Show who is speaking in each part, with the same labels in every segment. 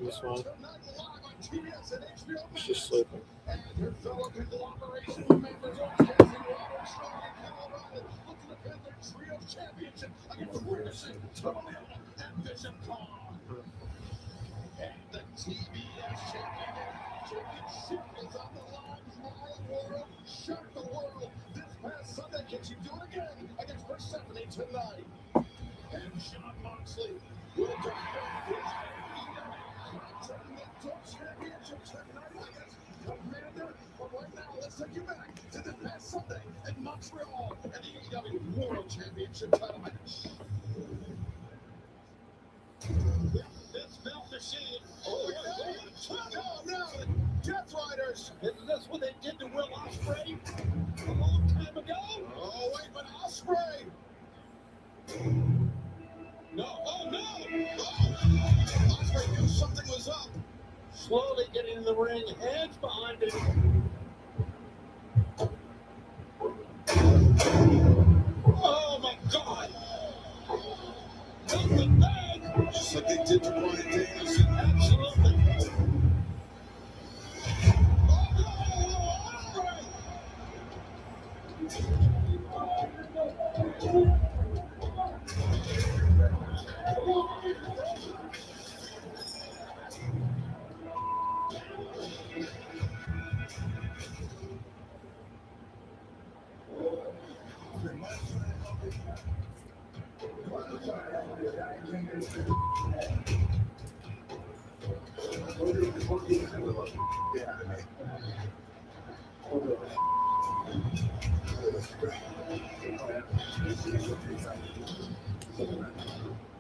Speaker 1: This one. It's just sleeping.
Speaker 2: Death Riders! Isn't this what they did to Will Ospreay a long time ago? Oh, wait, but Ospreay! No, oh no! Oh. Ospreay knew something was up. Slowly getting in the ring, hands behind him. Oh my God! Not the bag! Just like they did to Bryan Danielson. Absolutely.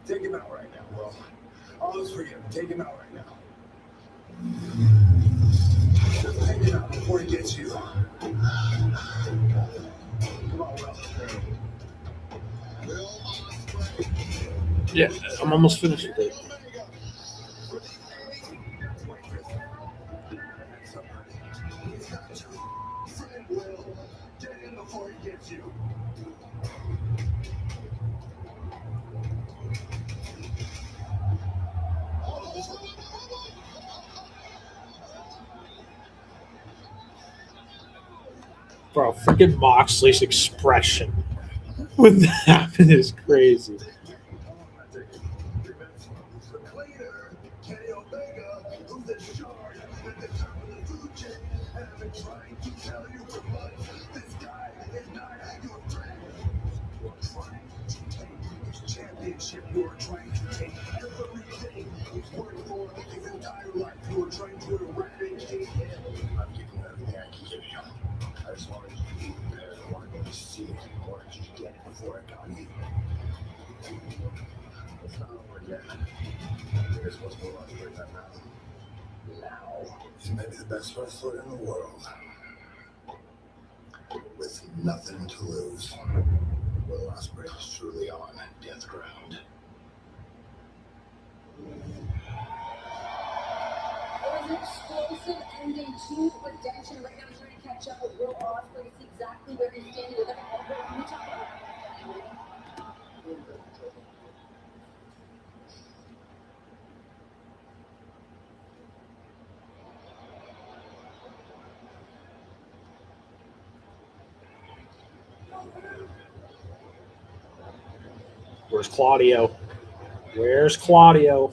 Speaker 3: Take him out right now, bro. All is forgiven. Take him out right now. Just take him out before he gets you. Come on, Will.
Speaker 1: Yeah, I'm almost finished with it.
Speaker 3: Get in before he gets you.
Speaker 1: Bro, freaking Moxley's expression when that happened is crazy.
Speaker 3: Championship you're trying to take everything he's worked for his entire life. You are trying to eradicate him. I'm giving everything I can give you. I just wanted you to be prepared. I wanted you to see it. I wanted you to get it before I got you. It's not over yet. Here's what's going on right now. She may be the best wrestler in the world. With nothing to lose. Will Ospreay is truly on death ground.
Speaker 4: It was an explosive ending to Redemption. Right now, I'm trying to catch up with Will Ospreay to see exactly where he's standing with everything. Can you talk about that?
Speaker 1: Where's Claudio? Where's Claudio?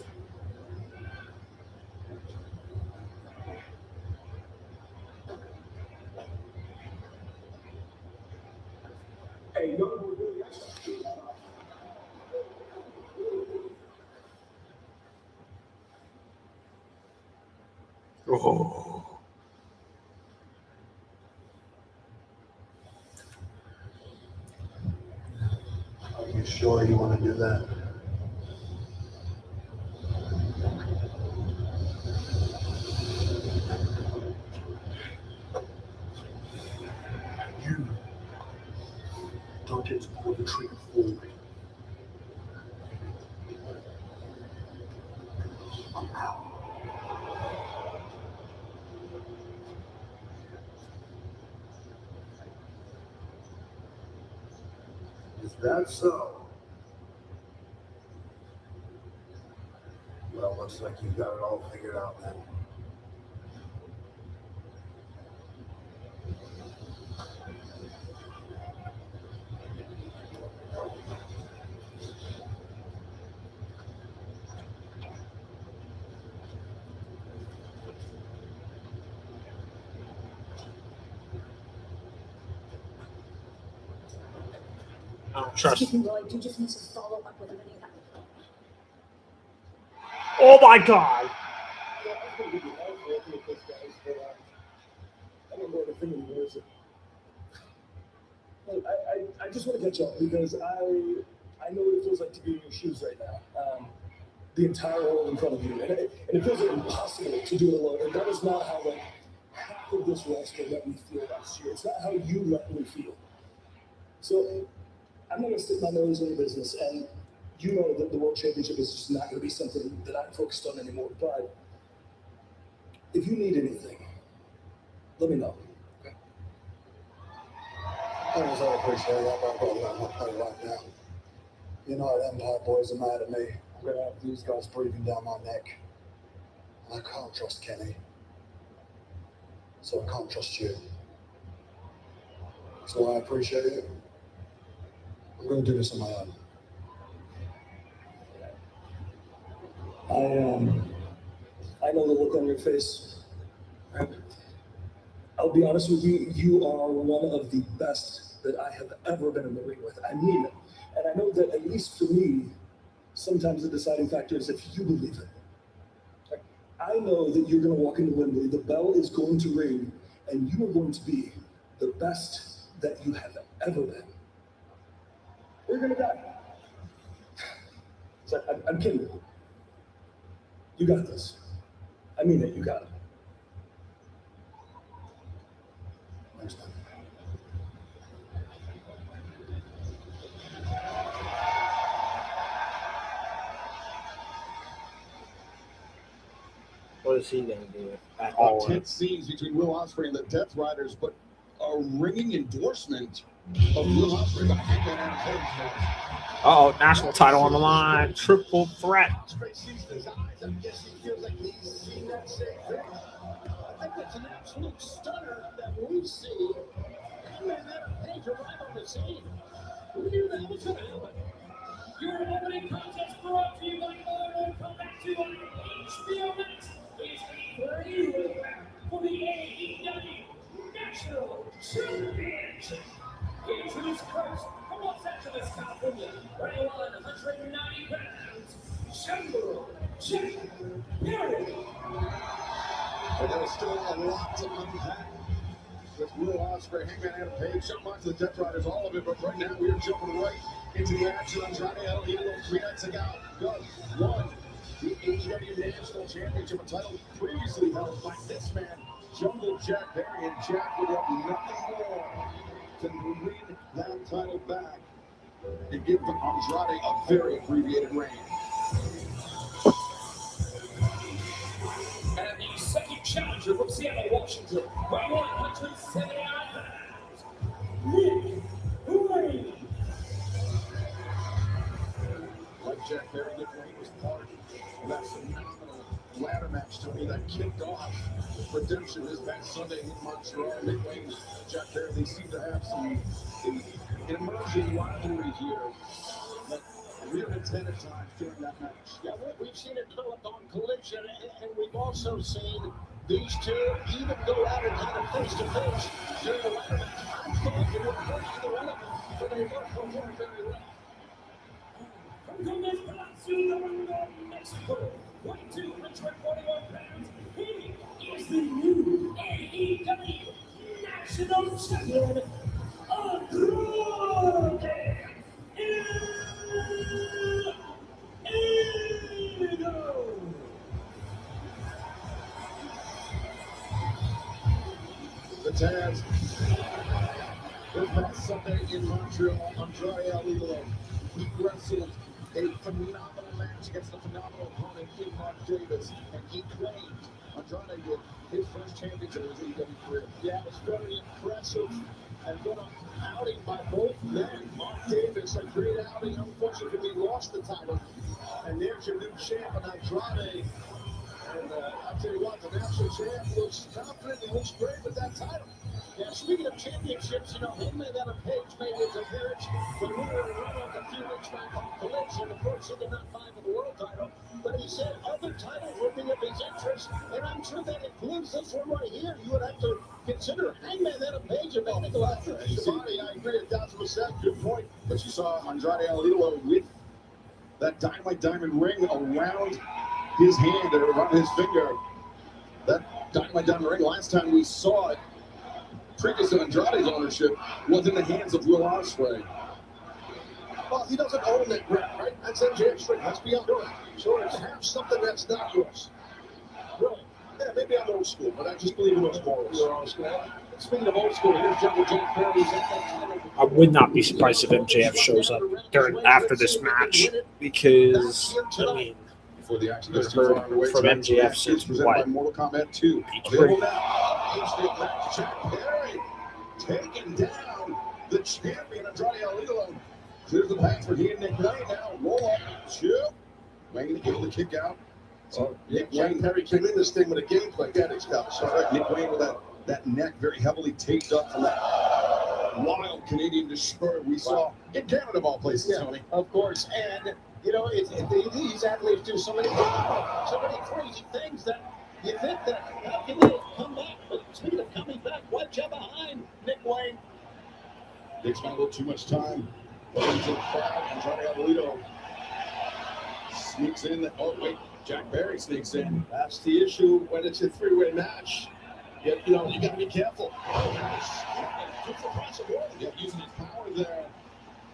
Speaker 3: Hey, no,
Speaker 1: Oh.
Speaker 3: Are you sure you want to do that? You don't get to pull the trigger forward. I'm out. Is that so? Well, looks like you've got it all figured out then.
Speaker 1: I don't trust.
Speaker 4: Excuse me, Will, I do just need to follow up with a video.
Speaker 1: Oh my God!
Speaker 5: I don't know the thing anymore, is it? Look, I just want to catch up because I know what it feels like to be in your shoes right now. The entire world in front of you, and it feels like impossible to do it alone. And that is not how like half of this roster let me feel last year. It's not how you let me feel. So I'm not gonna stick my nose in the business, and you know that the World Championship is just not gonna be something that I'm focused on anymore. But if you need anything, let me know.
Speaker 3: I appreciate that, but I've got to let my play right now. You know, the Empire boys are mad at me. I'm going to have these guys breathing down my neck. And I can't trust Kenny. So I can't trust you. So I appreciate it. I'm going to do this on my own.
Speaker 5: I know the look on your face. I'll be honest with you, you are one of the best that I have ever been in the ring with. I mean it. And I know that at least for me, sometimes the deciding factor is if you believe it. I know that you're going to walk into Wembley, the bell is going to ring, and you are going to be the best that you have ever been. We're going to die. So I'm kidding you. You got this. I mean it, you got it.
Speaker 3: Thanks, man.
Speaker 1: What is he gonna do at all?
Speaker 2: Tense scenes between Will Ospreay and the Death Riders, but a ringing endorsement of Will Ospreay by Hangman Adam Page.
Speaker 1: Oh, national title on the line. Triple threat.
Speaker 2: Ospreay sees his eyes. I'm guessing he feels like he's seen that same thing. I think that's an absolute stunner that we see. What's going to happen? Your opening contest brought to you by Mortal Kombat 2 on HBO Max is ready for the AEW National Championship. Introduce first from Los Angeles, California, weighing 190 pounds, Jungle Jack Perry.
Speaker 3: And there's still a lot to unpack with Will Ospreay, Hangman Adam Page, so much of the Death Riders, all of it. But right now we are jumping right into the action. Andrade El Idolo 3 nights ago won the AEW National Championship, a title previously held by this man, Jungle Jack Perry, and Jack would have nothing more to win that title back and give Andrade a very abbreviated reign.
Speaker 2: And the second challenger from Seattle, Washington, by 179 pounds, Nick Wayne.
Speaker 3: Like Jack Perry, Nick Wayne was part of that phenomenal ladder match, Tony, that kicked off Redemption this past Sunday in Montreal. Nick Wayne, Jack Perry, they seem to have some emerging rivalry here. But we have attended times during that match.
Speaker 2: Yeah, we've seen it develop on Collision, and we've also seen these two even go out and kind of face to face during the ladder match. I thought it would hurt either one of them, but they both performed very well. From this Palacio de Mexico, 241 pounds, he is the new AEW National Champion, Andrade El Idolo.
Speaker 3: The Taz, this past Sunday in Montreal, Andrade El Idolo, he wrestled a phenomenal match against a phenomenal opponent in Mark Davis, and he claimed, Andrade did, his first championship in his AEW career.
Speaker 2: Yeah, it was very impressive. And what an outing by both men. Mark Davis, a great outing. Unfortunately, he lost the title. And there's your new champ, Andrade. And I'll tell you what, the national champ looks confident and looks great with that title. Yeah, speaking of championships, Hangman Adam Page made his appearance when we were around a few weeks back on Collision. Of course, he did not fight for the world title, but he said other titles would be of his interest, and I'm sure that includes this one right here. You would have to consider Hangman Adam Page and maybe go after Shibani. I agree 1,000%. Good point.
Speaker 3: But you saw Andrade El Idolo with that Dynamite Diamond ring around his hand or around his finger. That Dynamite Diamond ring, last time we saw it, previous to Andrade's ownership, was in the hands of Will Ospreay.
Speaker 2: Well, he doesn't own that ring, right? That's MJF's ring. Let's be honest. So to have something that's not yours. Really? Yeah, maybe I'm old school, but I just believe in those morals. You're old school. Speaking of old school, here's Jungle Jack Perry.
Speaker 1: I would not be surprised if MJF shows up after this match because, I mean,
Speaker 3: Before the action
Speaker 1: We've
Speaker 3: gets too far
Speaker 1: heard
Speaker 3: underway,
Speaker 1: from
Speaker 3: tonight's
Speaker 1: MJF
Speaker 3: match
Speaker 1: since
Speaker 3: is presented by
Speaker 1: what?
Speaker 3: Mortal Kombat 2. Available now. Instant match. Jack Perry taking down the champion, Andrade El Idolo. Clears the path for he and Nick Wayne now. Roll up. Chip. Wayne able to kick out.
Speaker 2: Nick Jack Perry came in this thing with a game plan. Yeah, Nick's got it.
Speaker 3: Nick Wayne with that neck very heavily taped up from that wild Canadian destroyer we saw in Canada, of all places, Tony.
Speaker 2: Of course. And, these athletes do so many crazy things that you think that how can they come back? But speaking of coming back, watch out behind Nick Wayne.
Speaker 3: Nick's got a little too much time. Into the crowd, Andrade El Idolo sneaks in. Oh, wait. Jack Perry sneaks in.
Speaker 2: That's the issue when it's a three-way match. You got to be careful.
Speaker 3: Yeah, using his power there.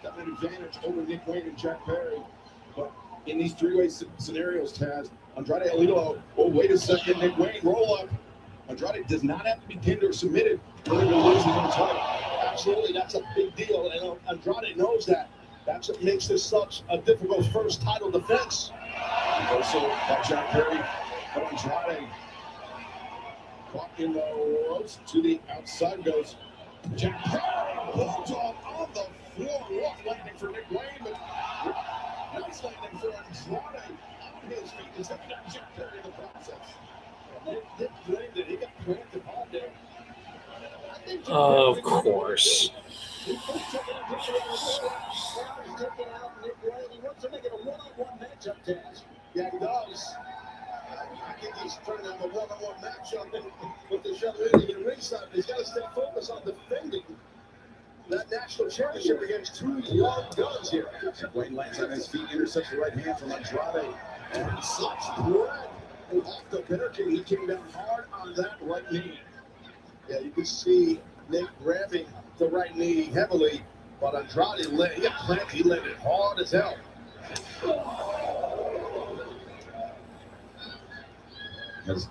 Speaker 3: Got an advantage over Nick Wayne and Jack Perry. But in these three-way scenarios, Taz, Andrade El Idolo, oh, wait a second, Nick Wayne, roll up. Andrade does not have to be pinned or submitted in order to lose his own title.
Speaker 2: Absolutely, that's a big deal, and Andrade knows that. That's what makes this such a difficult first title defense.
Speaker 3: Also, by Jack Perry, but Andrade caught in the ropes to the outside goes. Jack Perry, bulldog on the floor. Rough landing for Nick Wayne, but nice landing for Andrade on his feet. Is that Jack Perry in the process?
Speaker 2: Nick Wayne, did he get planted hard there?
Speaker 1: of course.
Speaker 2: one-on-one matchup with the show in ringside. He's got to stay focused on defending that national championship against two young guns here.
Speaker 3: Wayne lands on his feet, intercepts the right hand from Andrade, and such threat.
Speaker 2: Off the barricade, he came down hard on that right knee. Yeah, you can see Nick grabbing the right knee heavily, but Andrade he landed hard as hell.
Speaker 3: As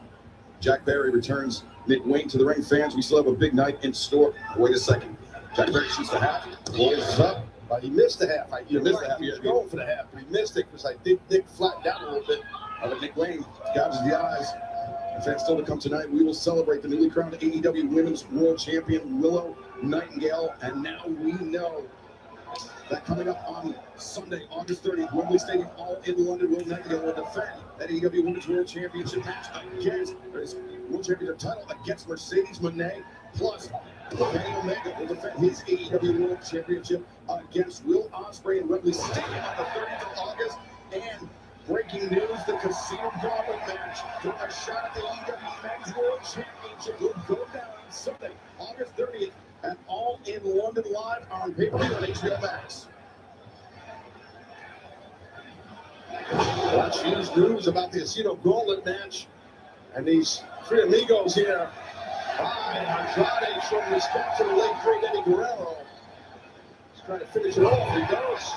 Speaker 3: Jack Barry returns Nick Wayne to the ring, fans, we still have a big night in store. Wait a second. Jack Barry shoots the half, rolls up.
Speaker 2: He missed the half. He missed the half. He
Speaker 3: Yeah.
Speaker 2: was going for the half, but he missed it because I think Nick flattened out a little bit.
Speaker 3: But Nick Wayne gouges the eyes. And fans, still to come tonight, we will celebrate the newly crowned AEW Women's World Champion Willow Nightingale. And now we know that coming up on Sunday, August 30th, Wembley Stadium, all in London, Willow Nightingale will defend that AEW Women's World Championship match against World Championship title against Mercedes Moné. Plus, Kenny Omega will defend his AEW World Championship against Will Ospreay in Wembley Stadium on the 30th of August. And breaking news, the Casino Gauntlet match for a shot at the AEW Men's World Championship will go down on Sunday, August 30th at All in London Live on pay-per-view on HBO Max.
Speaker 2: Watch huge news about the Casino Gauntlet match. And these three amigos here. Andrade showing respect to the late great Eddie Guerrero. He's trying to finish it off. He does.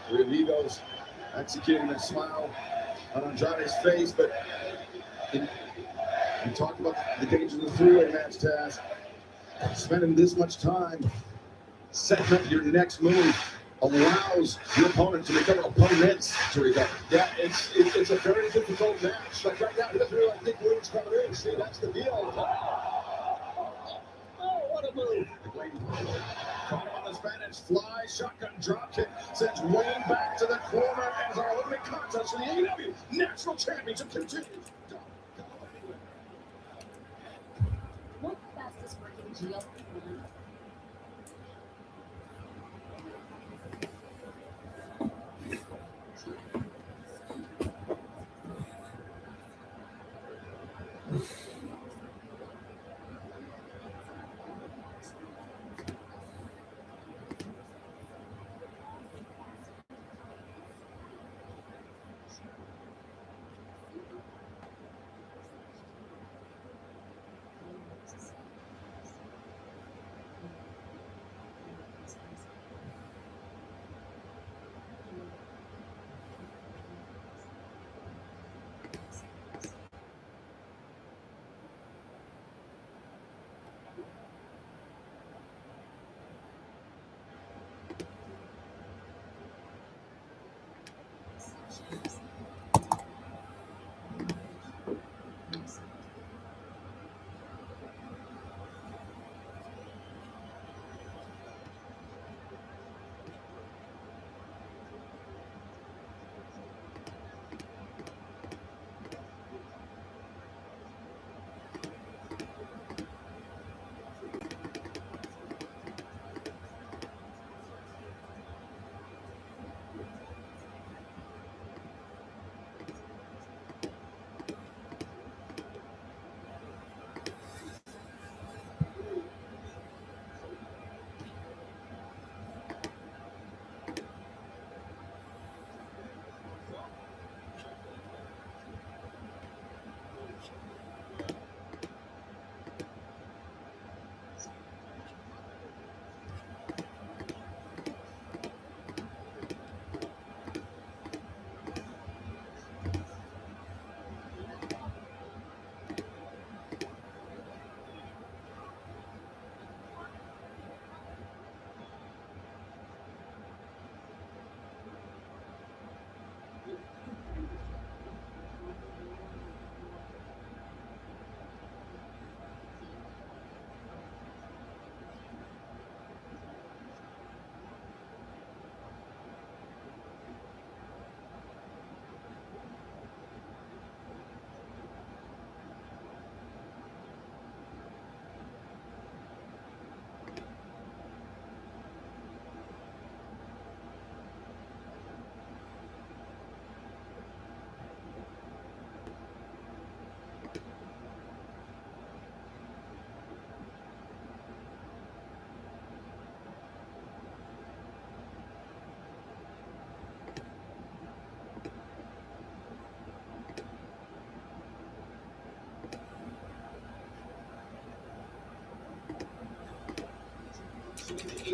Speaker 3: Three amigos executing a smile on Andrade's face, but we talked about the dangers of the three-way match, Taz. Spending this much time setting up your next move allows your opponent to recover opponents to recover.
Speaker 2: Yeah, it's a very difficult match. Like right now, he doesn't really like Nick Wayne's coming in. See, that's the deal. Oh, what a move.
Speaker 3: Caught him on his advantage, fly, shotgun dropkick, sends Wayne back to the corner as our opening contest for the AEW National Championship continues.
Speaker 4: What fastest working GLP?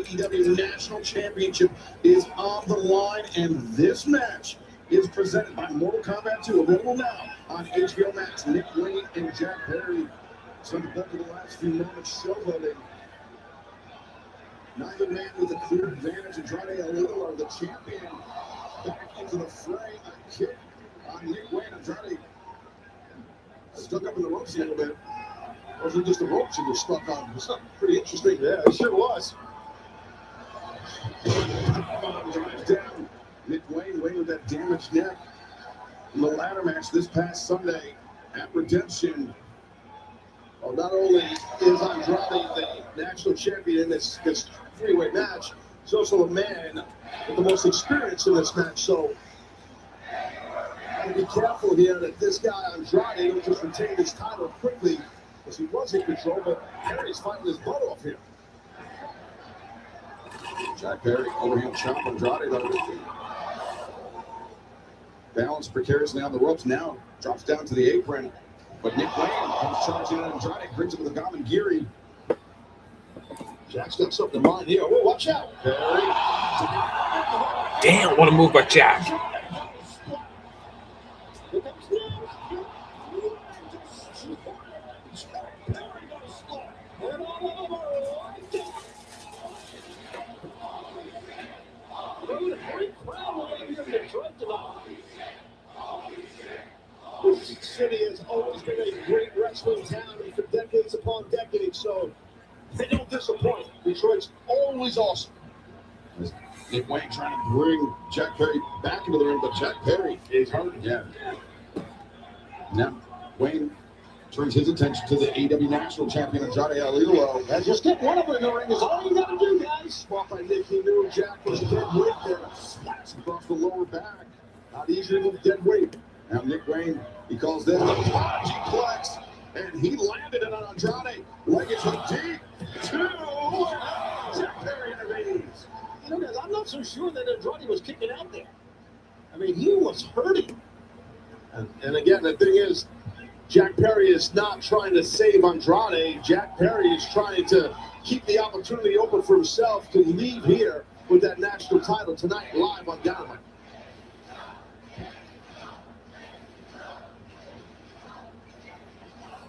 Speaker 2: AEW National Championship is on the line, and this match is presented by Mortal Kombat 2, available now on HBO Max. Nick Wayne and Jack Perry spent the bulk of the last few moments showboating. Neither man with a clear advantage. Andrade Alilo are the champion. Back into the fray. A kick on Nick Wayne. Andrade stuck up in the ropes a little bit. Or was it just the ropes he was stuck on? It's pretty interesting.
Speaker 5: Yeah, it sure was.
Speaker 2: Drives down. Nick Wayne with that damaged neck. In the ladder match this past Sunday at Redemption. Well, not only is Andrade the national champion in this three-way match, he's also a man with the most experience in this match. So, gotta be careful here that this guy Andrade don't just retain his title quickly, because he was in control, but Perry's fighting his butt off here. Jack Perry, overhand chop, Andrade balance precariously on the ropes, now drops down to the apron. But Nick Wayne comes charging in, Andrade brings him with a Gamangiri. Jack's got something in mind here. Oh, watch out. Perry.
Speaker 1: Damn, what a move by Jack.
Speaker 2: City has always been a great wrestling town for decades upon decades, so they don't disappoint. Detroit's always awesome. Nick Wayne trying to bring Jack Perry back into the ring, but Jack Perry is hurt again. Now Wayne turns his attention to the AEW National Champion Andrade Alilo. And just get one of them in the ring is all you got to do, guys. Spot by Nick. He knew Jack was dead weight there. Slaps across the lower back. Not easy to move dead weight. Now Nick Wayne, he calls this the Prodigy Plex, and he landed it on Andrade. Leg is a deep 2. Jack Perry intervenes. You know, guys, I'm not so sure that Andrade was kicking out there. I mean, he was hurting. And again, the thing is, Jack Perry is not trying to save Andrade. Jack Perry is trying to keep the opportunity open for himself to leave here with that national title tonight live on Dynamite.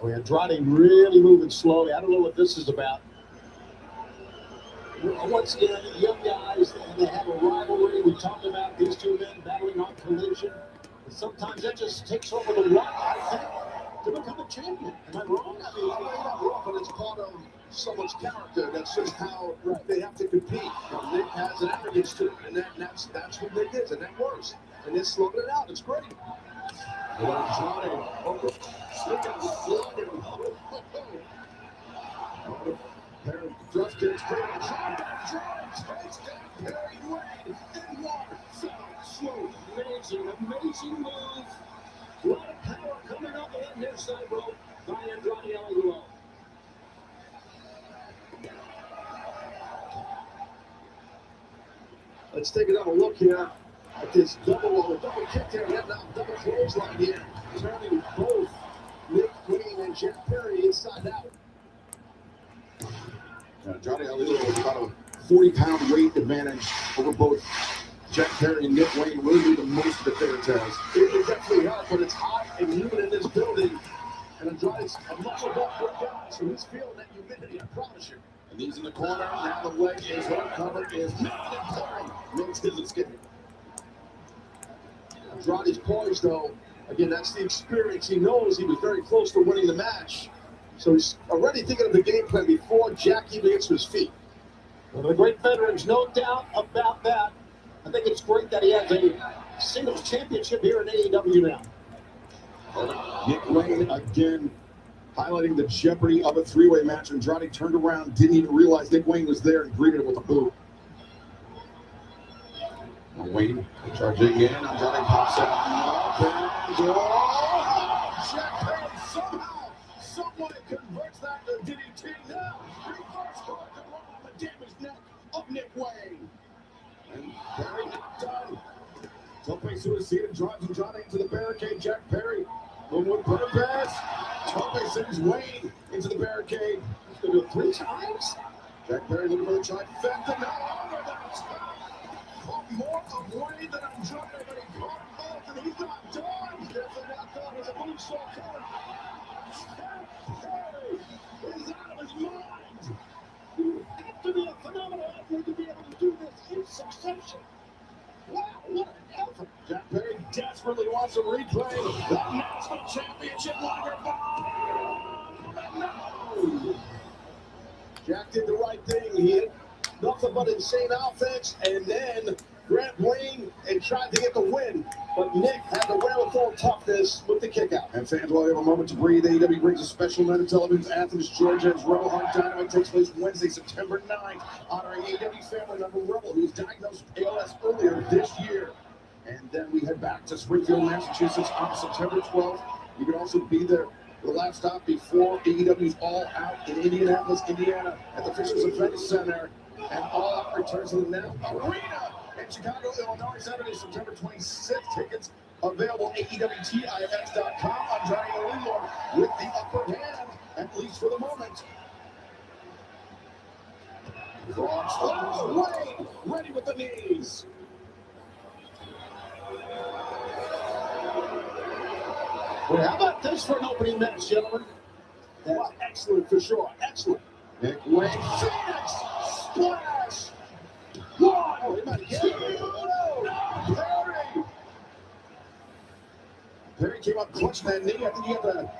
Speaker 2: Andrade really moving slowly. I don't know what this is about. Once again, young guys, they have a rivalry. We talked about these two men battling on Collision. And sometimes that just takes over the luck, I think, to become a champion. Am I wrong? I mean, I'm not wrong, but it's part of someone's character. That's just how they have to compete. Nick has an arrogance to it, and that's who Nick is, and that works. And they're slugging it out. It's great. Andrade, Perry just gets clear. Takes down Perry Wayne and one. Slow, amazing move. A lot of power coming up on their side rope by Andrade Alilo. Let's take another look here at this double kick there. We have now double clothesline here, turning both Nick Wayne and Jack Perry inside out. Andrade Alilo with about a 40-pound weight advantage over both Jack Perry and Nick Wayne. Really do the most of it there, Taz. It definitely helps, but it's hot and humid in this building. And Andrade's a muscled up guy, so he's feeling that humidity, I promise you. And he's in the corner. Now the leg is uncovered. Is makes his escape. Andrade's poised, though. Again, that's the experience. He knows he was very close to winning the match. So he's already thinking of the game plan before Jack even gets to his feet. One of the great veterans, no doubt about that. I think it's great that he has a singles championship here in AEW now. Nick Wayne again highlighting the jeopardy of a three-way match. Andrade turned around, didn't even realize Nick Wayne was there, and greeted him with a boot. Now Wayne charging in. Andrade pops out. Jack Perry somehow, somebody converts that to DDT now. Reverse corner on the damaged neck of Nick Wayne. And Perry not done. Tope suicide drives Andrade into the barricade. Jack Perry. One butter pass. Tope sends Wayne into the barricade. He's going to do it 3 times. Jack Perry looking for the trifecta. Now over the top. Caught more of Wayne than Andrade, but he caught both, and he's not done. Definitely not done. There's a moonsault coming. Jack Perry is out of his mind. You have to be a phenomenal athlete to be able to do this in succession. Wow, what an effort. Jack Perry desperately wants to reclaim the national championship locker bomb. No! Jack did the right thing. He hit nothing but insane offense, and then Grant Wayne and tried to get the win. But Nick had the wherewithal toughness with the kick out. And fans, while you have a moment to breathe, AEW brings a special night of television. Athens, Georgia, as Willow Dynamite takes place Wednesday, September 9th, honoring AEW family member Rebel, who was diagnosed with ALS earlier this year. And then we head back to Springfield, Massachusetts on September 12th. You can also be there for the last stop before AEW's All Out in Indianapolis, Indiana, at the Fishers Event Center. And All Out returns to the Now Arena in Chicago, Illinois, Saturday, September 26th. Tickets available at AEWTIFX.com. Andrade El Idolo with the upper hand, at least for the moment. Wayne ready with the knees. Well, how about this for an opening match, gentlemen? That's excellent for sure. Excellent. Nick Wayne, Phoenix, splash. One, oh, he might get it. No, Perry. Perry came up clutching that knee. I think he had to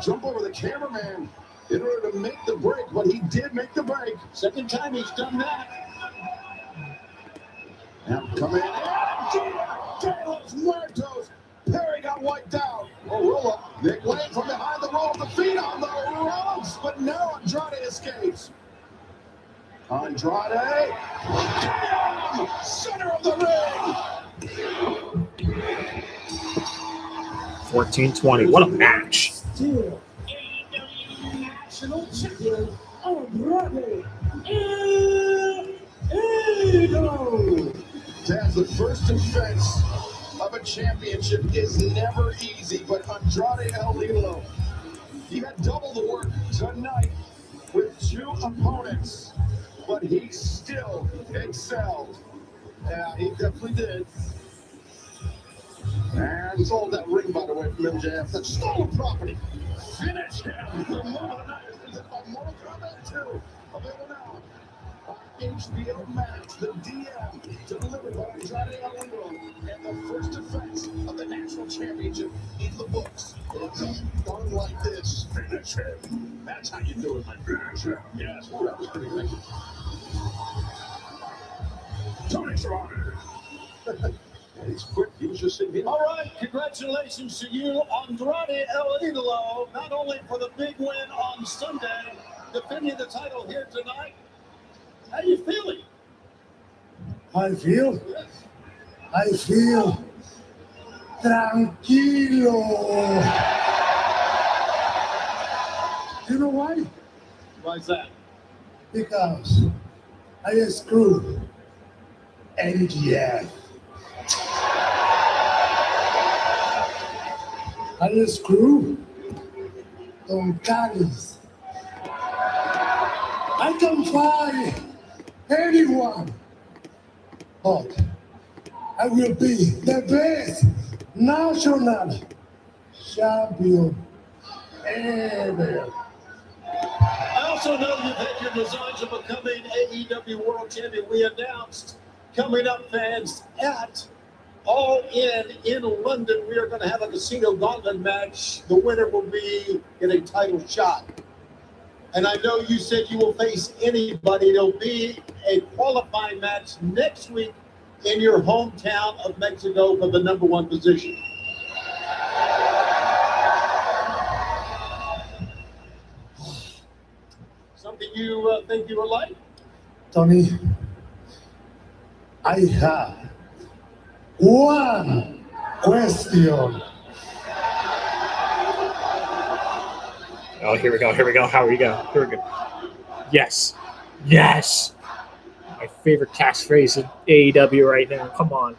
Speaker 2: jump over the cameraman in order to make the break, but he did make the break. Second time he's done that. Now coming in. De los Muertos. Perry got wiped out. Oh, roll up. Nick Wayne from behind the rope, the feet on the ropes, but now Andrade escapes. Andrade, damn, center of the ring.
Speaker 1: 14-20. What a match.
Speaker 5: Still AEW National Champion Andrade El Idolo.
Speaker 2: Taz, the first defense of a championship is never easy, but Andrade El Idolo, he had double the work tonight with two opponents, but he still excelled. Yeah, he definitely did. And sold that ring, by the way, from MJF. That's stolen property. Finish him. The moment of the night is on Mortal Kombat 2. Available now. HBO Max, the DM, delivered by Andrade El Idolo, and the first defense of the national championship in the books. It's done like this. Finish him. That's how you do it, my friend. Yes, well, that was pretty good. Tony Serrano. He's quick. He was just sitting here.
Speaker 6: All right, congratulations to you, Andrade El Idolo, not only for the big win on Sunday, defending the title here tonight. How you feeling?
Speaker 5: I feel tranquilo. You know why?
Speaker 6: Why's that?
Speaker 5: Because I screwed MGF. I screwed Don Carlos. I can fight anyone, but I will be the best national champion ever.
Speaker 6: I also know you've had your designs of becoming AEW World Champion. We announced coming up, fans, at All In London, we are going to have a casino gauntlet match. The winner will be in a title shot. And I know you said you will face anybody. There'll be a qualifying match next week in your hometown of Mexico for the number one position. Something you think you will like?
Speaker 5: Tony, I have one question.
Speaker 1: Oh, here we go. How are you go? Here we go. Yes. My favorite catchphrase in AEW right now. Come on.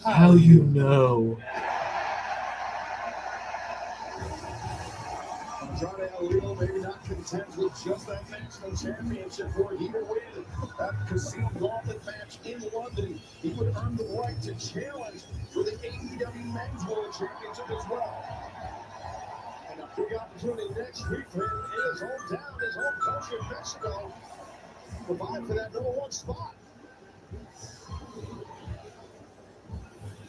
Speaker 1: How you know?
Speaker 2: Lilo maybe not content with just that national championship, or he will win that Casino Gauntlet match in London. He would earn the right to challenge for the AEW Men's World Championship as well. And a big opportunity next week for him in his hometown, his home country of Mexico, to vie for that #1 spot.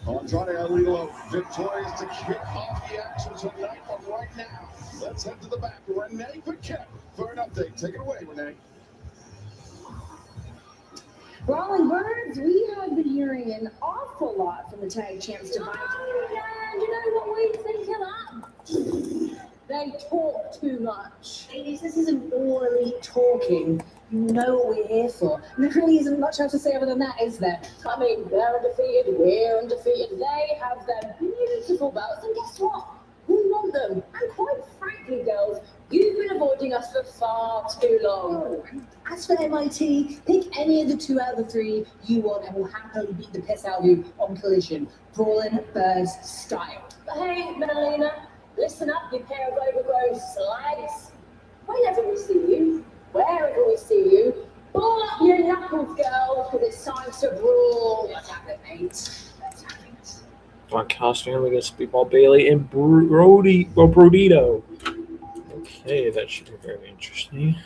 Speaker 2: Andrade Alilo victorious to kick off the action tonight, but right now, let's head to the back. Renee Paquette for an update. Take it away, Renee.
Speaker 4: Brawling Birds, we have been hearing an awful lot from the tag champs tonight. And you know what we think of that? They talk too much. Ladies, this isn't all elite talking. You know what we're here for. And there really isn't much else to say other than that, is there? I mean, they're undefeated, we're undefeated. They have their beautiful belts, and guess what? We want them. And quite frankly, girls, you've been avoiding us for far too long. As for MIT, pick any of the 2 out of the 3 you want, and we'll happily beat the piss out of you on Collision, Brawling Birds style. But hey, Melina, listen up, you pair of overgrown slags. Whenever we see you, wherever we see you, ball up your knuckles, girls, because it's time to brawl. Let's have it, mate. Let's have it.
Speaker 1: Broadcasting against Speedball Bailey and Brodito. Okay, that should be very interesting.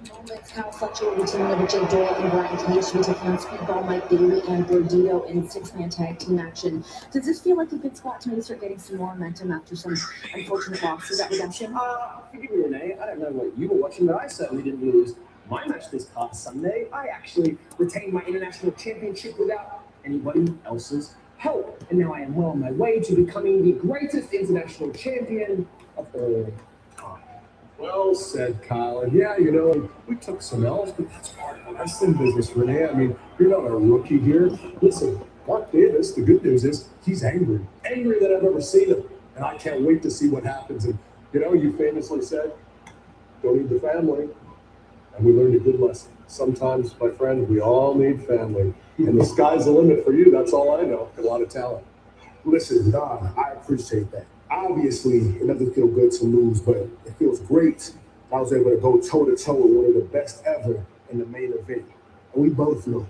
Speaker 4: Moments how fluctuating team leader Jay Doyle and Brian Cage will be taking on Speedball Mike Bailey and Brodito in 6-man tag team action. Does this feel like a good spot to maybe start getting some more momentum after some unfortunate losses at Redemption?
Speaker 7: Forgive me, Renee. I don't know what you were watching, but I certainly didn't lose my match this past Sunday. I actually retained my international championship without anybody else's help. And now I am well on my way to becoming the greatest international champion of all time.
Speaker 3: Well said, Kyle. And yeah, you know, we took some L's, but that's part of the wrestling business, Renee. I mean, you're not a rookie here. Listen, Mark Davis, the good news is he's angry. Angrier than I've ever seen him. And I can't wait to see what happens. And, you know, you famously said, don't need the family. And we learned a good lesson. Sometimes, my friend, we all need family. And the sky's the limit for you. That's all I know. A lot of talent.
Speaker 8: Listen, Don, I appreciate that. Obviously, it doesn't feel good to lose, but it feels great. I was able to go toe-to-toe with one of the best ever in the main event. And we both know,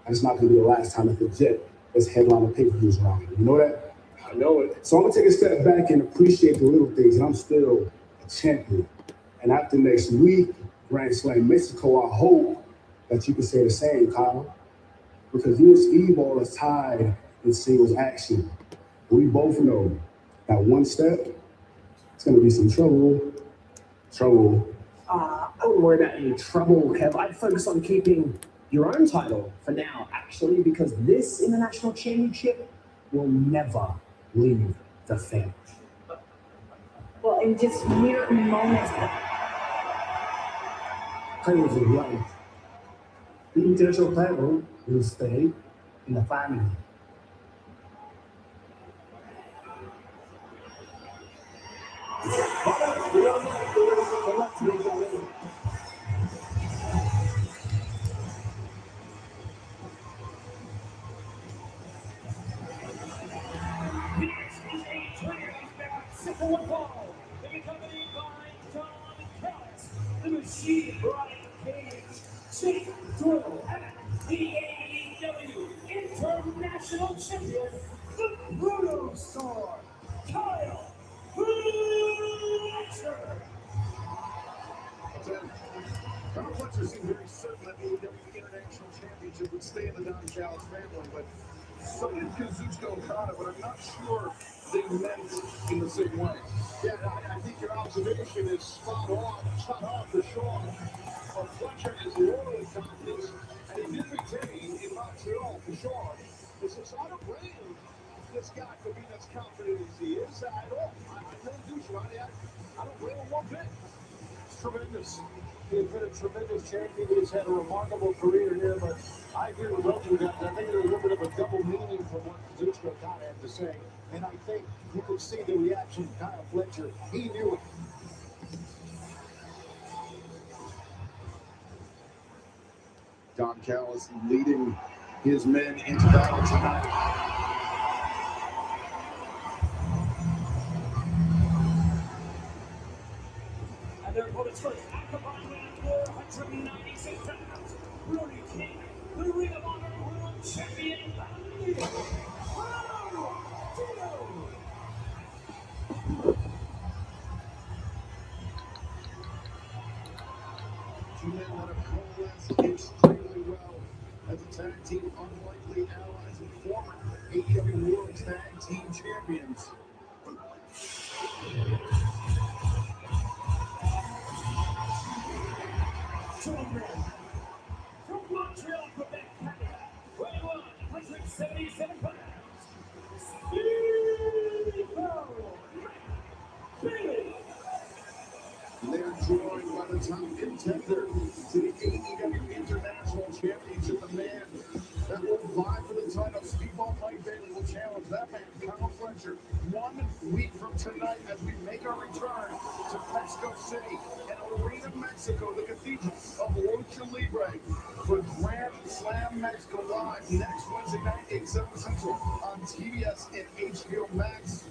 Speaker 8: it's not going to be the last time that the Jet is headlining pay-per-views around here. You know that?
Speaker 3: I know it.
Speaker 8: So I'm going to take a step back and appreciate the little things, and I'm still a champion. And after next week, Grand Slam Mexico, I hope that you can say the same, Kyle. Because you and Steve all are tied in singles action. We both know that one step, it's going to be some trouble.
Speaker 7: I wouldn't worry about any trouble, Kev. I'd focus on keeping your own title for now, actually, because this International Championship will never leave the family.
Speaker 4: Well, in just mere moments.
Speaker 8: Titles of life. The international title will stay in the family.
Speaker 9: The machine Brian Cage, Chief Thrill, and the AEW International Champion, the Bruno Star, Kyle Fletcher.
Speaker 2: Kyle Fletcher seemed very certain that the AEW International Championship would stay in the Don Callis family, but so did Kazuchika Okada, but I'm not sure they meant in the same way. Yeah, I think your observation is spot on for sure. But Fletcher is loyal in confidence, and he did retain in Montreal for sure. It's just I don't blame this guy for being as confident as he is at all. I really do, Shivani. I don't blame him one bit. It's tremendous. He's been a tremendous champion. He's had a remarkable career here, but I agree with both of you guys. I think there's a little bit of a double meaning from what Kazuchika Okada had to say. And I think you could see the reaction of Kyle Fletcher. He knew it.
Speaker 10: Don Callis leading his men into battle tonight.
Speaker 9: And their opponents first, at combined weight of 496 pounds, Brody King, the Ring of Honor World Champion,
Speaker 2: Two men that have coalesced extremely well as a tag team, unlikely allies and former AEW World Tag Team Champions.
Speaker 9: Two men from Montreal, Quebec, Canada, weighing 177 pounds, Bailey.
Speaker 2: They're joined by the top contender to the AEW International Championship, the man that will vie for the title. Speedball Mike Bailey will challenge that man, Kyle Fletcher, 1 week from tonight as we make our return to Mexico City and Arena, Mexico, the cathedral of Lucha Libre, for Grand Slam Mexico live next Wednesday night, 8/7 Central on TBS and HBO Max.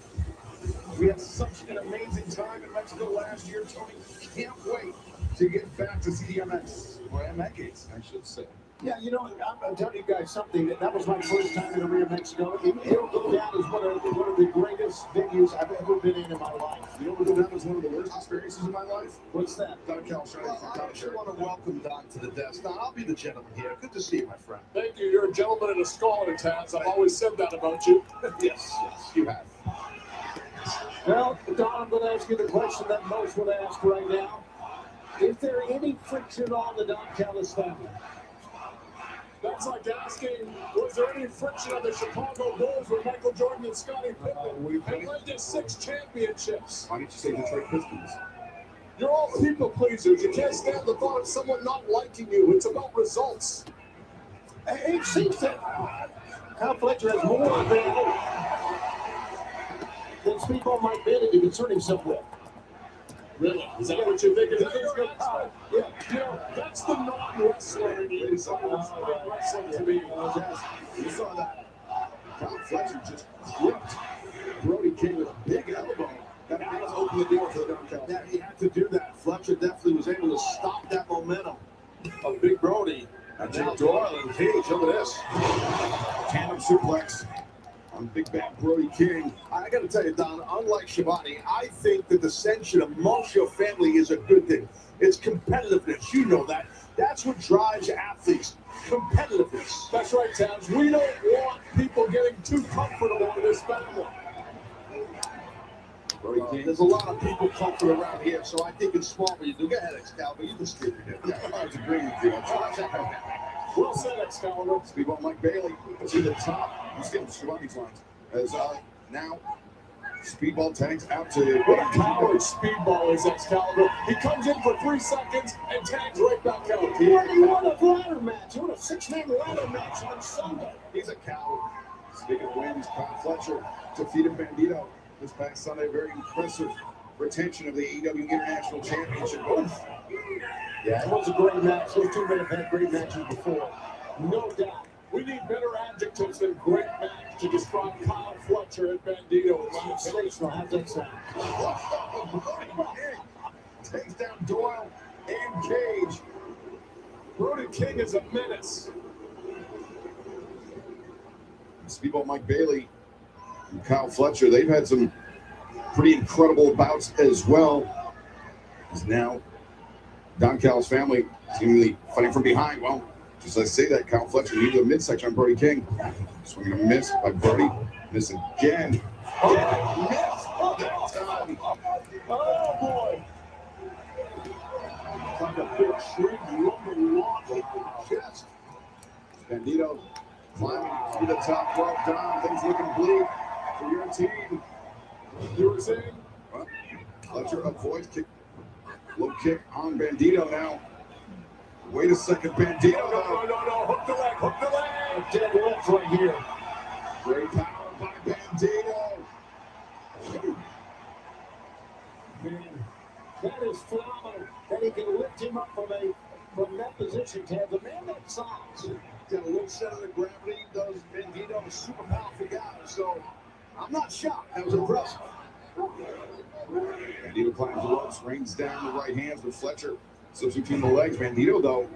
Speaker 2: We had such an amazing time in Mexico last year, Tony. Can't wait to get back to CDMX, or MX, I should say. Yeah, you know, I'm telling you guys something. That was my first time in Arena, Mexico. It'll go down as one of the greatest venues I've ever been in my life. You know what will go down as one of the worst experiences in my life? What's that? Don Callis. Well, I actually want to welcome Don to the desk. Don, I'll be the gentleman here. Good to see you, my friend.
Speaker 3: Thank you. You're a gentleman and a scholar, Taz. I've always said that about you.
Speaker 2: Yes, you have. Well, Don, I'm going to ask you the question that most would ask right now. Is there any friction on the Don Callis family?
Speaker 3: That
Speaker 2: It's like asking, was there any friction on the Chicago Bulls with Michael Jordan and Scottie Pippen? They led to 6 championships.
Speaker 10: Why didn't you say Detroit Pistons?
Speaker 2: You're all people pleasers. You can't stand the thought of someone not liking you. It's about results.
Speaker 6: It seems that Kyle Fletcher has more than Speedball Mike Bailey to concern himself with.
Speaker 2: Really? Is that what you think? Is that your expert? Yeah. You know, that's the non-wrestler in you. Wrestling to me.
Speaker 10: You saw that. Kyle Fletcher just clipped Brody King with a big elbow. That had to open the door for the Don.
Speaker 6: Yeah, he had to do that. Fletcher definitely was able to stop that momentum of Big Brody.
Speaker 10: And now Doyle and Cage, look at this. Tandem suplex on Big Bad Brody King.
Speaker 6: I got to tell you, Don, unlike Shivani, I think the dissension amongst your family is a good thing. It's competitiveness. You know that. That's what drives athletes. Competitiveness.
Speaker 2: That's right, Towns. We don't want people getting too comfortable in this family.
Speaker 10: Brody King.
Speaker 6: There's a lot of people comfort around here, so I think it's smart what you do. Go ahead, Excalibur. You distribute it.
Speaker 10: I was agreeing with you.
Speaker 2: Well said, Excalibur.
Speaker 10: Speedball Mike Bailey to the top. I'm skipping Shivani's lines. As now Speedball tags out to
Speaker 2: What a coward Speedball is, Excalibur. He comes in for 3 seconds and tags right back out.
Speaker 6: He already won a ladder match. He won a 6-man ladder match on Sunday.
Speaker 10: He's a coward. Speaking of wins, Kyle Fletcher defeated Bandito this past Sunday. Very impressive retention of the AEW International Championship.
Speaker 6: Yeah, it was a great match. Those two men have had great matches before.
Speaker 2: No doubt. We need better adjectives than great match to describe Kyle Fletcher and Bandito.
Speaker 6: Sensational. How's that sound?
Speaker 10: Takes down Doyle and Cage.
Speaker 2: Brody King is a menace.
Speaker 10: Speedball Mike Bailey and Kyle Fletcher, they've had some pretty incredible bouts as well. As now Don Cal's family seemingly fighting from behind. Well, just as I say that, Kyle Fletcher needed a midsection on Brody King. Swinging a miss by Brody. Miss again.
Speaker 2: Oh, boy.
Speaker 6: Like a big tree, lumber walk in the chest.
Speaker 10: Bandito climbing to the top rope. Don, things looking bleak for your team.
Speaker 2: You were saying?
Speaker 10: Well, Fletcher avoids kick. Low kick on Bandito now. Wait a second, Bandito.
Speaker 2: No. Hook the leg.
Speaker 6: A dead lift right here.
Speaker 10: Great power by Bandito.
Speaker 6: Man, that is phenomenal that he can lift him up from that position, Ted. The man that size.
Speaker 10: Got a little center of gravity. Does Bandito, a super powerful guy. So I'm not shocked. That was impressive. Bandito climbs the ropes, rains down the right hands with Fletcher substituting the legs. Bandito, though,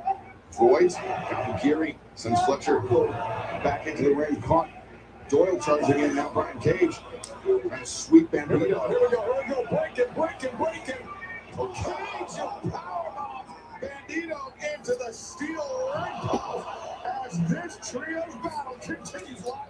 Speaker 10: avoids. Kawakiri sends Fletcher back into the ring. Caught. Doyle charging in now. Brian Cage trying to sweep Bandito.
Speaker 2: Here we go. Breaking.
Speaker 10: Cage and powerbomb Bandito into the steel ring post as this trio's battle continues live.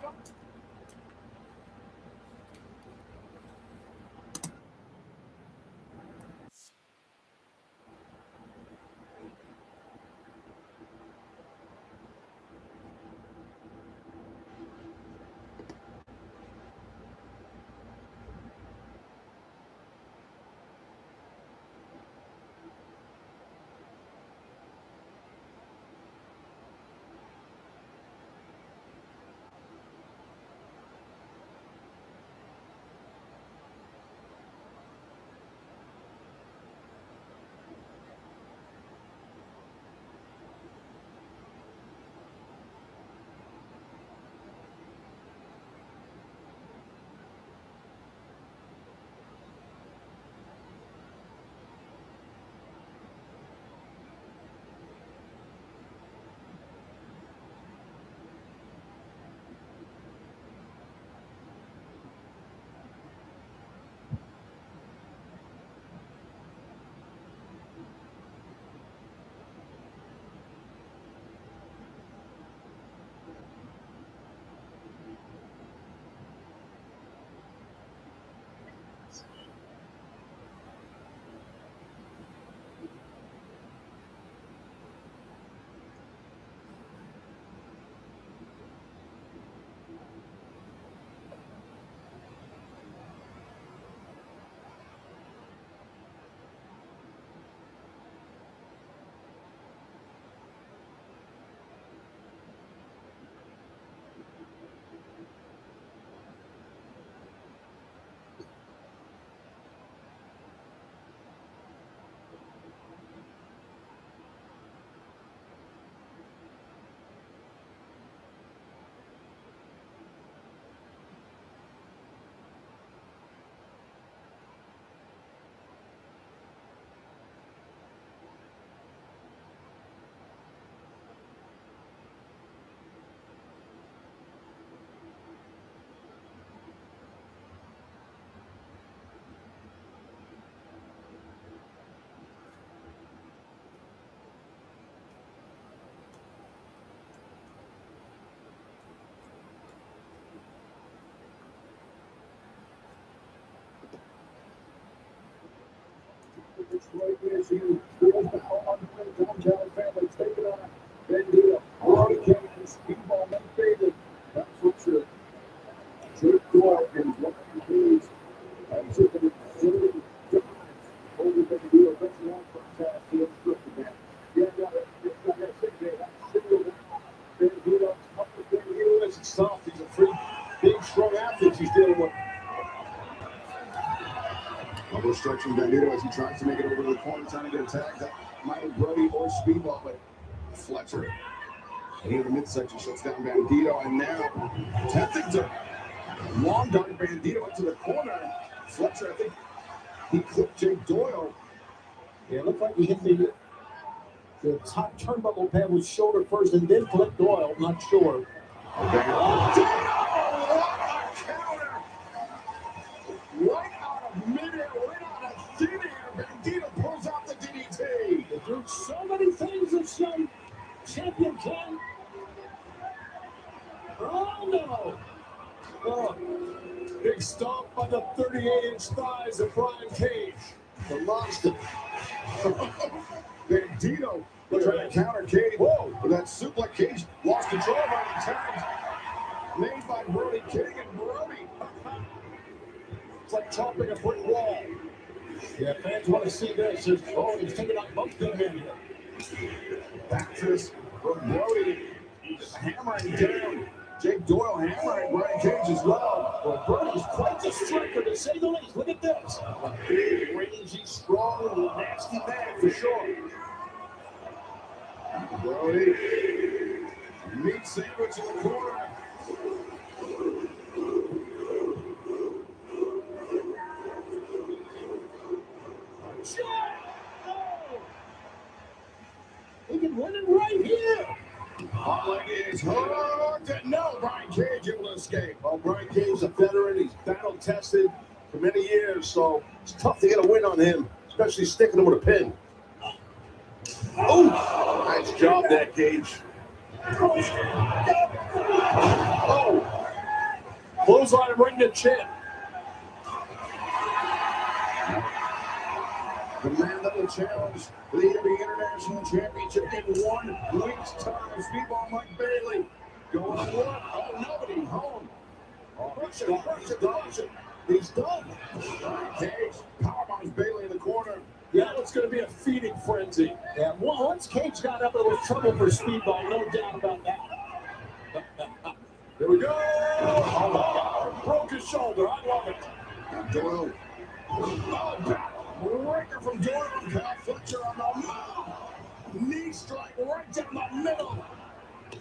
Speaker 2: It's right there. She feels the hell on the Downtown family taking on Bandito. Brody King and Speedball men faded. That's what's it. Jake Doyle and Ryan Hayes have taken it 30 times over Bandito. That's one for the unscripted man. Yeah, that's it. They have singled out Bandito. Up to Bandito is soft. He's a pretty big, strong athlete he's dealing with.
Speaker 10: Double stretching Bandito as he tries to make it over to the corner, trying to get a tag. That might have Brody or Speedball, but Fletcher in the midsection shuts down Bandito, and now attempting to long dart Bandito into the corner. Fletcher, I think he clipped Jake Doyle.
Speaker 6: Yeah, it looked like he hit the top turnbuckle pad with shoulder first and then clipped Doyle. Not sure.
Speaker 10: Bandito, what a counter! Right out of midair, right out of thin air, Bandito pulls out the DDT.
Speaker 6: They do so many things this young champion can. Oh no!
Speaker 2: Oh, big stomp on the 38-inch thighs of Brian Cage.
Speaker 10: The monster. Bandito trying to counter Cage. Whoa! With that suplex, Cage lost control of the tags made by Brody King, and Brody.
Speaker 2: It's like chopping a brick wall.
Speaker 6: Yeah, fans want to see this. Oh, he's taking out both of them in here.
Speaker 10: Back to this from Brody. Just hammering down. Jake Doyle hammering Brian Cage as well.
Speaker 6: Well, Brody's quite the striker, to say the least. Look at this.
Speaker 2: A big, rangy, strong, nasty man for sure.
Speaker 10: Brody. Meat sandwich in the corner.
Speaker 6: He can win it right here.
Speaker 10: Hot leg is hooked. No, Brian Cage able to escape.
Speaker 2: Well, Brian Cage is a veteran. He's battle tested for many years, so it's tough to get a win on him, especially sticking him with a pin. Oh, nice job there, Cage. Oh, clothesline ring to chin.
Speaker 10: The man that will challenge for the International Championship in 1 week's time. Speedball Mike Bailey going on one. Oh, nobody home. Crush it.
Speaker 2: He's done.
Speaker 10: Cage powerbombs Bailey in the corner.
Speaker 2: Yeah, it's going to be a feeding frenzy.
Speaker 6: Yeah, once Cage got up, it was trouble for Speedball, no doubt about that.
Speaker 2: Here we go. Oh, my God. Broke his shoulder. I love it.
Speaker 10: Doyle. Oh, back. Breaker from Doyle and Kyle Fletcher on the mouth. Knee strike right down the middle.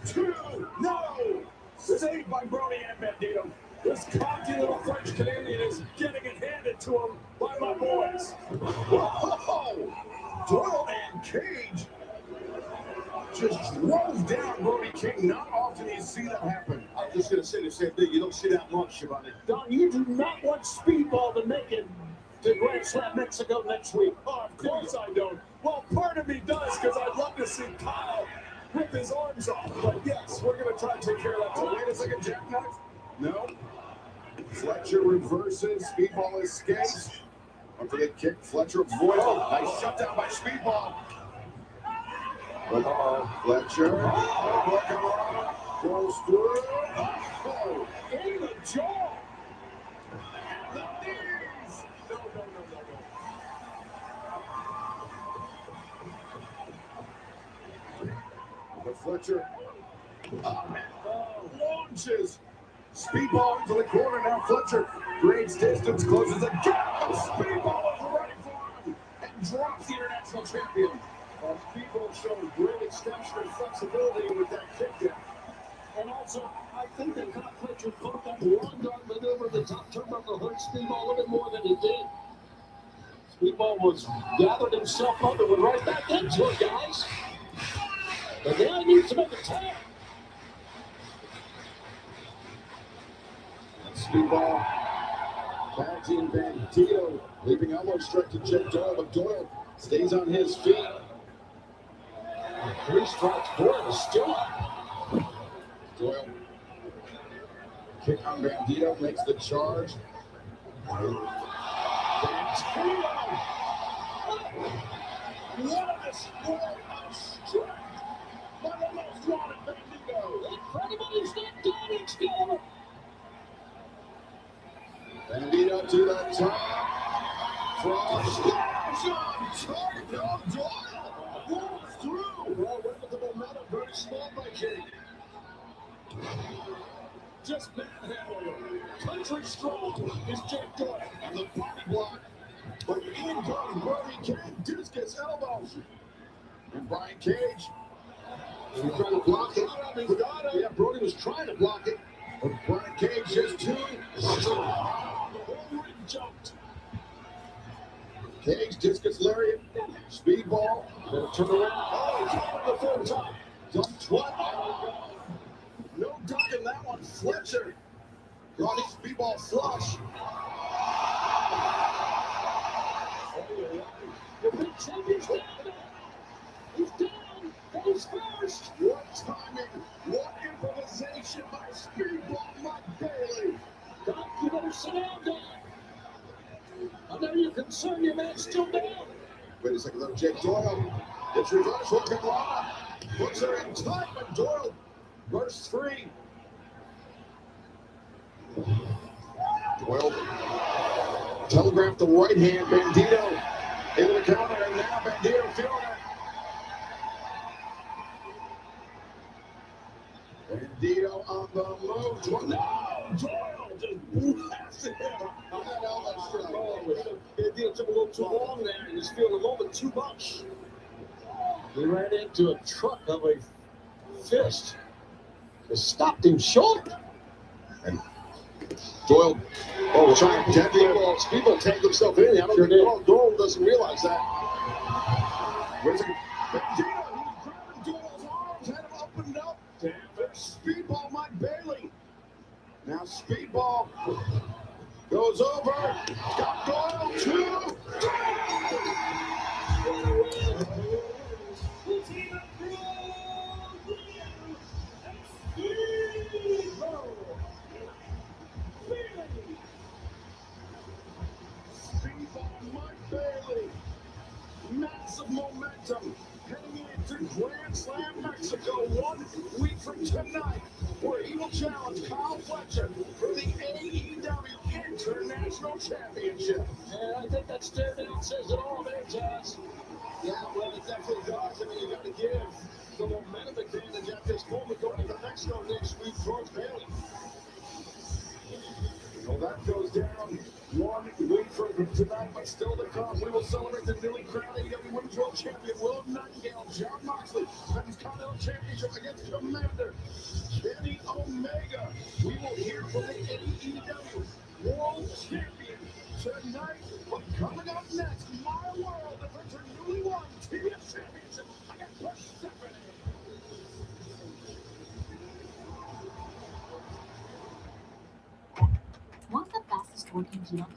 Speaker 10: 2. No. Saved by Brody and Bandito.
Speaker 2: This cocky little French Canadian is getting it handed to him by my boys.
Speaker 10: Whoa! Doyle and Cage just drove down Brody King. Not often you see that happen.
Speaker 2: I was just going to say the same thing. You don't see that much, Shivani.
Speaker 6: Don, you do not want Speedball to make it to Grand Slam Mexico next week.
Speaker 2: Oh, of course I don't. Well, part of me does, because I'd love to see Kyle rip his arms off. But yes, we're going to try to take care of that.
Speaker 10: Oh, wait a second, jackknife? No. Fletcher reverses. Speedball escapes. Don't forget kick. Fletcher avoids. Oh, nice shutdown by Speedball. Fletcher. Goes through. Oh,
Speaker 2: In the jaw. The knees. No.
Speaker 10: But Fletcher launches Speedball into the corner. Now Fletcher creates distance, closes the gap. Speedball is ready for him and drops the International Champion.
Speaker 2: Speedball showed great extension and flexibility with that kick down.
Speaker 6: And also, I think that Kyle Fletcher caught that long dart maneuver, the top turnbuckle hurt Speedball a little bit more than he did. Speedball was gathered himself up and went right back into it, guys. But now he needs to make a tag.
Speaker 10: Speedball tag team Bandito leaping elbow strike to Jake Doyle, but Doyle stays on his feet.
Speaker 6: 3 strikes, Doyle is still up.
Speaker 10: Doyle kick on Bandito, makes the charge. Bandito
Speaker 2: the top. Frost slams on target. No, Doyle rolls through. Well, went with the momentum. Very small by King. Just manhandling him. Country strong is Jake Doyle. And the body block. But in comes Brody King. Discus elbow. And Brian Cage. He was trying to block it. Yeah, Brody was trying to block it. But Brian Cage just too strong. The whole ring jumped. Cage, discus lariat, speedball, then turn around. Oh, he's over the third time. Dumped what? No ducking that one. Fletcher got his speedball flush. The big champion's down. He's down. He's first. What timing. What improvisation by speedball Mike Bailey. Doc, you better sit down, Doc. I know you're concerned your man's still down. Wait a second, though. Jake Doyle. It's reverse hook and Rana. Puts her in tight, but Doyle bursts free. Doyle telegraphed the right hand. Bandito into the counter, and now Bandito feeling it. Bandito on the move. No! Doyle just blasted him. Bandito took a little too long there, and he's feeling a moment too much. He ran into a truck of a fist. It stopped him short. And Doyle, trying to Speedball tagged himself in. I don't think Doyle doesn't realize that. Wait a second. Bandito, he was grabbing Doyle's arms, had him opened up. There's Speedball Mike Bailey. Now Speedball goes over. Got Doyle too. Speedball Mike Bailey. Massive momentum. Heading into Grand Slam Mexico 1 week from tonight, where he will challenge Kyle Fletcher for the AEW International Championship. And I think that stare down says it all there, Jazz. Yeah, well, it definitely does. I mean, you got to give the momentum advantage at this moment going to Mexico next week towards Bailey. Well, that goes down 1 week from tonight, but still to come. We will celebrate the newly crowned AEW Women's World Champion, Willow Nightingale, John Moxley, Men's Continental Championship against Commander Kenny Omega. We will hear from the AEW World Champion tonight. But coming up next, my world defends her newly won TBS Championship against Persephone.
Speaker 11: Want the fastest working gel?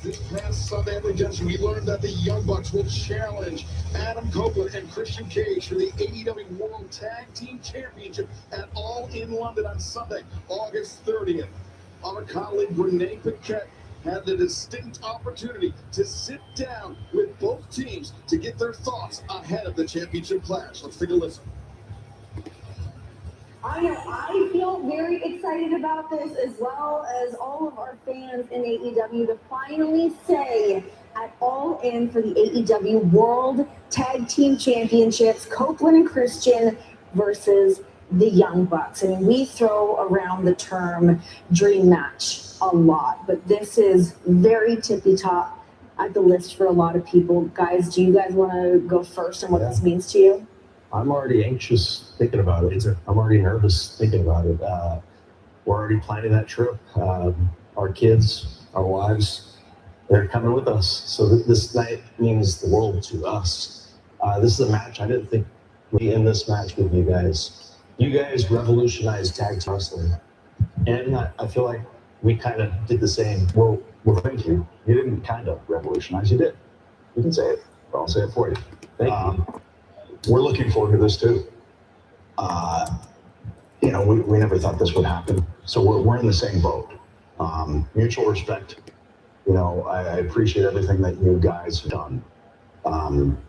Speaker 2: This past Sunday, we learned that the Young Bucks will challenge Adam Copeland and Christian Cage for the AEW World Tag Team Championship at All in London on Sunday, August 30th. Our colleague Renee Paquette had the distinct opportunity to sit down with both teams to get their thoughts ahead of the championship clash. Let's take a listen.
Speaker 4: I feel very excited about this, as well as all of our fans in AEW, to finally say at All In for the AEW World Tag Team Championships, Copeland and Christian versus the Young Bucks. I mean, we throw around the term dream match a lot, but this is very tippy top at the list for a lot of people. Guys, do you guys want to go first on what this means to you?
Speaker 12: I'm already anxious thinking about it. I'm already nervous thinking about it. We're already planning that trip. Our kids, our wives, they're coming with us. So this night means the world to us. This is a match I didn't think we'd be in this match with you guys. You guys revolutionized tag team wrestling. And I feel like we kind of did the same. Well, thank you. You didn't kind of revolutionize, you did. You can say it, but I'll say it for you. Thank you. We're looking forward to this too. We never thought this would happen. So we're in the same boat. Mutual respect. I appreciate everything that you guys have done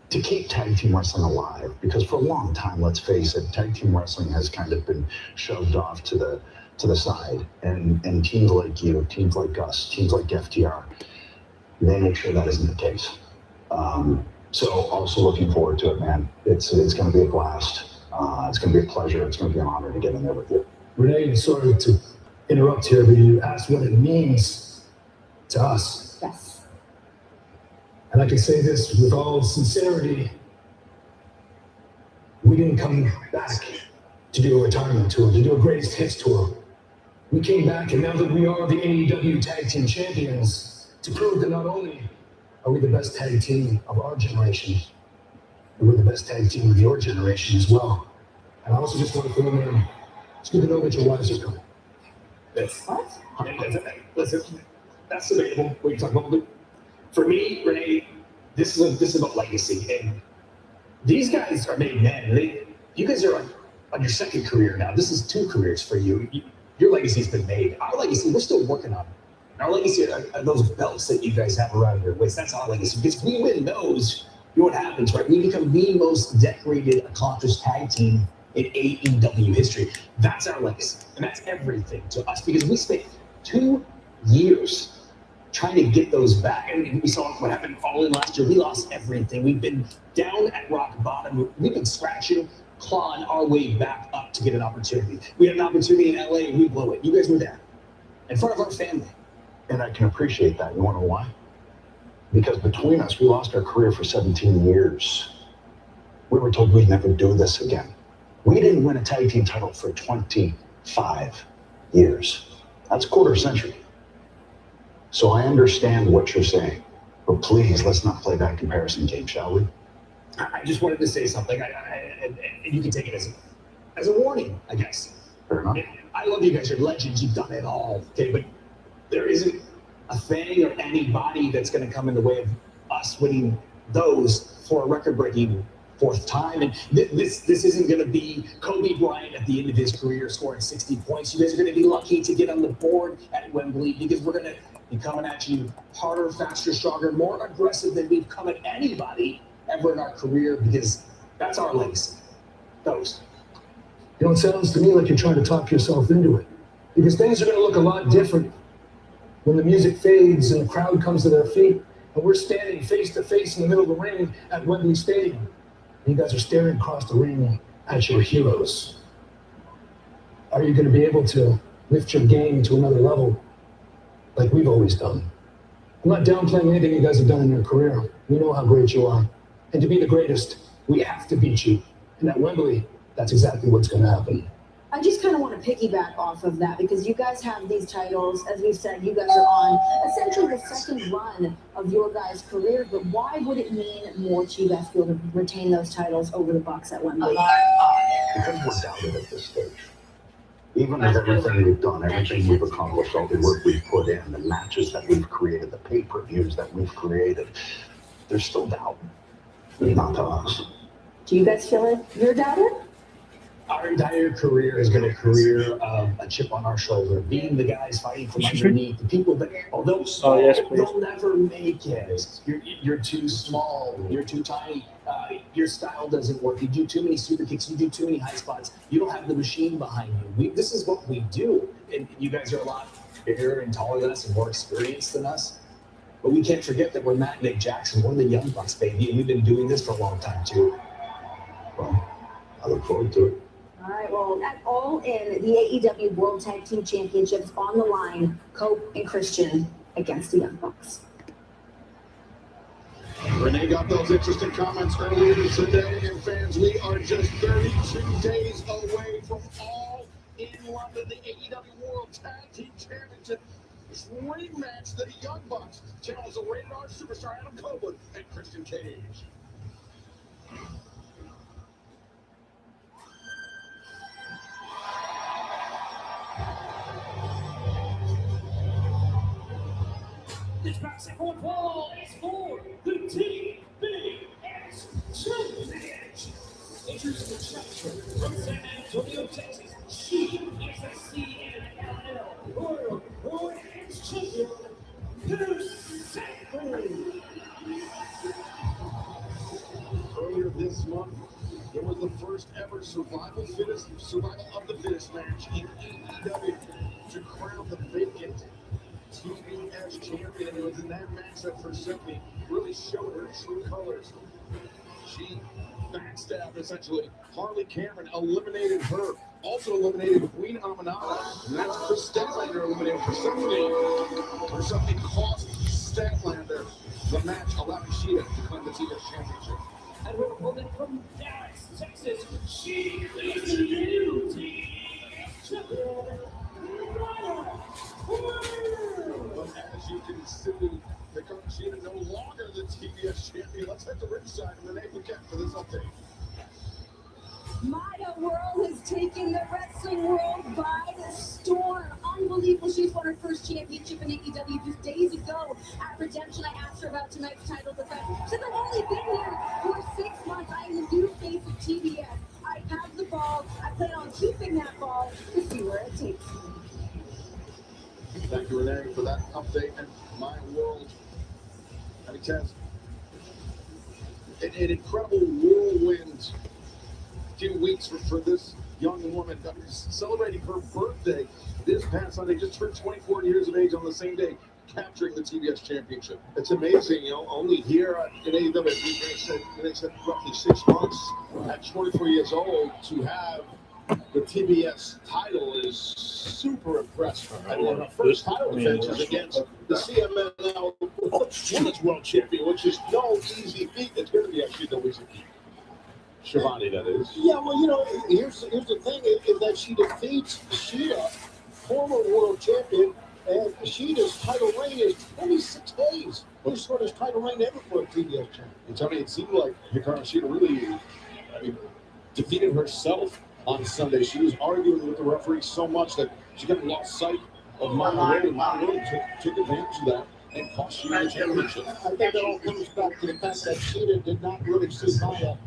Speaker 12: to keep tag team wrestling alive. Because for a long time, let's face it, tag team wrestling has kind of been shoved off to the side. And teams like you, teams like us, teams like FTR, they make sure that isn't the case. So also looking forward to it, man. It's going to be a blast. It's going to be a pleasure. It's going to be an honor to get in there with you.
Speaker 5: Renee, sorry to interrupt here, but you asked what it means to us.
Speaker 4: Yes.
Speaker 5: And I can say this with all sincerity. We didn't come back to do a retirement tour, to do a greatest hits tour. We came back, and now that we are the AEW Tag Team Champions, to prove that not only are we the best tag team of our generation, but we're the best tag team of your generation as well. And I also just want to throw in, it's good to know that your wives are coming.
Speaker 7: What? Listen, that's debatable. What you're talking about. But for me, Renee, this is about legacy. And these guys are made men. You guys are on your second career now. This is 2 careers for you. Your legacy's been made. Our legacy, we're still working on it. Our legacy are those belts that you guys have around your waist. That's our legacy. Because if we win those, you know what happens, right? We become the most decorated, accomplished tag team in AEW history. That's our legacy. And that's everything to us. Because we spent 2 years trying to get those back. And we saw what happened All In last year. We lost everything. We've been down at rock bottom. We've been scratching, clawing our way back up to get an opportunity. We had an opportunity in LA and we blew it. You guys were there in front of our family.
Speaker 12: And I can appreciate that. You want to know why? Because between us, we lost our career for 17 years. We were told we'd never do this again. We didn't win a tag team title for 25 years. That's a quarter century. So I understand what you're saying. But please, let's not play that comparison game, shall we?
Speaker 7: I just wanted to say something. And you can take it as a warning, I guess.
Speaker 12: Fair enough.
Speaker 7: I love you guys. You're legends. You've done it all. Okay, but there isn't a thing or anybody that's going to come in the way of us winning those for a record-breaking 4th time. And this isn't going to be Kobe Bryant at the end of his career scoring 60 points. You guys are going to be lucky to get on the board at Wembley because we're going to be coming at you harder, faster, stronger, more aggressive than we've come at anybody ever in our career because that's our legacy. Those.
Speaker 5: It sounds to me like you're trying to talk yourself into it. Because things are going to look a lot different when the music fades and the crowd comes to their feet and we're standing face to face in the middle of the ring at Wembley Stadium. And you guys are staring across the ring at your heroes. Are you going to be able to lift your game to another level like we've always done? I'm not downplaying anything you guys have done in your career. We know how great you are. And to be the greatest, we have to beat you. And at Wembley, that's exactly what's going to happen.
Speaker 4: I just kind of want to piggyback off of that because you guys have these titles. As we've said, you guys are on essentially the second run of your guys' career. But why would it mean more to you guys to be able to retain those titles over the Bucks at Wembley?
Speaker 12: Because we're doubted at this stage. Even with everything we've done, everything we've accomplished, all the work we've put in, the matches that we've created, the pay-per-views that we've created, there's still doubt. Not to us.
Speaker 4: Do you guys feel it? You're doubted?
Speaker 7: Our entire career has been a career of a chip on our shoulder, being the guys fighting from underneath, the people that, although small, they'll never make it. You're too small, you're too tiny, your style doesn't work, you do too many super kicks, you do too many high spots, you don't have the machine behind you. This is what we do, and you guys are a lot bigger and taller than us and more experienced than us. But we can't forget that we're Matt and Nick Jackson, we're the Young Bucks, baby, and we've been doing this for a long time too.
Speaker 12: Well, I look forward to it.
Speaker 4: All right, well, at All In, the AEW World Tag Team Championships on the line, Cope and Christian against the Young Bucks.
Speaker 2: Renee got those interesting comments earlier today, and fans, we are just 32 days away from All In London, the AEW World Tag Team Championship dream match, the Young Bucks challenge the Rated R superstar Adam Copeland and Christian Cage.
Speaker 9: This basketball ball is for the TBS Championship. Introducing the champion from San Antonio, Texas. She is the CNLL World Women's Champion, Persephone.
Speaker 2: Earlier this month, there was the first ever survival of the fittest match in AEW to crown the vacant TBS champion, and it was in that match that Persephone really showed her true colors. She backstabbed, essentially. Harley Cameron eliminated her, also eliminated Queen Aminata, and that's Chris Statlander eliminated Persephone. Persephone cost Statlander the match, allowing Sheeta to claim the TBS championship.
Speaker 9: And her opponent from Dallas, Texas, she is the new TBS champion.
Speaker 2: But as you can see, the Sheeta no longer the TBS champion. Let's head to ringside and Renee Paquette for this update.
Speaker 4: Maya World has taken the wrestling world by the storm. Unbelievable. She's won her first championship in AEW just days ago. At Redemption, I asked her about tonight's title defense. She said, I've only been here for 6 months. I am the new face of TBS. I have the ball. I plan on keeping that ball to see where it takes me.
Speaker 2: Thank you, Renee, for that update. And my world, I mean, Taz, an incredible whirlwind few weeks for this young woman. Celebrating her birthday this past Sunday, just turned 24 years of age on the same day, capturing the TBS championship. It's amazing, only here in AEW, they said roughly 6 months at 24 years old to have the TBS title is super impressive. I mean, her first title defense is against the CMLL Women's World Champion, which is no easy feat. It's going to be actually no easy feat. Shivani, that is.
Speaker 6: Yeah, well, here's the thing is that she defeats Sheeta, former world champion, and Sheeta's title reign is 26 days. This shortest title reign ever for a TBS champion.
Speaker 2: And tell me, it seemed like Hikaru Shida really, defeated herself on Sunday. She was arguing with the referee so much that she kind of lost sight of Maya Ray. Maya Ray took advantage of that and cost Sheeta the championship.
Speaker 6: I think that all comes back to the fact that Sheeta did not really see Maya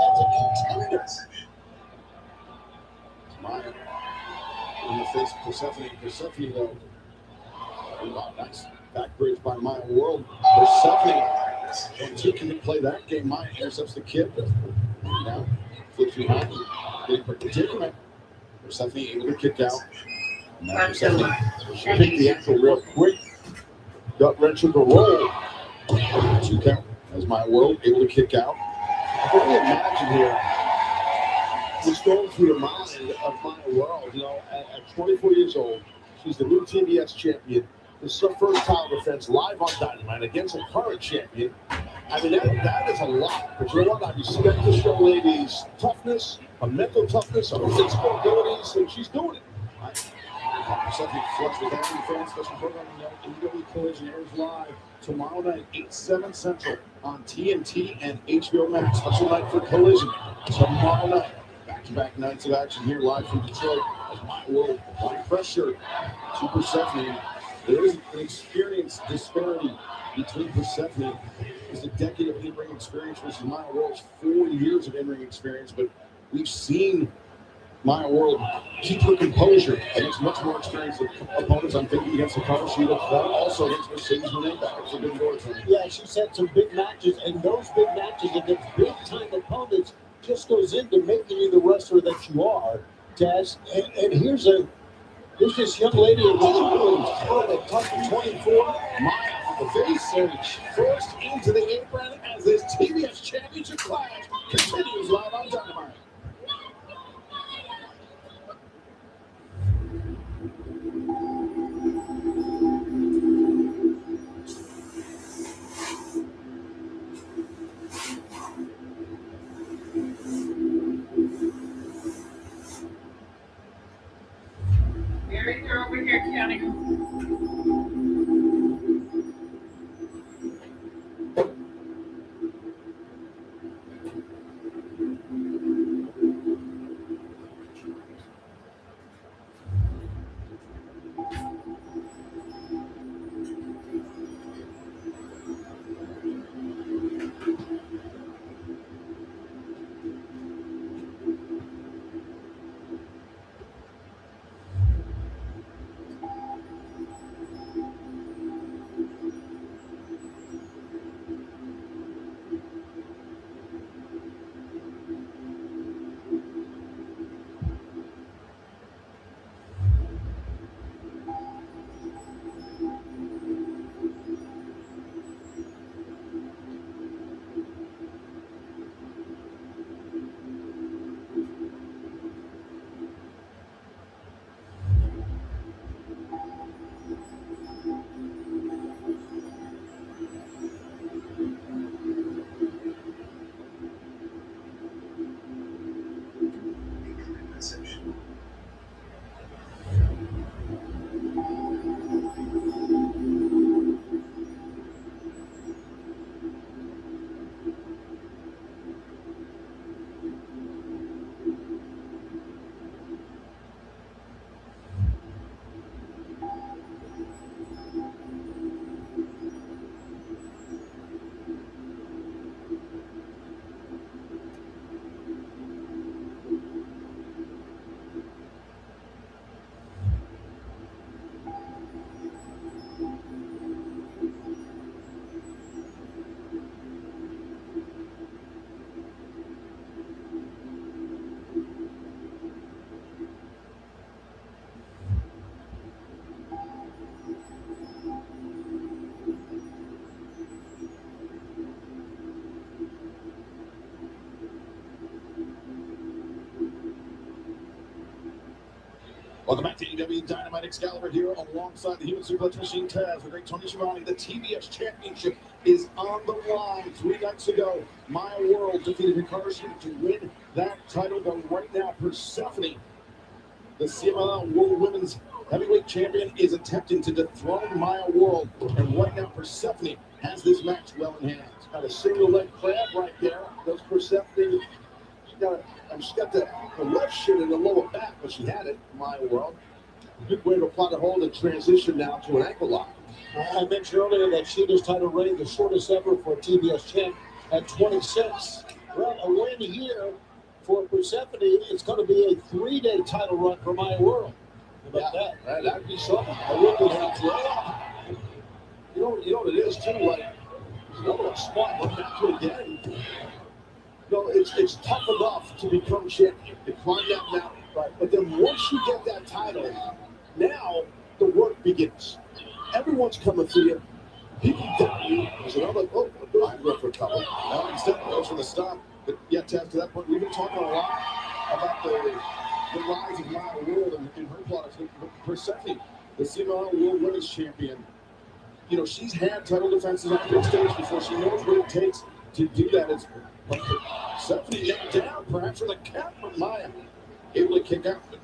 Speaker 6: as a contender.
Speaker 2: Maya in the face of Persephone. Persephone, though, nice back bridge by Maya World. Persephone, and two can play that game. Maya intercepts the kid. Now, flips behind. Getting her predicament. Persephone able to kick out. Now Persephone, she picked the ankle real quick. Gut wrench of the roll. 2 count as Maya World able to kick out. I can only imagine here what's going through the mind of Maya World. At 24 years old, she's the new TBS champion. This is her first title defense live on Dynamite against a current champion. I mean, that is a lot. But you know what? You see that this young lady's toughness, her mental toughness, her physical abilities, and she's doing it. Persephone flush with Anthony fans. Special program on AEW Collision airs live tomorrow night, 8/7 Central on TNT and HBO Max. Special night for Collision tomorrow night. Back-to-back nights of action here live from Detroit.
Speaker 10: As Maya World applying pressure to Persephone. There is an experience disparity between Persephone, who's a decade of in-ring experience versus Maya World's 4 years of in-ring experience, but we've seen Maya World keep her composure against much more experienced opponents. I'm thinking against Hikaru Shida, also against Mercedes Moné back at Forbidden Door tonight.
Speaker 6: Yeah, she's had some big matches, and those big matches against big-time opponents just goes into making you the wrestler that you are, Taz. And here's this young lady in Challenge, at top 24.
Speaker 10: Maya, the face surge, forced into the apron as this TBS Championship clash continues live on Dynamite.
Speaker 13: Mary, you're over here counting.
Speaker 10: Welcome back to AEW Dynamite. Excalibur here alongside the Human Suplex Machine Taz, the great Tony Schiavone. The TBS Championship is on the line. 3 nights ago, Maya World defeated Hikaru Shida to win that title. But right now, Persephone, the CMLL World Women's Heavyweight Champion, is attempting to dethrone Maya World. And right now, Persephone has this match well in hand.
Speaker 6: Got a single leg crab right there. Does Persephone. She's got the left shin in the lower back, but she had it, Maya World. Good way to apply the hold and transition now to an ankle lock. I mentioned earlier that Shida's title reign, the shortest ever for a TBS champ at 26. Well, a win here for Persephone. It's going to be a 3-day title run for Maya World. How about that? That'd be something. A win was right. You know what it is, too? Like, another spot, look back to it again. No, it's tough enough to become champion, to climb that mountain, right? But then once you get that title, now the work begins. Everyone's coming for you. People doubt you. There's another, I'm going for a couple. Instead goes for the stop. But yeah, Ted, to that point, we've been talking a lot about the rise of Maya World and her products. Persephone, the CMLL World Women's Champion, you know, she's had title defenses on the big stage before. She knows what it takes to do that. It's like Persephone knocked down, perhaps with a cap from Maya, able to kick out. But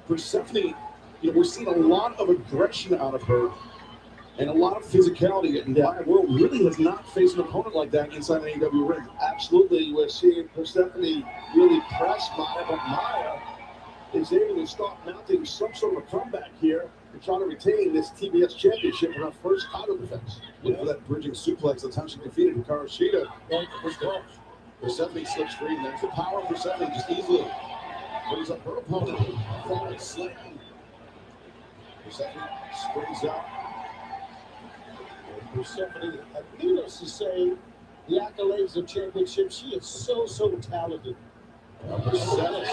Speaker 6: Persephone, you know, we're seeing a lot of aggression out of her and a lot of physicality. And Maya World really has not faced an opponent like that inside an AEW ring. Absolutely. We're seeing Persephone really press Maya, but Maya
Speaker 2: is able to start mounting some sort of a comeback here and try to retain this TBS championship in her first title defense.
Speaker 10: Look for that bridging suplex. That's how she defeated Hikaru Shida. Persephone slips free, and there's the power of Persephone just easily brings up her opponent. Falling slam. Persephone springs out.
Speaker 6: Persephone, needless to say, the accolades of championship, she is so talented.
Speaker 2: Persephone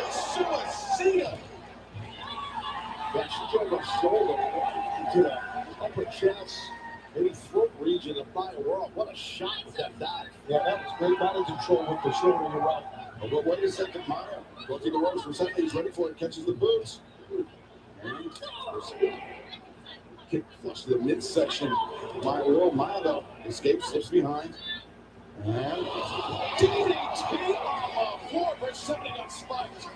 Speaker 2: suicida. Yeah, she drove her shoulder right into the upper chest, maybe throat region of Maya World. What a shot with that dive.
Speaker 6: Yeah, that was great body control with the shoulder. You're right.
Speaker 2: But wait a second, Maya. Looking the ropes. Persephone is ready for it. Catches the boots. And kick flush to the midsection. Maya World. Maya, though, escapes, slips behind. And DDT on the floor. Persephone got spiked.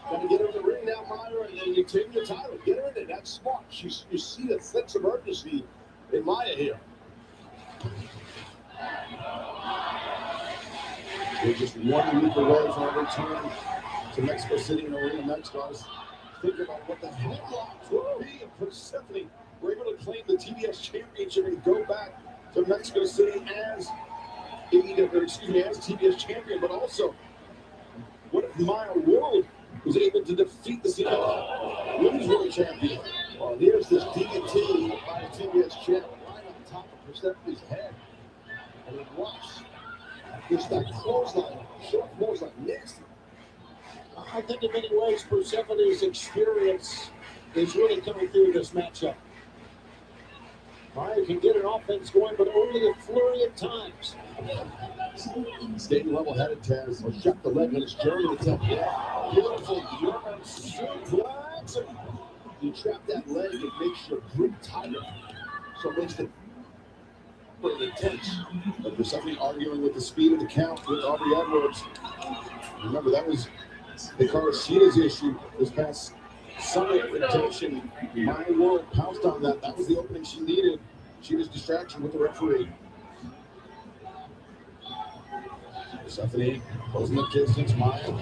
Speaker 2: Gotta get her in the ring now, Maya, and then you take the title. Get her in it. That's smart. You see the sense of urgency in Maya here. We're just 1 week away from our return to Mexico City and Arena, Mexico. I was thinking about what the headlines would be if Persephone were able to claim the TBS championship and go back to Mexico City as as TBS champion, but also, what if Maya World was able to defeat the Women's World Champion? Well, here's this DDT by the TBS champ right on top of Persephone's head. And then watch. Just that clothesline, short clothesline, nasty.
Speaker 6: I think in many ways, Persephone's experience is really coming through this matchup. Maya can get an offense going, but only a flurry at times.
Speaker 2: Skating level-headed, Taz. Will shut the leg on his German attack. Yeah, beautiful German suplex. You trap that leg, it makes your grip tighter. So it makes it pretty intense. But Persephone arguing with the speed of the count with Aubrey Edwards. Remember, that was Hikaru Shida's issue this past Sunday invitation. Maya World pounced on that. That was the opening she needed. Shida's distraction with the referee. Persephone closing the distance. Maya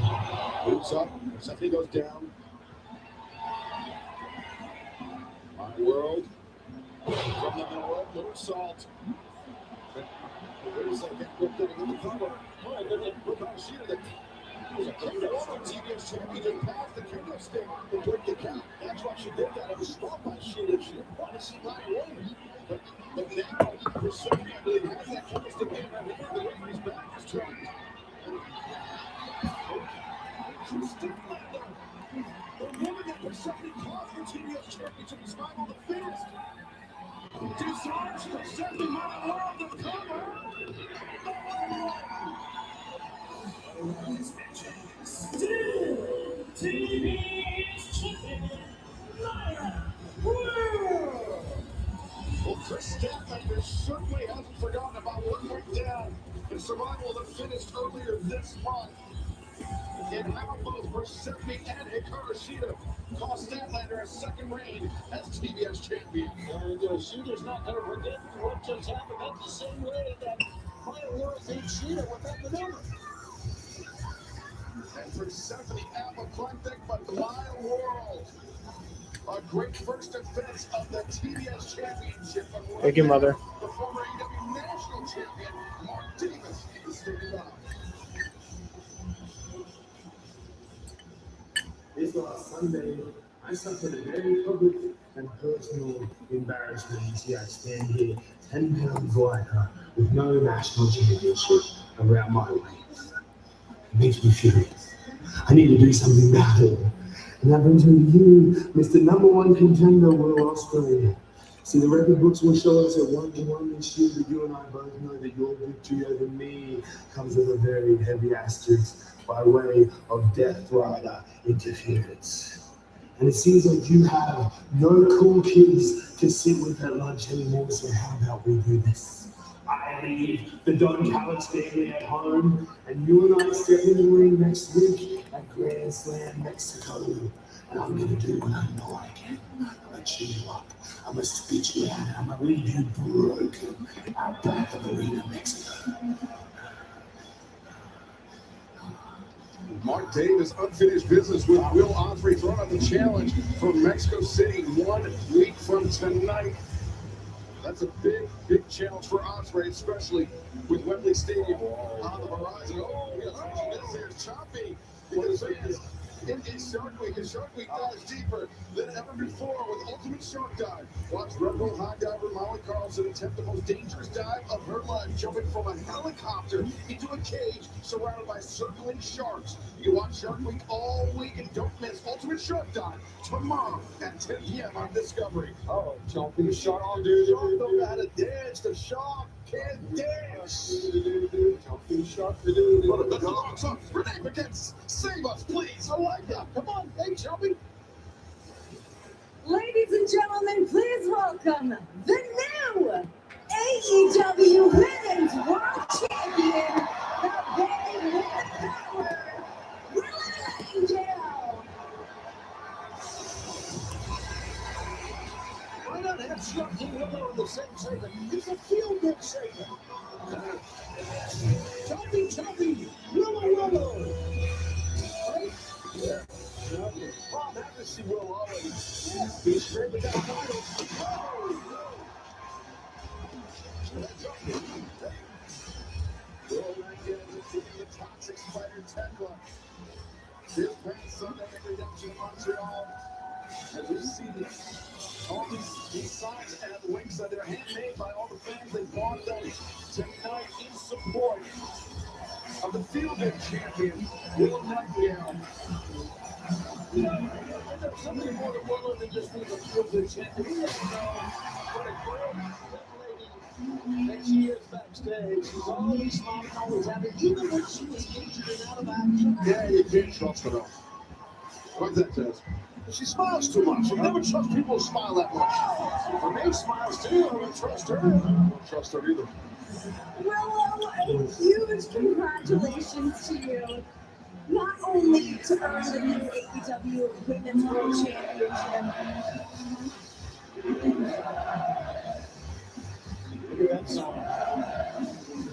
Speaker 2: boots up. Persephone goes down. Maya World from the middle. Moonsault. Wait a second. Look at the cover. Look how Shida. There's a TBS champion passed the kendo stick to break the count. That's why she did that. It was smart by Shida. She wanted to see Maya win. But now, Persephone, I believe, has that kendo stick in her hand. The referee's back is turned. She's sticking like that. The woman that Persephone caused the TBS championship is finally on the finish. Disarms Persephone. Maya World the cover.
Speaker 9: Still TBS champion, Maya World.
Speaker 2: Well, Chris Statlander certainly hasn't forgotten about what went down in Survival that finished earlier this month. And how both Persephone and Hikaru Shida cost Statlander a second reign as TBS champion.
Speaker 6: And Shida's not going to forget what just happened. That's the same way that Maya World beat Shida without the number.
Speaker 2: And Persephone apoplectic, but Maya World. A great first defense of the TBS championship.
Speaker 1: Thank you, Mother.
Speaker 2: The former AEW national champion, Mark Davis, is sticking up.
Speaker 8: This last Sunday, I suffered a very public and personal embarrassment. See, I stand here 10 pounds lighter with no national championship around my waist. It makes me furious. I need to do something about it. And that brings me to you, Mr. Number One Contender, Will Ospreay. See, the record books will show us at 1-1 this year, but you and I both know that your victory over me comes with a very heavy asterisk by way of Death Rider interference. And it seems like you have no cool kids to sit with at lunch anymore, so how about we do this? I leave the Don Callis family at home, and you and I step in the ring next week at Grand Slam Mexico. And I'm going to do what I know I can. I'm going to cheer you up. I'm going to spit you out, and I'm going to leave you broken out back of Arena Mexico.
Speaker 10: Mark Davis, unfinished business with Will Ospreay, throwing out the challenge from Mexico City 1 week from tonight. That's a big, big challenge for Ospreay, especially with Wembley Stadium on the horizon. Oh, yes, there's Choppy. Because it's Shark Week, and Shark Week dives deeper than ever before with Ultimate Shark Dive. Watch Red Bull high diver Molly Carlson attempt the most dangerous dive of her life, jumping from a helicopter into a cage surrounded by circling sharks. You can watch Shark Week all week, and don't miss Ultimate Shark Dive tomorrow at 10 p.m. on Discovery.
Speaker 6: Oh, jumping shark. Oh, dude, shark don't know how to dance. The shark can't dance. Jumping shark.
Speaker 10: What the dogs up? Renee McKenzie, save us, please.
Speaker 6: I like that. Come on, hey, Jumpy.
Speaker 4: Ladies and gentlemen, please welcome the new AEW Women's World Champion, the Baby with the Power, Willow Nightingale.
Speaker 6: Why not have Shark and Willow in the same segment? It's a feel-good segment. Jumpy, Willow. Right? Yeah. Bob had to see Will already. Yeah. He's straight with that title.
Speaker 10: Willow Nightingale defeating the Toxic Spider Tekla this past Sunday at Redemption in Montreal. As we see all these signs and links that they're handmade by all the fans, they bought them tonight in support of the feel-good champion, Willow Nightingale.
Speaker 6: There's something more to Willow than just being a feel-good champion. We don't know what a great lady that she is backstage. She's always smiling, always happy, even when she was injured and out of action.
Speaker 10: Yeah, you can't trust her though. What's that, Tess?
Speaker 6: She smiles too much. You never trust people who smile that much. Renee smiles too. I don't trust her. I don't trust her either.
Speaker 4: Willow, a huge congratulations to you. Not only to earn the new AEW Women's World Championship.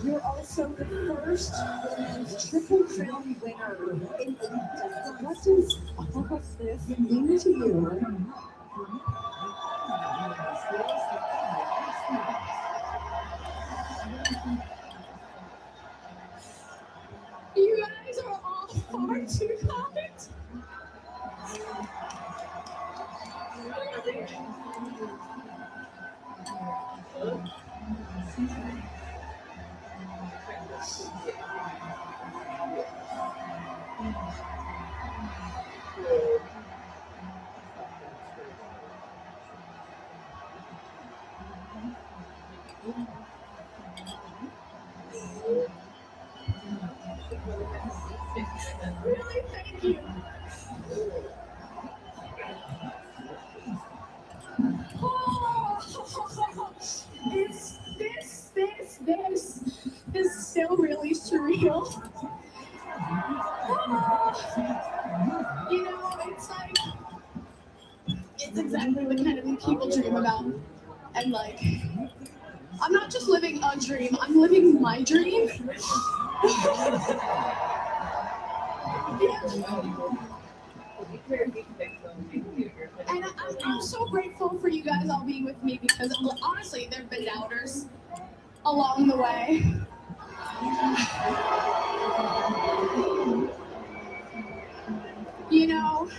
Speaker 4: You're also the first women's Triple Crown winner in AEW. What does all of this mean to you?
Speaker 13: You guys are all far too kind. Really, thank you. Oh, it's this is still really surreal. Oh, you know, it's like, it's exactly the kind of thing people dream about. And like, I'm not just living a dream, I'm living my dream. And I'm so grateful for you guys all being with me because honestly, there have been doubters along the way. You know,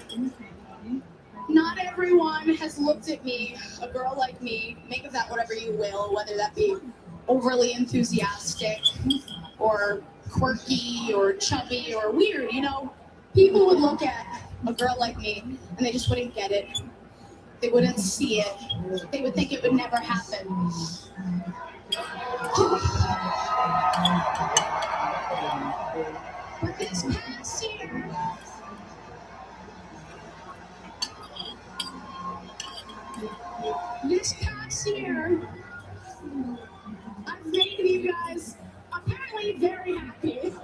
Speaker 13: not everyone has looked at me, a girl like me, make of that whatever you will, whether that be overly enthusiastic or quirky or chubby or weird, you know. People would look at a girl like me and they just wouldn't get it. They wouldn't see it. They would think it would never happen. But this past year, I've made you guys apparently very happy.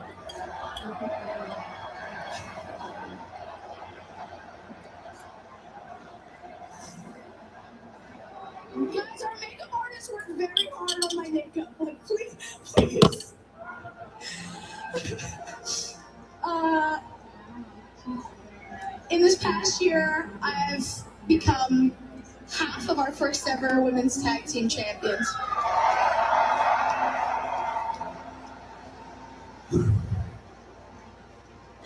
Speaker 13: Guys, our makeup artists work very hard on my makeup. Like, please. past year, I've become half of our first ever women's tag team champions. And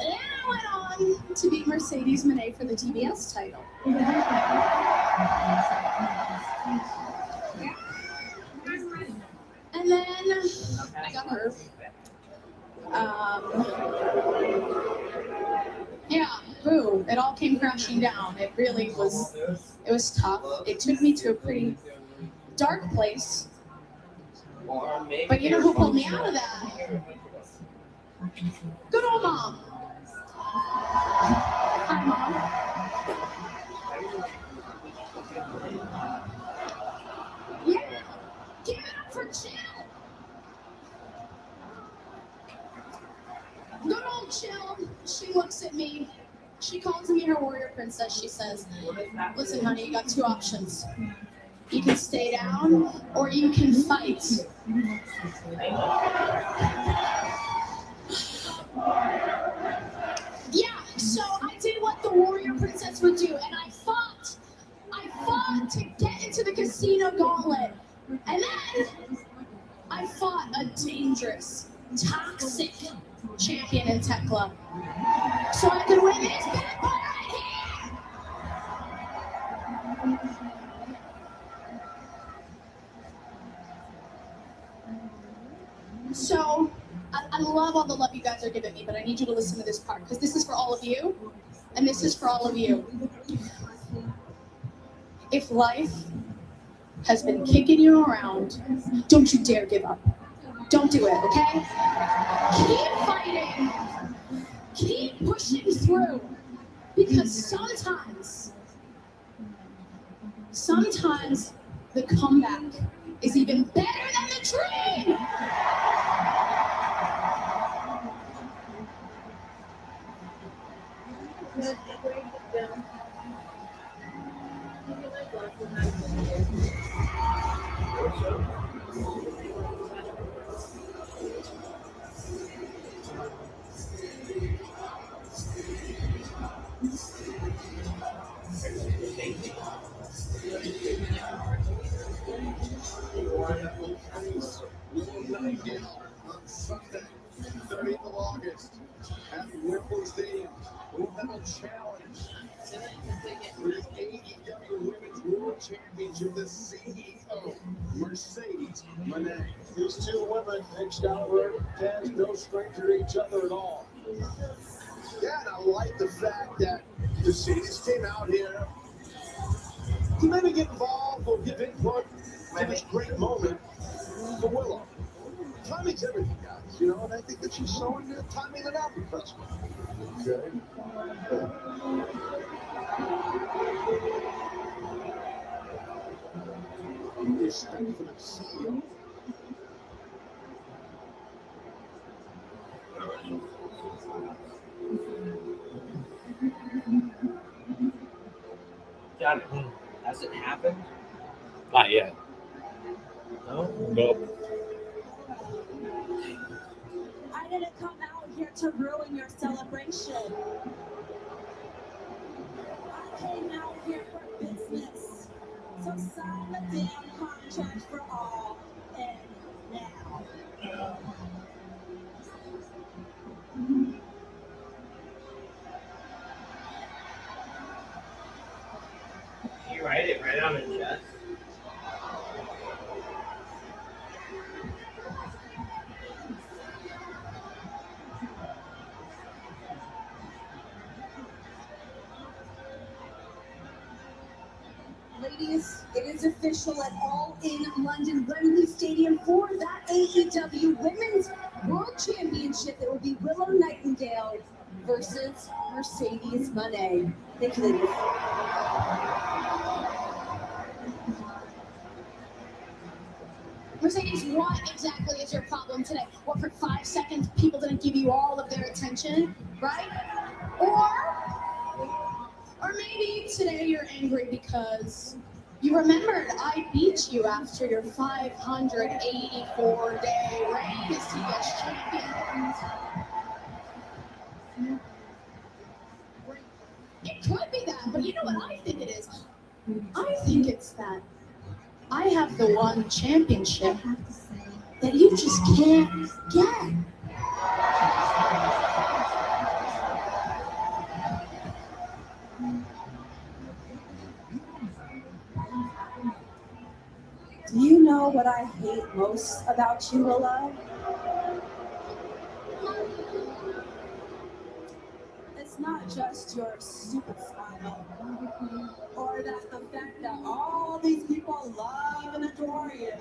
Speaker 13: I went on to beat Mercedes Moné for the TBS title. And then I got hurt. Yeah, boom, it all came crashing down. It really was, it was tough. It took me to a pretty dark place. But you know who pulled me out of that? Good old Mom. Hi, Mom. Yeah, give it up for Jill. Good old Jill. She looks at me. She calls me her warrior princess. She says, listen, honey, you got two options. You can stay down or you can fight. Yeah, so I did what the warrior princess would do, and I fought. I fought to get into the casino gauntlet. And then I fought a dangerous, toxic champion in Tekla. So I could win this bad boy right here. So I love all the love you guys are giving me, but I need you to listen to this part, because this is for all of you, and this is for all of you. If life has been kicking you around, don't you dare give up. Don't do it, okay? Keep fighting. Keep pushing through. Because sometimes the comeback is even better than the dream.
Speaker 2: Willow Nightingale on Sunday, 30th of August, at Wembley Stadium. We'll have a challenge for the AEW Women's World Championship, the CEO, Mercedes Moné.
Speaker 6: These two women mixed outward, Taz, no stranger to each other at all.
Speaker 2: Yeah, and I like the fact that Mercedes came out here to maybe get involved or give input to this great moment for Willow. Timing's everything, guys, you know, and I think that she's showing the timing it out impressively. Okay. Respect for the CEO.
Speaker 14: Got it. Has it happened?
Speaker 1: Not yet.
Speaker 14: No?
Speaker 1: Nope.
Speaker 4: I didn't come out here to ruin your celebration. I came out here for business. So sign the damn contract for all and now.
Speaker 14: You write it right on the chest.
Speaker 4: Ladies, it is official at All In London Wembley Stadium for that AEW Women's World Championship. It will be Willow Nightingale versus Mercedes Moné. Thank you, ladies.
Speaker 13: Mercedes, what exactly is your problem today? What, for 5 seconds people didn't give you all of their attention, right? Or maybe today you're angry because you remembered I beat you after your 584-day reign as TBS champion. It could be that, but you know what I think it is? I think it's that I have the one championship that you just can't get.
Speaker 4: Do you know what I hate most about you, Willow? It's not just your stupid smile, or that the fact that all these people love and adore you.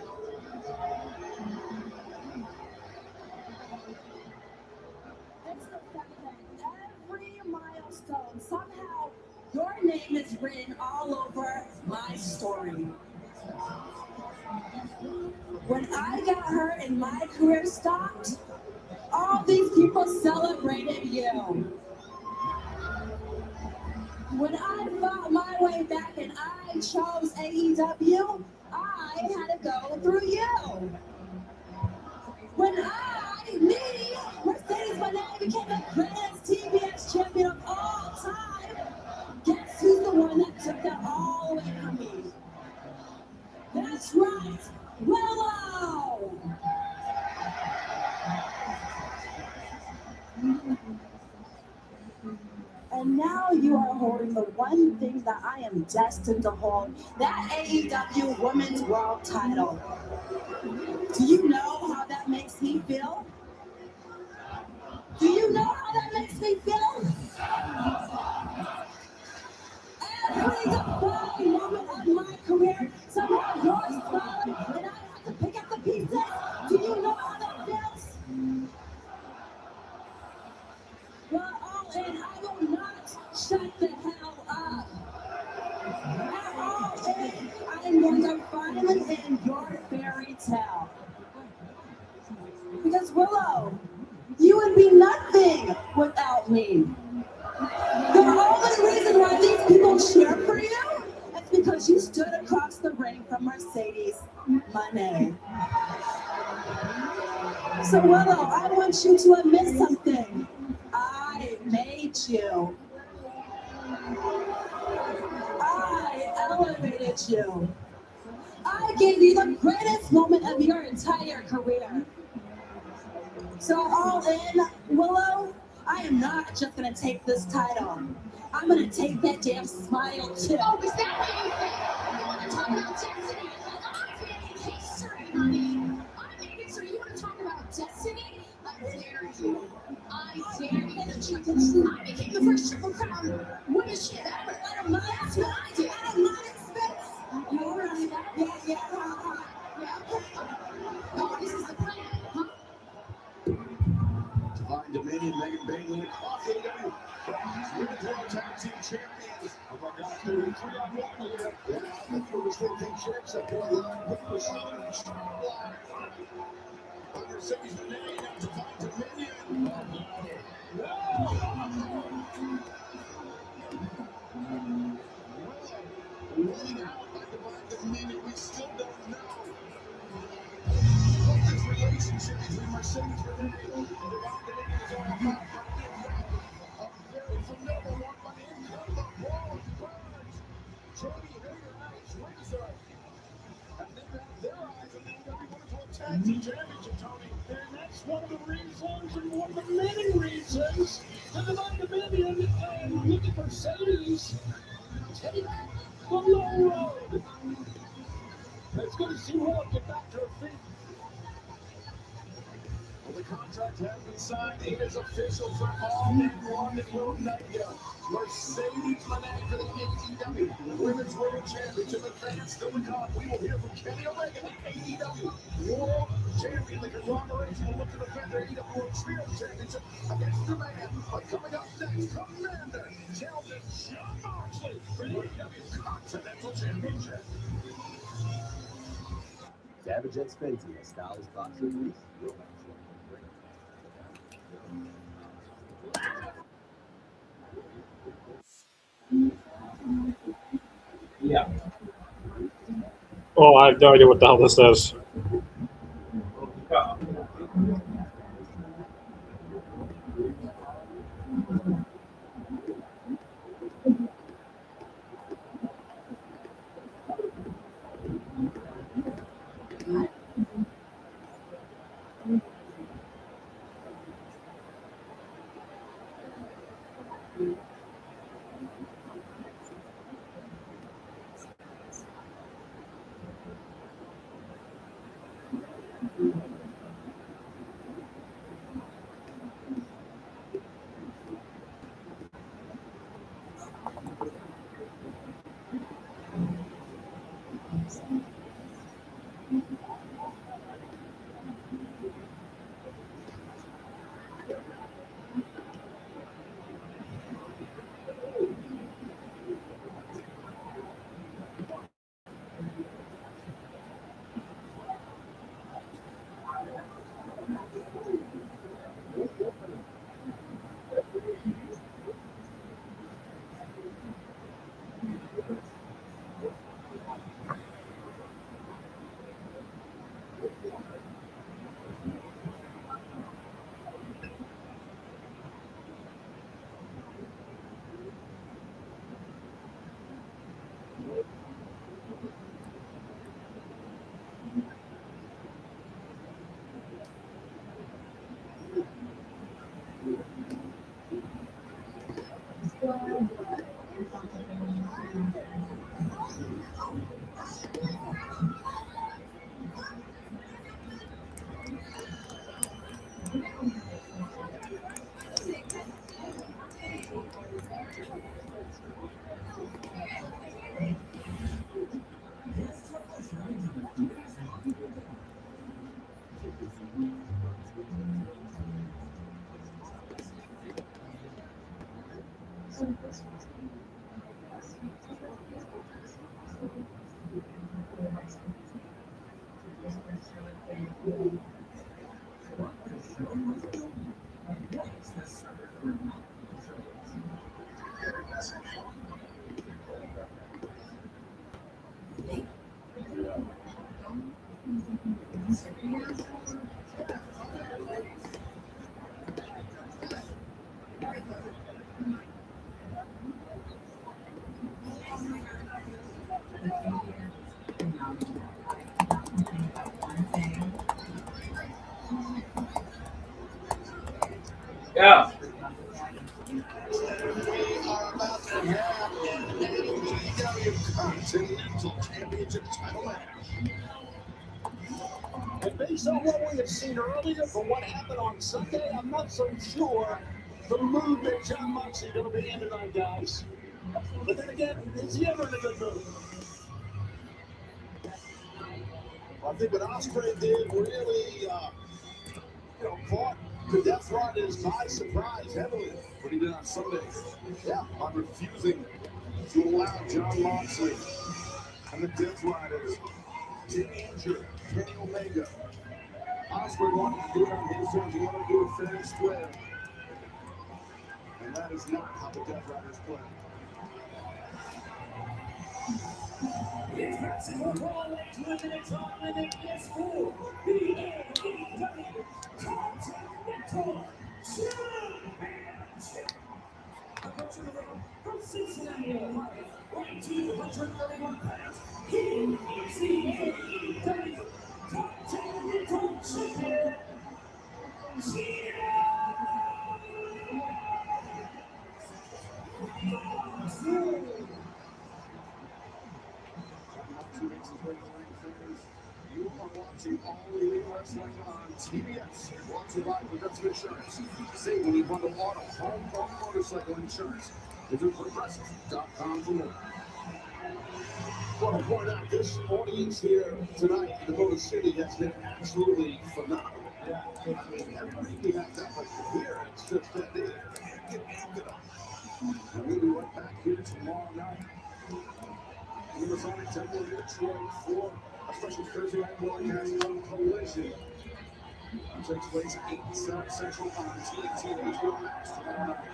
Speaker 4: It's the fact that every milestone, somehow your name is written all over my story. When I got hurt and my career stopped, all these people celebrated you. When I fought my way back and I chose AEW, I had to go through you. When me, Mercedes Moné, became the greatest TBS champion of all time, guess who's the one that took that all away from me? That's right, Willow! And now you are holding the one thing that I am destined to hold, that AEW Women's World title. Do you know how that makes me feel? Do you know how that makes me feel? Every defining moment of my career, somehow you're smiling and I have to pick up the pieces. Do you know how that feels? Well, all in, I will not shut the hell up. At all in, I am going to finally end your fairy tale. Because Willow, you would be nothing without me. The only reason why these people cheer for you is because you stood across the ring from Mercedes Moné. So Willow, I want you to admit something. I made you. I elevated you. I gave you the greatest moment of your entire career. So all in, Willow, I am not just gonna take this title. I'm gonna take that damn smile too.
Speaker 13: Oh, is that what you think? You want to talk about destiny? I'm making history, honey. I'm making history. You want to talk about destiny? I dare you. I dare you to check it. I became the first Triple Crown women's champ ever. That's what I did. At a modest expense. You're right. Yeah. Oh, this is the plan, huh?
Speaker 2: Divine Dominion, Megan Bailey, across AEW. Women's World Tag Team Champions. Oh my gosh, they're in 3-on-1 here. Yeah, the Women's World Team Champs have been with Mercedes Moné and Divine Dominion. Winning out by Divine Dominion, we still don't know what this relationship between Mercedes Moné and Divine Dominion is all about. There is another one by the end of the ball. Burns. Jody Hager out ringside. And they've got their eyes on the AEW Women's World Tag Team Championship, Tony. And that's one of the reasons, and one of the many reasons, that Divine Dominion and look at Mercedes take the low road. It's good to see Willow get back to her feet. Well, the contract has been signed. It is official for all men London Willow Nightingale. Mercedes Moné for the AEW Women's World Championship. Advance still to come. We will hear from Kenny Omega, the AEW World Champion. The conglomeration will look to defend their AEW World Trio Championship against the man. But coming up next, Commander Kelvin John Moxley for the AEW Continental Championship.
Speaker 15: Savage X Fenty, a stylish boxer release.
Speaker 1: Yeah. Oh, I have no idea what the hell this is.
Speaker 14: Yeah.
Speaker 2: Continental Championship title match. And based on what we had seen earlier from what happened on Sunday, I'm not so sure the move that John Moxley is going to be in tonight, guys. But then again, is he ever in a good mood? I think what Ospreay did really, caught the Death Riders by surprise heavily.
Speaker 10: What he did on Sunday. Yeah, by refusing to allow John Moxley and the Death Riders to injure Kenny Omega. Ospreay wanted to do it on his terms. He wanted to do it fair and square. And that is not how the Death Riders play.
Speaker 9: It's Mexico Brawl at 2 minutes on the next four. The AEW Continental Championship. Approaching the ring from Cincinnati, Ohio, weighing 231 pounds, he is the AEW Continental Champion.
Speaker 10: You are watching All Elite Wrestling on TBS. Brought to you by Progressive Insurance. Save when you bundle auto, home, or motorcycle insurance. Visit Progressive.com for more.
Speaker 2: I want to point out this audience here tonight in the Motor City has been absolutely phenomenal. Everybody we have that much to hear. It's just that they can't get amped up.
Speaker 10: And we'll be right back here tomorrow night. In the Sonic Temple in Detroit for a special Thursday night broadcast on Collision. It takes place at 8 Central on TNT and HBO Max tomorrow night.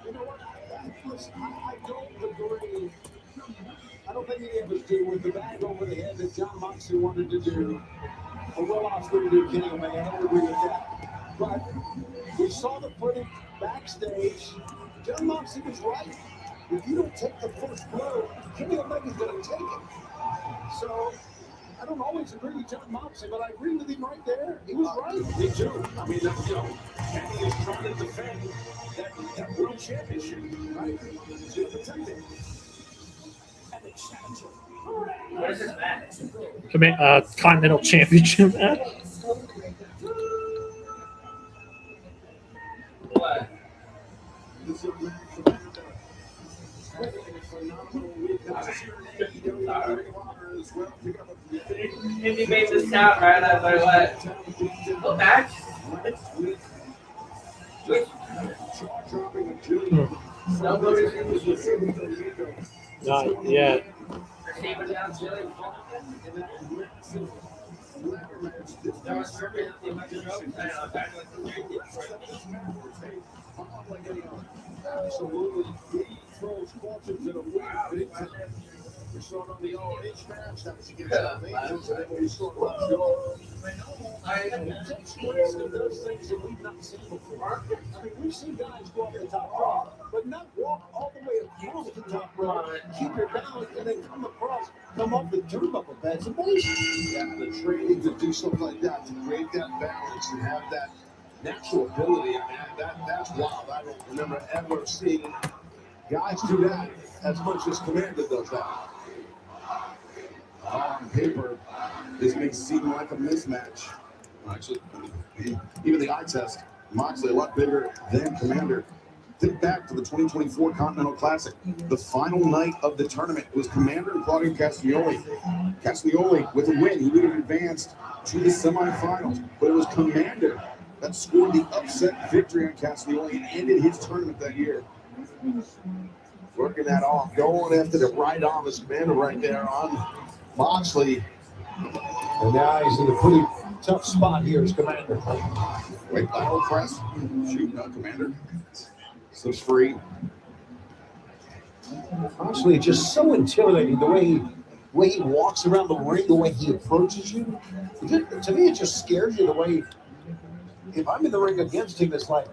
Speaker 2: You know what? I don't agree. I don't think any of us do with the bag over the head that John Moxley wanted to do. Or Will Ospreay to do Kenny Omega. I don't agree with that. But we saw the footage backstage. John Moxley was right. If you don't take the first blow, Kenny Omega's going to take it. So I don't always agree with John Moxley, but I agree with him right there. He was right.
Speaker 10: Me too. I mean, Kenny is trying to defend that world championship, right? He's going to protect it.
Speaker 9: And the challenger.
Speaker 14: What is this match?
Speaker 1: Continental Championship match.
Speaker 14: What?
Speaker 10: This young man from Canada having a phenomenal week. That's here in AEW Ring of Honor as well. Pick up a
Speaker 14: If you made this sound right, I was like, what? What match? Which?
Speaker 10: jaw-dropping agility.
Speaker 14: Nobody's in this
Speaker 1: Not yet.
Speaker 14: receiver down, Chile.
Speaker 10: In that massive ladder match, this
Speaker 14: There
Speaker 10: was
Speaker 14: was service in my stroke. I back like the
Speaker 10: this man will take on like any other. Absolutely, he throws fortunes in a way big time. We saw it on the ROH match. That was against the Angels, and then we saw it on Joe. And Tex Winston does things that we've not seen before. I mean, we've seen guys go up the top rope, but not walk all the way across the top rope, keep your balance, and then come off the turnbuckle. That's amazing.
Speaker 2: Yeah, the training to do something like that, to create that balance and have that natural ability, I mean, that's wild. I don't remember ever seeing guys do that as much as Commander does that.
Speaker 10: On paper, this may seem like a mismatch. Actually, even the eye test, Moxley a lot bigger than Commander. Think back to the 2024 Continental Classic. The final night of the tournament was Commander and Claudio Castagnoli. Castagnoli, with a win, he would have advanced to the semifinals. But it was Commander that scored the upset victory on Castagnoli and ended his tournament that year.
Speaker 2: Working that off, going after the right arm is Commander right there on Moxley. And now he's in a pretty tough spot here as Commander.
Speaker 10: Great lateral press. Shoot, Commander. So it's free.
Speaker 2: Moxley just so intimidating the way
Speaker 6: the way he walks around the ring, the way he approaches you. To me, it just scares you the way, if I'm in the ring against him, it's like,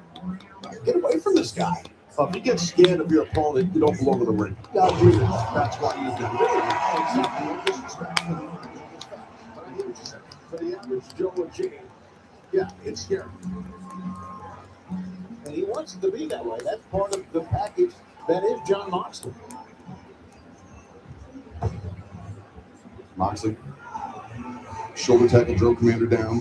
Speaker 6: get away from this guy.
Speaker 10: If you get scared of your opponent, you don't belong in the ring. That's why you do. Exactly. No disrespect. But I hear what you said. For the average Joe or Jimmy, yeah, it's scary.
Speaker 6: And he wants it to be that way. That's part of the package that is Jon Moxley.
Speaker 10: Moxley. Shoulder tackle, drove Commander down.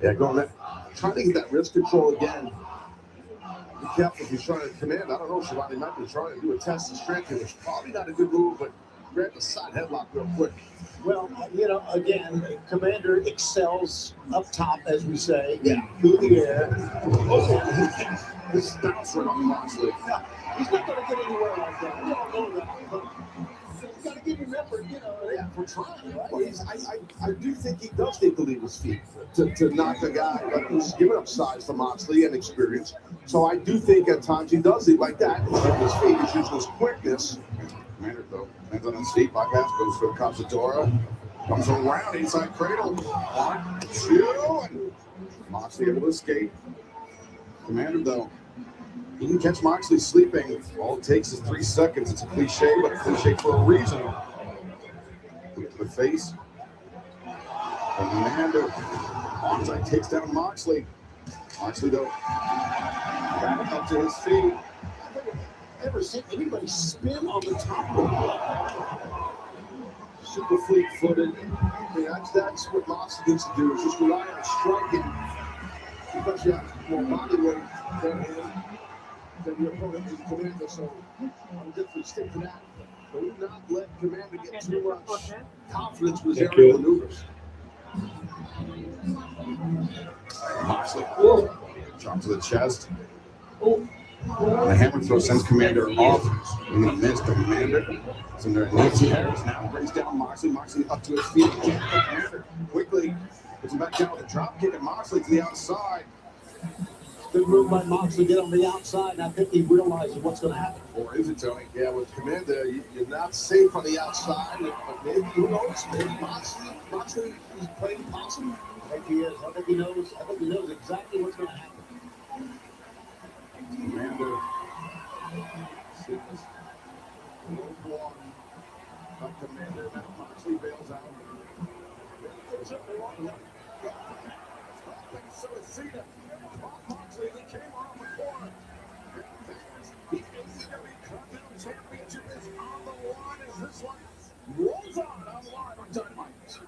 Speaker 10: Yeah, going that. Trying to get that wrist control again. Be careful if he's trying to command. I don't know, Shivani might be trying to do a test of strength here, which is probably not a good move, but grab the side headlock real quick.
Speaker 6: Well, again, Commander excels up top, as we say, through the air.
Speaker 10: This bounce right on Moxley.
Speaker 6: He's not going to get anywhere like that. We all know that. But you got to give him effort, for trying, right?
Speaker 10: Well, I do think he does take the lead with his feet to knock a guy who's giving up size to Moxley and experience. So I do think at times he does it like that. With his feet, he's using his quickness. Commander, though, lands on his feet, bypass, goes for Cazadora. Comes around inside cradle. 1, 2, and Moxley able to escape. Commander, though, he can catch Moxley sleeping. All it takes is 3 seconds. It's a cliche, but a cliche for a reason. Look to the face. Commander. Onside takes down Moxley. Moxley, though, back up to his feet.
Speaker 6: Ever seen anybody spin on the top rope?
Speaker 10: Super fleet-footed. I mean, that's what Moxley needs to do, is just rely on striking. Because you have more body weight than your opponent is Commander, so I'll definitely stick to that. But do not let Commander get too much confidence with his aerial maneuvers. Moxley drops to the chest. The hammer throw sends Commander off. In the midst, Commander is in there. Nancy Harris now brings down Moxley. Moxley up to his feet. Commander quickly puts him back down with a drop kick, and Moxley to the outside.
Speaker 6: Good move by Moxley, get on the outside, and I think he realizes what's going to happen.
Speaker 10: Or is it, Tony? Yeah, with Commander, you're not safe on the outside, but maybe, who knows? Maybe Moxley is playing possum.
Speaker 6: I think he is. I think he knows exactly what's going to happen.
Speaker 10: Commander sits of Commander, now Moxley bails out. So it's Cena. Moxley, he came off the corner. The AEW Championship is on the line as this one rolls on live on Dynamite.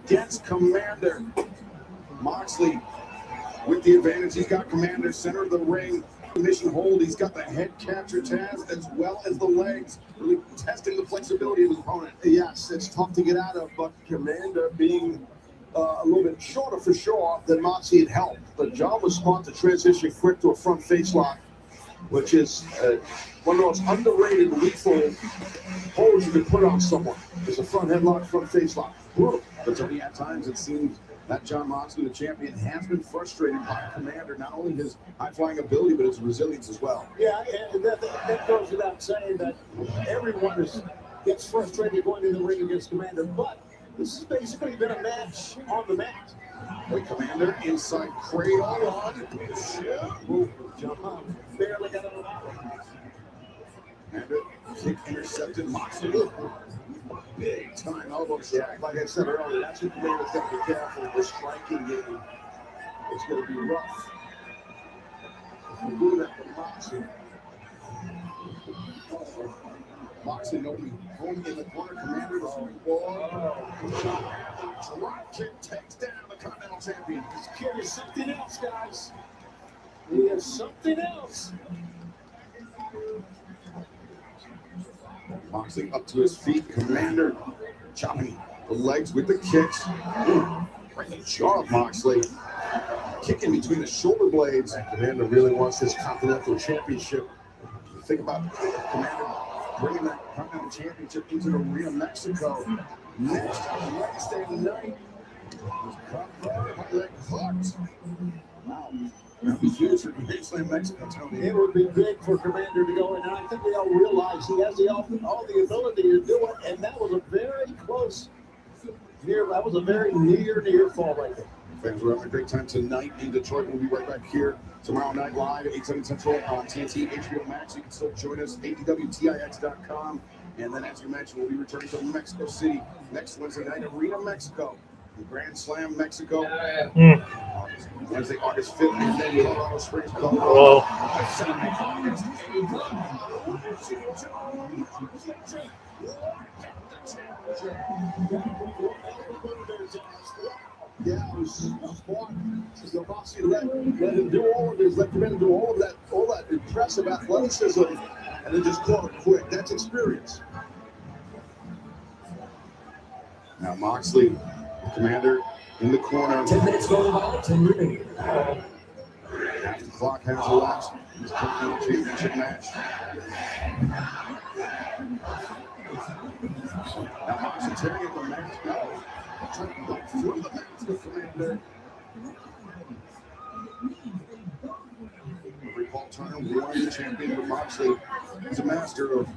Speaker 10: gets Commander. Moxley with the advantage. He's got Commander center of the ring. Mission hold. He's got the head capture Taz as well as the legs. Really testing the flexibility of his opponent.
Speaker 6: Yes, it's tough to get out of, but Commander being a little bit shorter for sure than Moxley had helped. But John was smart to transition quick to a front face lock, which is one of the most underrated lethal holds you can put on someone. It's a front headlock, front face lock.
Speaker 10: Brutal. But Tony, at times it seems that John Moxley, the champion, has been frustrated by Commander, not only his high-flying ability, but his resilience as well.
Speaker 6: Yeah, and that goes without saying that everyone gets frustrated going in the ring against Commander, but this has basically been a match on the mat.
Speaker 10: With Commander inside cradle on.
Speaker 6: John barely got it out.
Speaker 10: Commander kick intercepted. Moxley. Big time elbow strike.
Speaker 6: Like I said earlier, that's what Commander's got to be careful. The striking game is going to be rough. If you do that with Moxley.
Speaker 10: Moxley nobody home in the corner. Commander to drop kick takes down the Continental Champion.
Speaker 6: This kid is something else, guys. He is something else.
Speaker 10: Moxley up to his feet. Commander chopping the legs with the kicks. Right in the jaw of Moxley. Kicking between the shoulder blades.
Speaker 6: And Commander really wants this Continental Championship.
Speaker 10: Think about Commander bringing that Continental Championship into the Arena, Mexico. Next Wednesday night. Wow. That was huge for Graceland, Mexico, Tony.
Speaker 6: It would be big for Commander to go in, and I think they all realize he has all the ability to do it, and that was a very close, that was a very near fall right there.
Speaker 10: Fans, we're having a great time tonight in Detroit. We'll be right back here tomorrow night live at 8/7 Central on TNT, HBO Max. You can still join us, AEWTIX.com. And then, as you mentioned, we'll be returning to Mexico City next Wednesday night, Arena, Mexico. Grand Slam, Mexico. Wednesday, August 5th, and then Colorado Springs, Colorado.
Speaker 6: Yeah, it was smart. Let him do all of this. Let Commander do all that impressive athleticism, and then just call it quick. That's experience.
Speaker 10: Now Moxley, Commander in the corner.
Speaker 5: 10 minutes going by, 10 remaining.
Speaker 10: Half the clock has elapsed. This Continental Championship match. Now Moxley tearing at the match. No. Trying to break through the match with Commander. Paul Turner, warrior champion, but Moxley is a master of,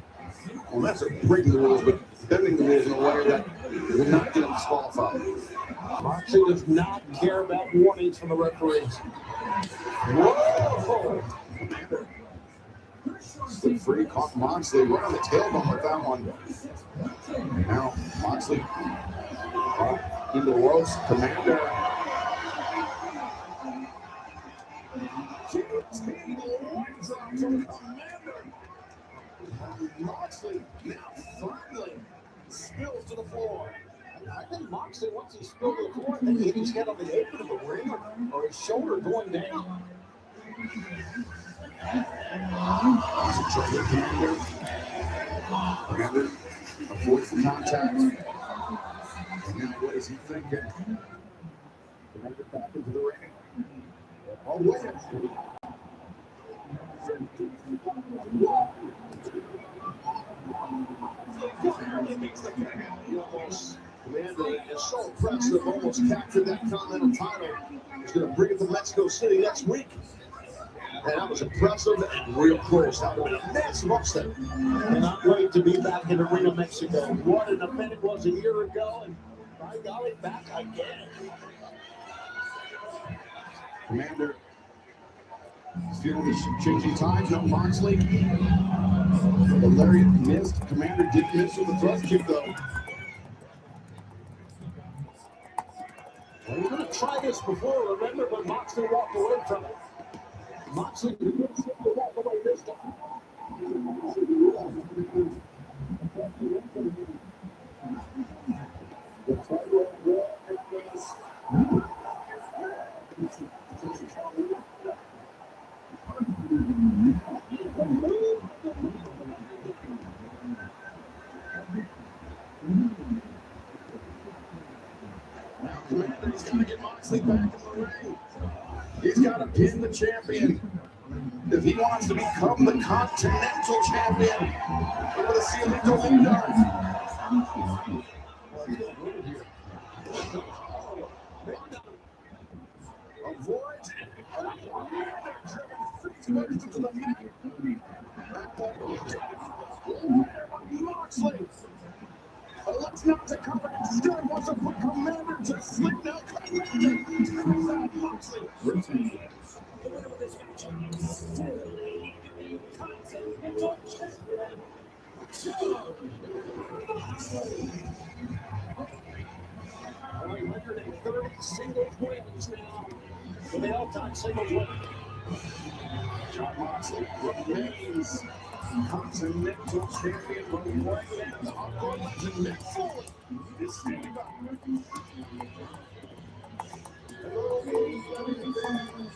Speaker 10: well, not breaking the rules, but bending the rules in a way that will not get him disqualified.
Speaker 6: Moxley does not care about warnings from the referees. Whoa!
Speaker 10: Commander slid free, caught Moxley right on the tailbone with that one. And now Moxley in the ropes. Commander. Moxley now finally spills to the floor.
Speaker 6: I think Moxley, once he spilled to the floor, I think he hit his head on the apron of the ring or his shoulder going down.
Speaker 10: Commander avoids the contact. And now what is he thinking? Commander back into the ring. Oh, wait.
Speaker 6: Commander is so impressive, almost captured that Continental title. He's going to bring it to Mexico City next week. And that was impressive and real close. That would have been a massive upset. And I'm ready to be back in Arena, Mexico. What an event it was a year ago, and by golly, back again.
Speaker 10: Commander feeling the changing times. No Moxley. The lariat missed. Commander did miss with the thrust kick, though.
Speaker 6: Well, we're going to try this before, remember, but Moxley walked away from it. Moxley didn't walk away this time.
Speaker 10: Now, Commander, he's got to get Moxley back in the ring. He's got to pin the champion. If he wants to become the Continental Champion, we're going to see him go in avoid Moxley. Let's not to cover it. Still wants to put Commander to sleep now. Commander Moxley.
Speaker 9: The winner of this match is still Continental Champion, Moxley.
Speaker 6: 130 singles wins now for the all-time singles winner.
Speaker 10: John Moxley remains Continental Champion, but right now the hardcore legend Mick Foley is standing up. Hello, AEW fans.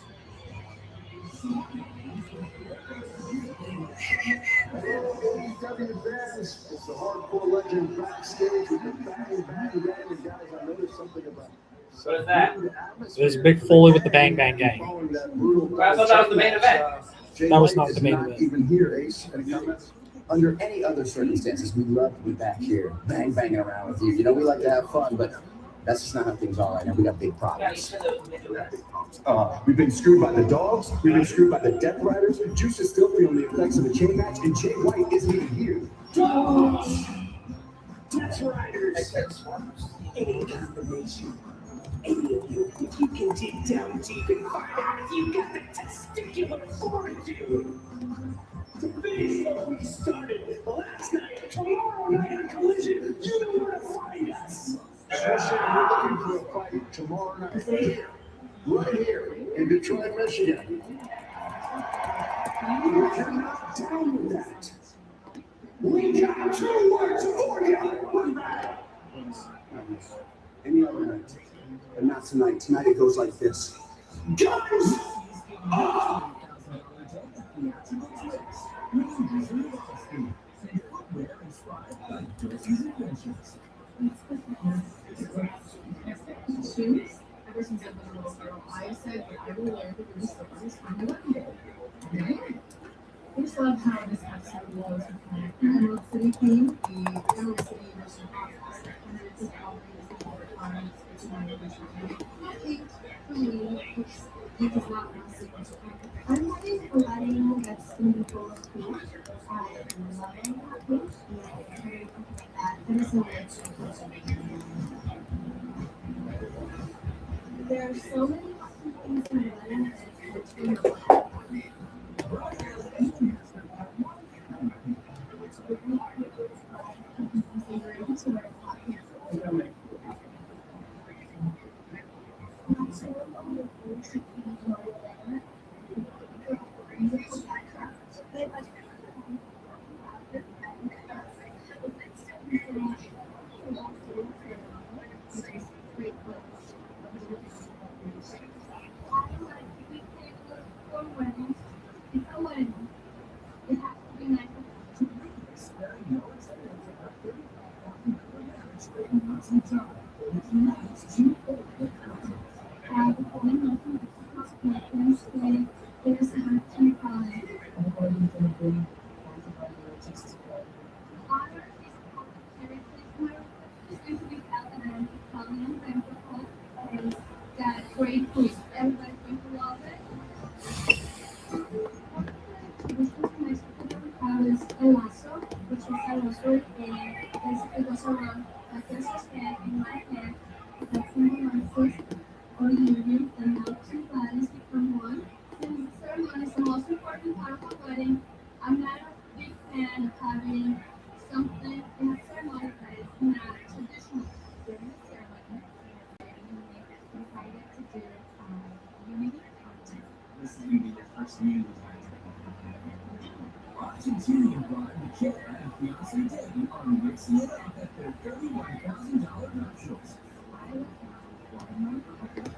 Speaker 10: Hello, AEW fans. It's the hardcore legend backstage with the Bang Bang Gang. And guys, I noticed something about
Speaker 14: What is that?
Speaker 1: There's Big Foley with the Bang Bang Gang.
Speaker 14: I thought that was the main event.
Speaker 1: That was not the main event.
Speaker 15: Even here, Ace. Any comments? Under any other circumstances, we'd love to be back here, banging around with you. You know, we like to have fun, but that's just not how things are right now. We got big problems.
Speaker 8: We've been screwed by the dogs. We've been screwed by the Death Riders. Juice is still feeling the effects of the chain match, and Jay White isn't even here.
Speaker 9: Dogs! Death Riders! Any combination. Any of you, if you can dig down deep and find out if you got the testicular fortitude. This only started last night. Tomorrow night on Collision, you know where to find us.
Speaker 10: Especially if you're looking for a fight tomorrow night. Right here in Detroit, Michigan.
Speaker 9: If you're not down with that, we got 2 words for you.
Speaker 8: Any other night, but not tonight. Tonight it goes like this.
Speaker 9: Guns up!
Speaker 13: Shoes. Ever since I've been a little girl, I said that I will wear the blue slippers on my wedding day. I just love how this episode was with the Emerald City theme, the Emerald City edition office, and it's always the times it's my edition. I think for me, it does not honestly. I'm having a wedding that's going to be full of peach. I love that peach, and I'm very happy with that. That is a way to there are so many awesome things in the wedding that it's been a lot. Great food. Everybody think we love it. This was my school. I was El Lazo, which is El Lazo, and basically goes around like this head in my head. That symbolizes our union and how 2 bodies become one. Since the ceremony is the most important part of a wedding, I'm not a big fan of having something in a ceremony that is not traditional. During the ceremony, we decided to do unity content.
Speaker 9: This is going to be your first unity Argentinian bride Killer and fiancé Debbie are mixing it up at their $31,000 nuptials.
Speaker 13: I would have one more couple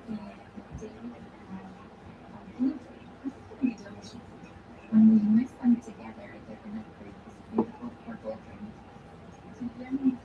Speaker 13: and David and blue drink. This is going to be delicious. When we mix them together, they're going to create this beautiful purple drink. So then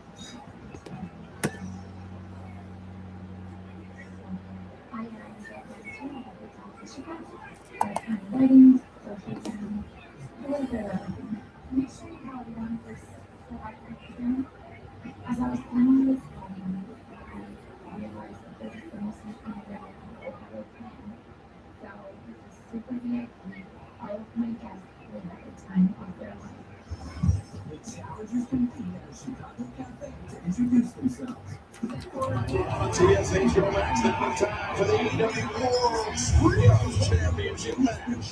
Speaker 2: TSA show match, now time for the AEW World Trios Championship match.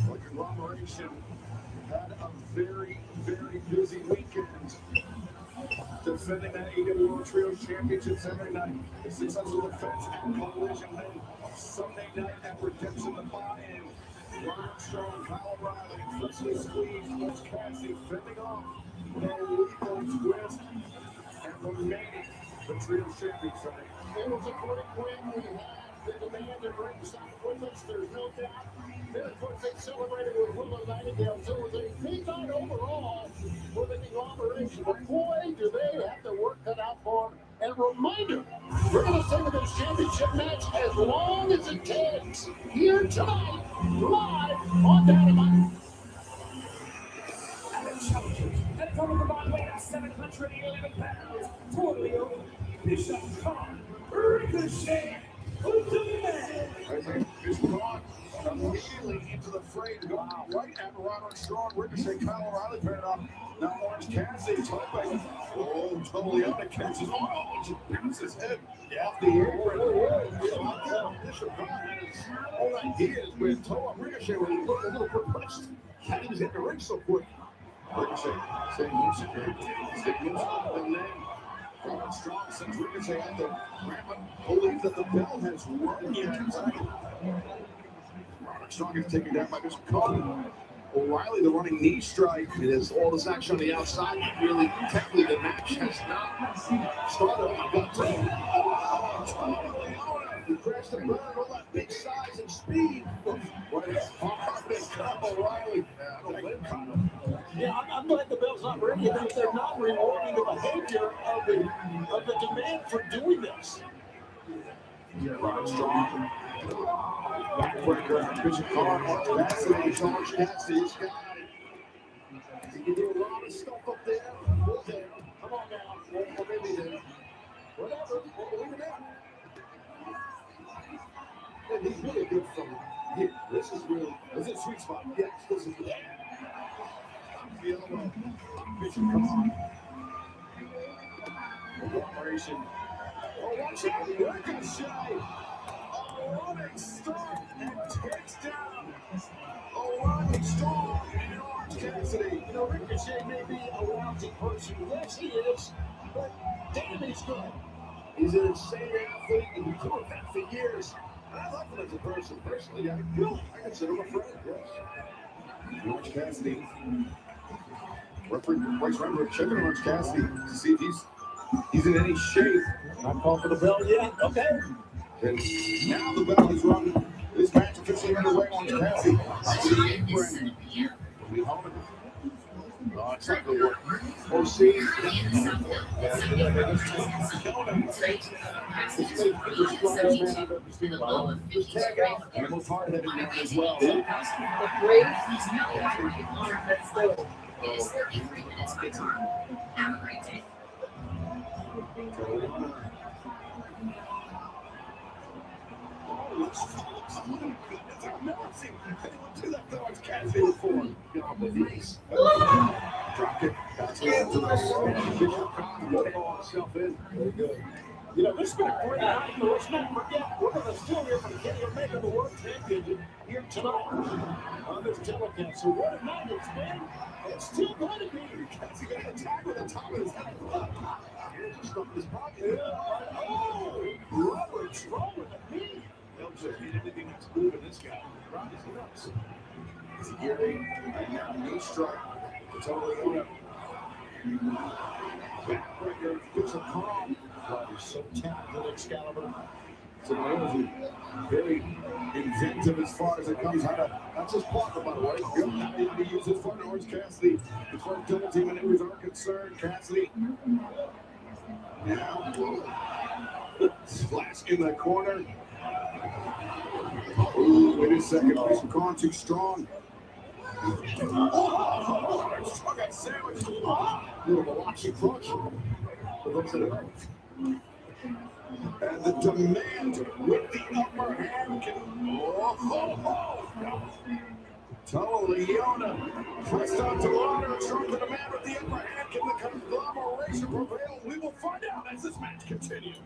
Speaker 2: The conglomeration had a very, very busy weekend. Defending that AEW World Trios Championship Saturday night. The successful defense at Collision then Sunday night at Redemption the Buy-In. Ron Strong, Kyle O'Reilly, freshly squeezed Coach Cassidy fending off the lethal twist and remaining the Trios Champions Sunday. It was a great win. We had the demand and ringside with us. There's no doubt. Then, of course, they celebrated with Willow Nightingale. So it was a big night overall for the conglomeration. But boy, do they have the work cut out for them. And reminder, we're going to stay with this championship match as long as it takes. Here tonight, live on Dynamite.
Speaker 9: And from the bottom weight of 711 pounds, totally over. Bishop Khan, Ricochet, Ultimate.
Speaker 2: Immediately into the fray, going right at Ron Strong. Ricochet, Kyle O'Reilly paired up. Now Orange Cassidy, hoping. Oh, totally out of catches. Oh, just bounces head off the apron. Bishop Khan has all ideas with Toa Ricochet when he looked a little perplexed. How he was hitting the ring so quick. Ricochet saying he's secure. Sticking himself in the name. Ron Strong sends Ricochet at the ramp. Believes that the bell has run yet. Ron Strong is taken down by Bishop Khan. O'Reilly, the running knee strike. It is all this action on the outside. Really, technically, the match has not started. He crashed the burn, all that big size and speed. What is O'Reilly?
Speaker 6: Yeah, I'm glad the bell's not ringing because they're not rewarding the behavior of the demand for doing this.
Speaker 2: Ron Strong. Backbreaker. Bishop Khan. Orange Cassidy. He's got it. He can do a lot of stuff up there. Okay. Come on now. Or maybe then. Whatever. We'll leave it out. And he's really good from here. This is a sweet spot. Yes, this is good. Bishop Khan. Cooperation. Oh, watch out. Ricochet. Running Strong and takes down O'Reilly Strong and Orange Cassidy.
Speaker 6: You know, Ricochet may be a lousy person. Yes, he is. But damn, he's good.
Speaker 2: He's an insane athlete, and he's doing that for years. And I love him as a person. Personally, I consider him a friend. Yes. Orange Cassidy. Referee Bryce Rember checking Orange Cassidy to see if he's in any shape.
Speaker 6: Not called for the bell yet. Okay.
Speaker 2: And now the bell is rung. This match officially underway on Cassidy. The apron. We home it. Oh, it's not going to work. We'll see. Just tag out. And most hard-headed man as well. Drop it. That's very good.
Speaker 6: You know, this has been a great night, but let's not forget, we're going to still hear from Kenny Omega, the World Champion, here tonight on this telecast. So what a night it's been. It's still going to be.
Speaker 2: He got attacked with the top of his head. Here's just stuff in his pocket.
Speaker 6: Oh, Robert's wrong with the knee.
Speaker 2: They'll just hit anything that's moving this guy. Rob is nuts.
Speaker 10: And now knee strike. Totally backbreaker gets a palm. He's so talented, Excalibur. So very inventive as far as it comes. That's his partner, by the way. How he uses Thunderhorns Cassidy. As far as double team maneuvers are concerned, Cassidy. Now, splash in the corner. Ooh, wait a second. He's gone too strong. Struck out sandwich. Little Malachi crunch. And the demand with the upper hand Tolo Leona pressed on to Lana, showing the demand with the upper hand. Can the conglomeration prevail? We will find out as this match continues.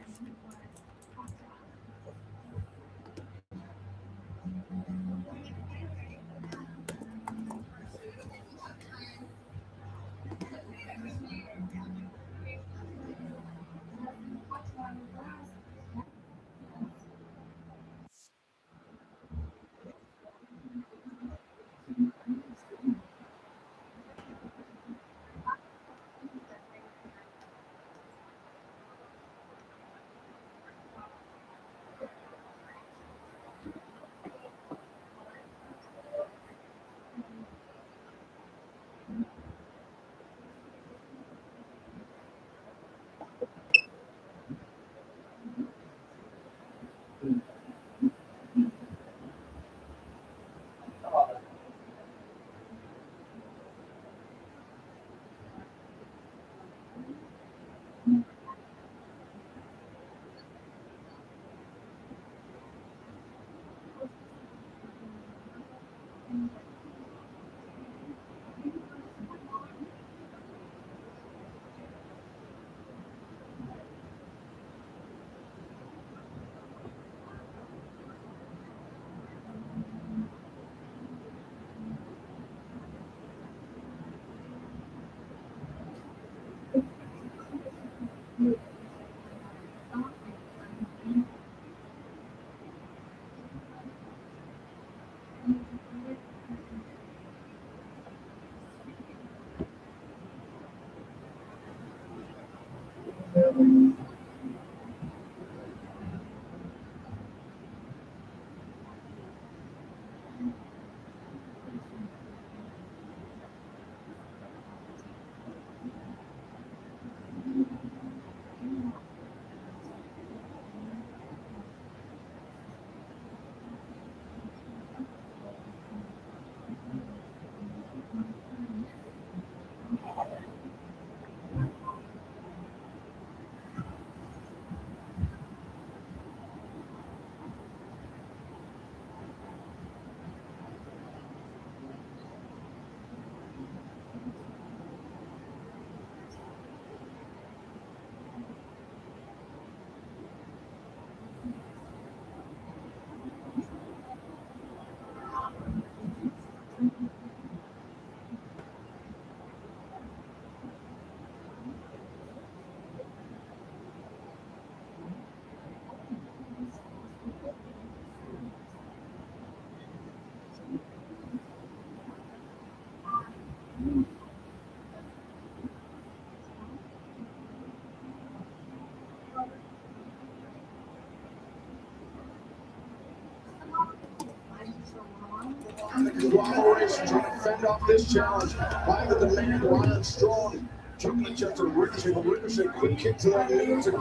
Speaker 10: The conglomeration trying to fend off this challenge by the demand. Ryan Strong jumping the chest and Ricochet, but Ricochet quick kick to that knees and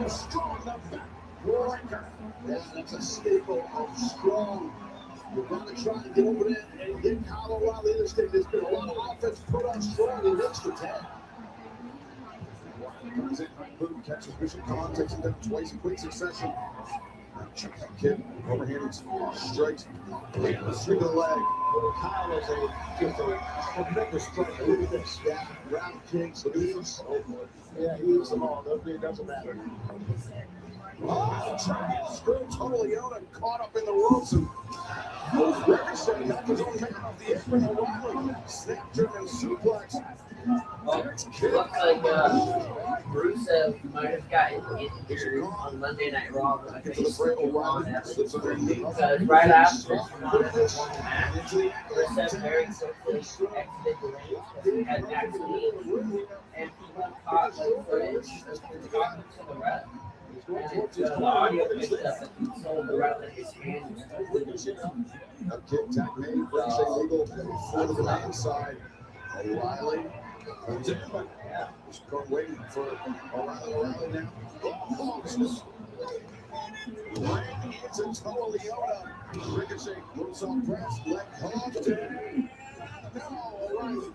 Speaker 10: Strong the back breaker. Yeah, that's a staple of Strong. We're going to try and get over there and get Kyle O'Reilly in the state. There's been a lot of offense put on Strong. He makes the tag. Comes in, boom, catches Bishop Khan, takes him down twice in quick succession. Kid, overhanded straight, straight to the leg. Kyle is just a tremendous striker. Look at this. Yeah, round kicks, knees. Yeah, he eats them all. It doesn't matter. Oh, trying to screw Tolo Leona caught up in the ropes and
Speaker 2: Ricochet knocked his own man off the apron. O'Reilly snapped German suplex.
Speaker 14: Looks like Rusev might have gotten injured on Monday Night Raw, but I think he's still on that. Because right after Rusev won the match, Rusev very quickly exited the ring because he had an accident, and he caught footage of him talking to the ref. And the audio picked up that he told the ref that his hand was completely numb.
Speaker 2: A kick tag made. Ricochet legal for the man side. O'Reilly. Just waiting for O'Reilly now. Oh, ran into Toa Leona. Ricochet moves on press. Leg caught. No, O'Reilly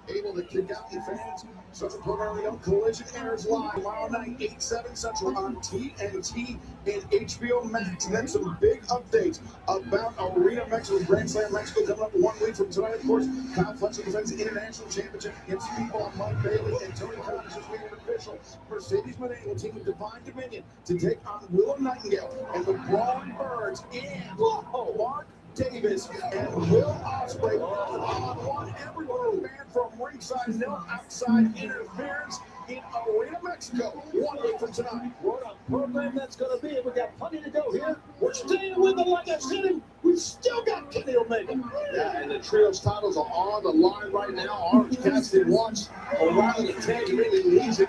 Speaker 2: able to kick out the fans. Such a primarily on Collision airs live tomorrow night, 8/7 Central on TNT and HBO Max. And then some big updates about Arena Mexico Grand Slam Mexico coming up 1 week from tonight. Of course, Kyle Fletcher defends the International Championship against Speedball Mike Bailey and Tony Khan is just made it official. Mercedes-Benz will team Divine Dominion to take on Willow Nightingale and the Brawling Birds and Mark Davis and Will Ospreay on everyone banned from ringside, no outside interference in Arena Mexico 1 week from tonight.
Speaker 6: What a program that's going to be. We got plenty to go here. We're staying with it like I said. We've still got Kenny Omega.
Speaker 2: Yeah, and the trios titles are on the line right now. Orange Cassidy wants O'Reilly to tag him in and leaves it.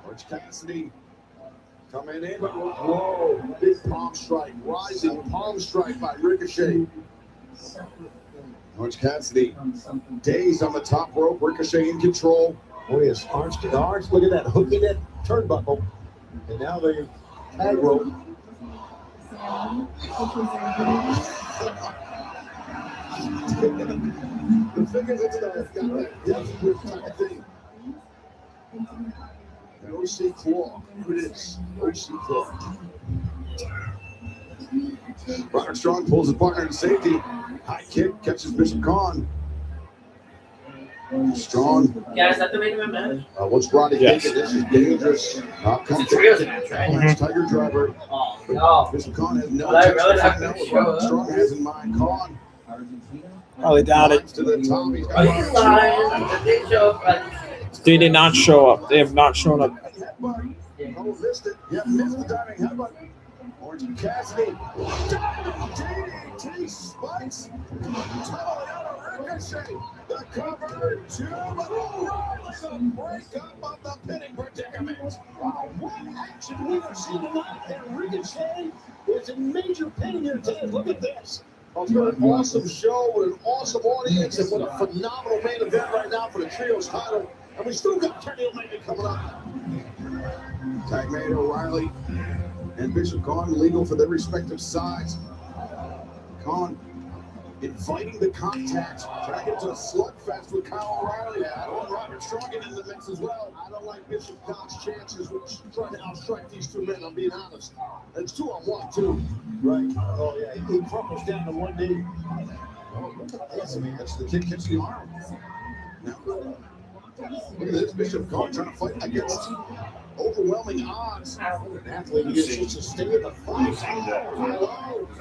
Speaker 2: Orange Cassidy coming in. Whoa, big palm strike. Rising palm strike by Ricochet. Orange Cassidy dazed on the top rope. Ricochet in control.
Speaker 6: Oh, yes. Orange, look at that. Hooking that turnbuckle. And now the tag rope.
Speaker 2: The fingers into the got that death grip type of thing. The OC claw. Here it is. OC claw. Roderick Strong pulls his partner to safety. High kick catches Bishop Khan. Strong.
Speaker 14: Yeah, is that the main event match?
Speaker 2: What's Roddy thinking? This is dangerous.
Speaker 14: It's a trios match, right?
Speaker 2: Tiger Driver.
Speaker 14: Oh, no.
Speaker 2: Bishop Khan has no
Speaker 14: Well, I
Speaker 2: intention
Speaker 14: really
Speaker 2: of
Speaker 14: have
Speaker 2: finding out
Speaker 14: to
Speaker 2: what
Speaker 14: show
Speaker 2: Roderick
Speaker 14: up.
Speaker 2: Strong has in mind. Khan.
Speaker 1: Probably doubt it.
Speaker 2: To the top. He's got
Speaker 14: Are you lying? Did they show up like...
Speaker 1: They did not show up. They have not shown up.
Speaker 2: Oh, missed it. Yeah, missed the diving headbutt. Orange Cassidy. DDT spikes. Totally out of Ricochet. The cover to O'Reilly. The breakup of the pinning predicament.
Speaker 6: What action we have seen tonight. And Ricochet is in major pain here today. Look at this.
Speaker 2: It's been an awesome show with an awesome audience and what a phenomenal main event right now for the trios title. And we still got Kenny Omega coming up. Tag made O'Reilly and Bishop Khan legal for their respective sides. Khan inviting the contact, trying to get to a slugfest with Kyle O'Reilly. Yeah, I want Roderick Strong in the mix as well. I don't like Bishop Khan's chances with trying to outstrike these two men, I'm being honest. It's 2-on-1, too.
Speaker 6: Right. Oh, yeah. He crumples down to one knee.
Speaker 2: That's the kick hits the arm. Now, look at this. Bishop Khan trying to fight against overwhelming odds. An athlete gets to stay in the fight.
Speaker 3: I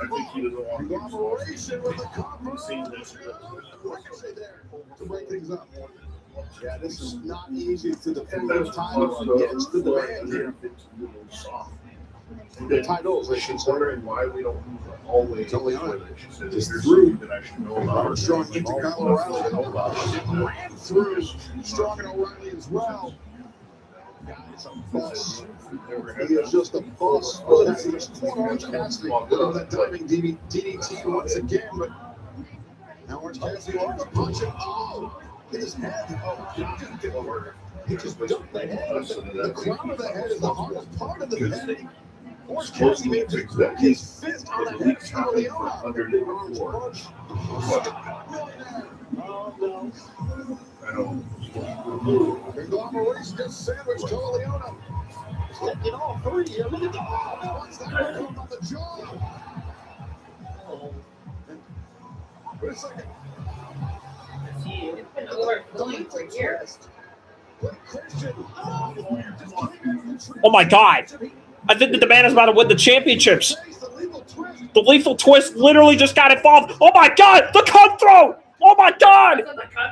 Speaker 3: think he doesn't want to
Speaker 2: Conglomeration with the combo. Ricochet there to break things up. Yeah, this is not easy to defend the title against the demand here. The titles, I should say.
Speaker 3: Wondering why we don't always
Speaker 2: Totally on it.
Speaker 3: She said,
Speaker 2: Just
Speaker 3: "Here's
Speaker 2: through.
Speaker 3: something that I should know about."
Speaker 2: Robert Strong into Kyle O'Reilly.
Speaker 3: O'Reilly.
Speaker 2: Ran through Strong and O'Reilly as well. God, it's a bus. He is just a bus. Well, that's just Orange Cassidy. That diving DDT once again, but now Orange Cassidy wants to punch him. Oh, his head. Oh, he didn't get over. He just dumped the head. The crown of the head is the hardest part of the head. Orange Cassidy made his fist on the head of Toa Leona.
Speaker 3: Underneath the floor.
Speaker 2: Oh, no.
Speaker 3: I know.
Speaker 2: Conglomeration just sandwiched Toa Leona.
Speaker 6: Taking all three here. Look at the
Speaker 2: What's that one on the jaw? Wait a second.
Speaker 14: It's been overflowing for years.
Speaker 2: Christian.
Speaker 1: Oh my God! I think that the man is about to win the championships.
Speaker 2: The legal twist.
Speaker 1: The lethal twist literally just got involved. Oh my God, the cutthroat! Oh my God!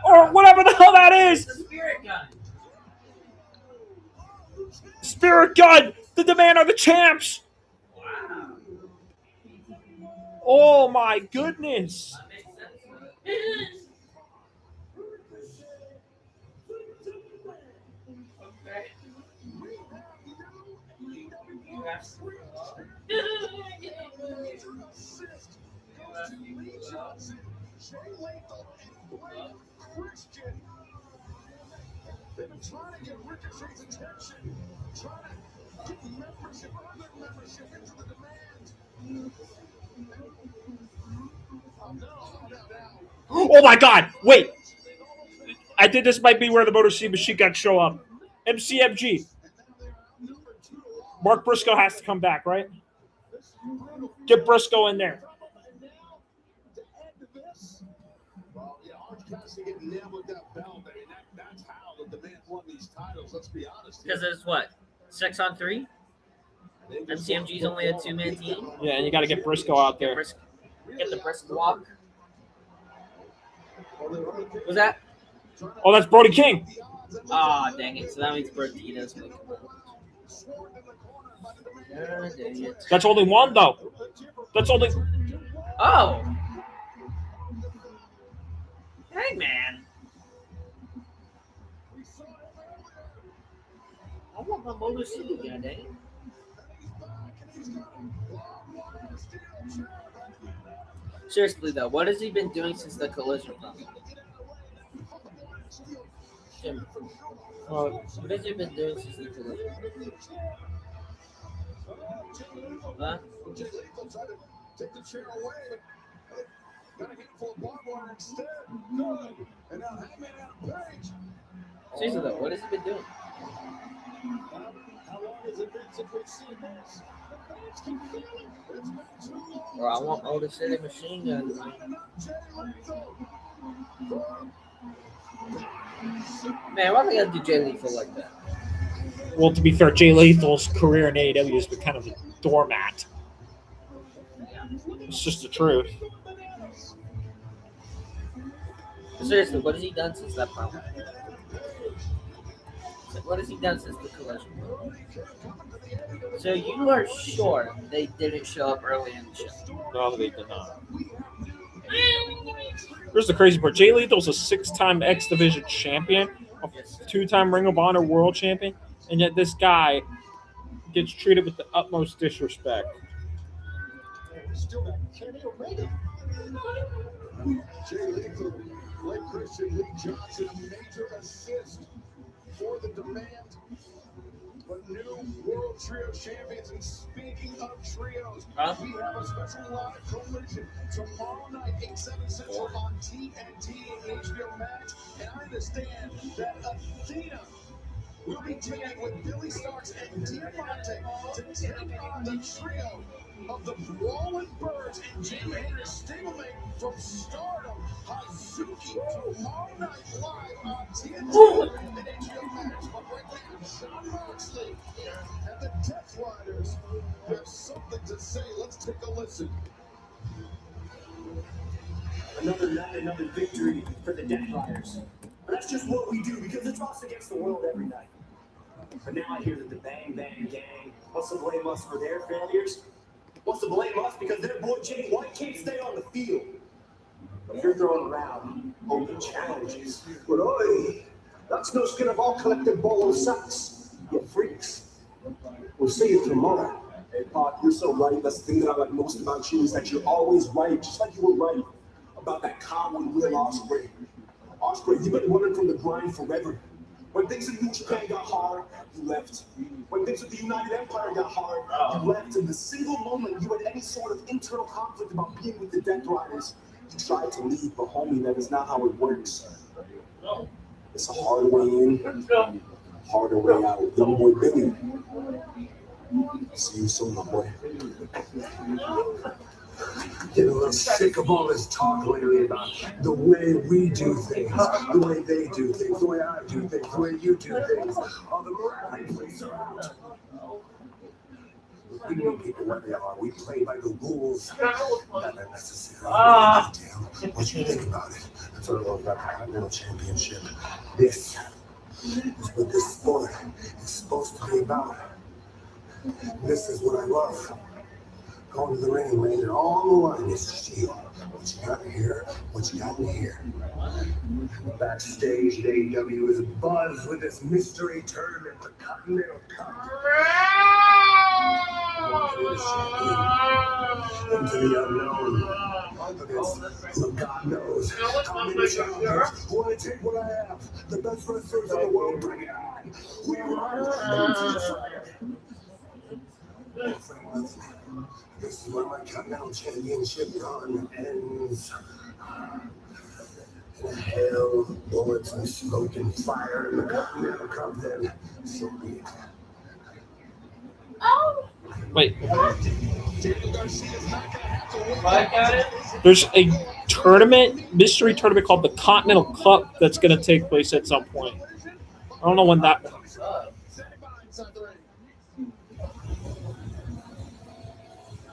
Speaker 1: Or whatever the hell that is.
Speaker 14: The spirit gun.
Speaker 1: Spirit gun. The Demand are the champs.
Speaker 14: Wow.
Speaker 1: Oh my goodness.
Speaker 14: That makes sense. Okay. Yes.
Speaker 2: They've been trying to get Ricochet's attention, trying to get membership, other membership into the Demand.
Speaker 1: Oh my God! Wait, I think this might be where the Motor City Machine Guns show up. MCMG. Mark Briscoe has to come back, right? Get Briscoe in there.
Speaker 2: Well, yeah, Orange Cassidy getting nailed with that belt. I mean, that's how the Demand won these titles. Let's be honest.
Speaker 14: Because it's what? 6-on-3? MCMG's only a 2-man team.
Speaker 1: Yeah, and you got to get Briscoe out there.
Speaker 14: Get the Briscoe walk. Was that?
Speaker 1: Oh, that's Brody King.
Speaker 14: Ah, dang it. So that means Brody does make dang it.
Speaker 1: That's only one, though. That's only.
Speaker 14: Oh. Hey, man. I want my Motor City gun, dang it. Seriously, though, what has he been doing since the collision? Jim, what has he been doing since the collision? Huh?
Speaker 2: Take the chair away. Got a handful of barbed wire instead. Good. And now Hangman Adam Page.
Speaker 14: Seriously, though, what has he been doing?
Speaker 2: How long has it been since we've seen this? The fans can feel it. It's been too long.
Speaker 14: Or I want Motor City Machine Guns. Man, why do they gotta do Jay Lethal like that?
Speaker 1: Well, to be fair, Jay Lethal's career in AEW has been kind of a doormat. It's just the truth.
Speaker 14: Seriously, what has he done since that promo? What has he done since the collision? So you are sure they didn't show up early in the show?
Speaker 1: No, they did not. Here's the crazy part. Jay Lethal's a 6-time X Division champion, a 2-time Ring of Honor world champion, and yet this guy gets treated with the utmost disrespect.
Speaker 2: Still got Kenny Omega. Jay Lethal, like Christian Lee Johnson, a major assist for the Demand. But new World Trio champions. And speaking of trios, we have a special live collision tomorrow night, 8/7 Central on TNT and HBO Max. And I understand that Athena will be teaming with Billy Starks and Diamante to take on the trio of the Brawling Birds and Jamie Hayter's stablemate from Stardom, Hazuki, tomorrow night live on TNT and HBO Max. But right now, Jon Moxley and the Death Riders have something to say. Let's take a listen.
Speaker 16: Another night, another victory for the Death Riders. And that's just what we do because it's us against the world every night. But now I hear that the Bang Bang Gang wants to blame us for their failures. Wants to blame us because their boy Jay White can't stay on the field. But you're throwing around open challenges.
Speaker 8: But oi, that's no skin of our collective ball of sacks, you freaks. We'll see you tomorrow. Hey, Pop, you're so right. That's the thing that I like most about you is that you're always right, just like you were right about that coward Will Ospreay. Ospreay, you've been running from the grind forever. When things in New Japan got hard, you left. When things with the United Empire got hard, you left. And the single moment you had any sort of internal conflict about being with the Death Riders, you tried to leave, but homie, that is not how it works. It's a hard way in, harder way out. Young boy Billy. See you soon, my boy.
Speaker 16: Get a little sick of all this talk lately about the way we do things, the way they do things, the way I do things, the way you do things. All the morality police are out.
Speaker 3: We meet people where they are. We play by the rules. Not necessarily detail. What you think about it? That's what I love about the Continental Championship. This is what this sport is supposed to be about. This is what I love. Going to the ring and laying it all on the line. It's just you. What you got in here, what you got in here. Backstage at AEW is abuzz with this mystery tournament, the Continental Cup. Into the unknown. Against who God knows. How many challenges want to take what I have? The best wrestlers in the world, bring it on. We are into the fire. This is where my Continental Championship run ends. In hell, bullets and smoke and fire in the Continental Cup, then so be it.
Speaker 13: Oh!
Speaker 1: Wait. There's a tournament, mystery tournament called the Continental Cup that's going to take place at some point. I don't know when that one.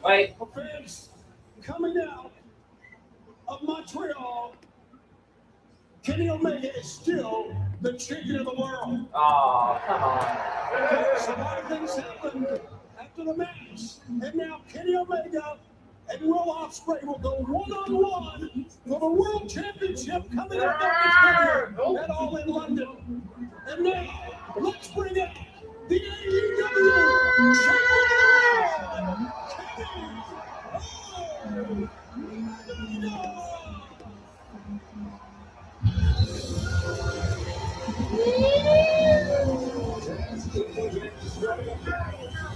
Speaker 6: Wait. Fans coming out of Montreal, Kenny Omega is still the champion of the world.
Speaker 14: Oh, come on.
Speaker 6: So a lot of things happened after the match. And now Kenny Omega and Will Ospreay will go one-on-one for the World Championship coming up next year at All in London. And now, let's bring out the AEW Champion,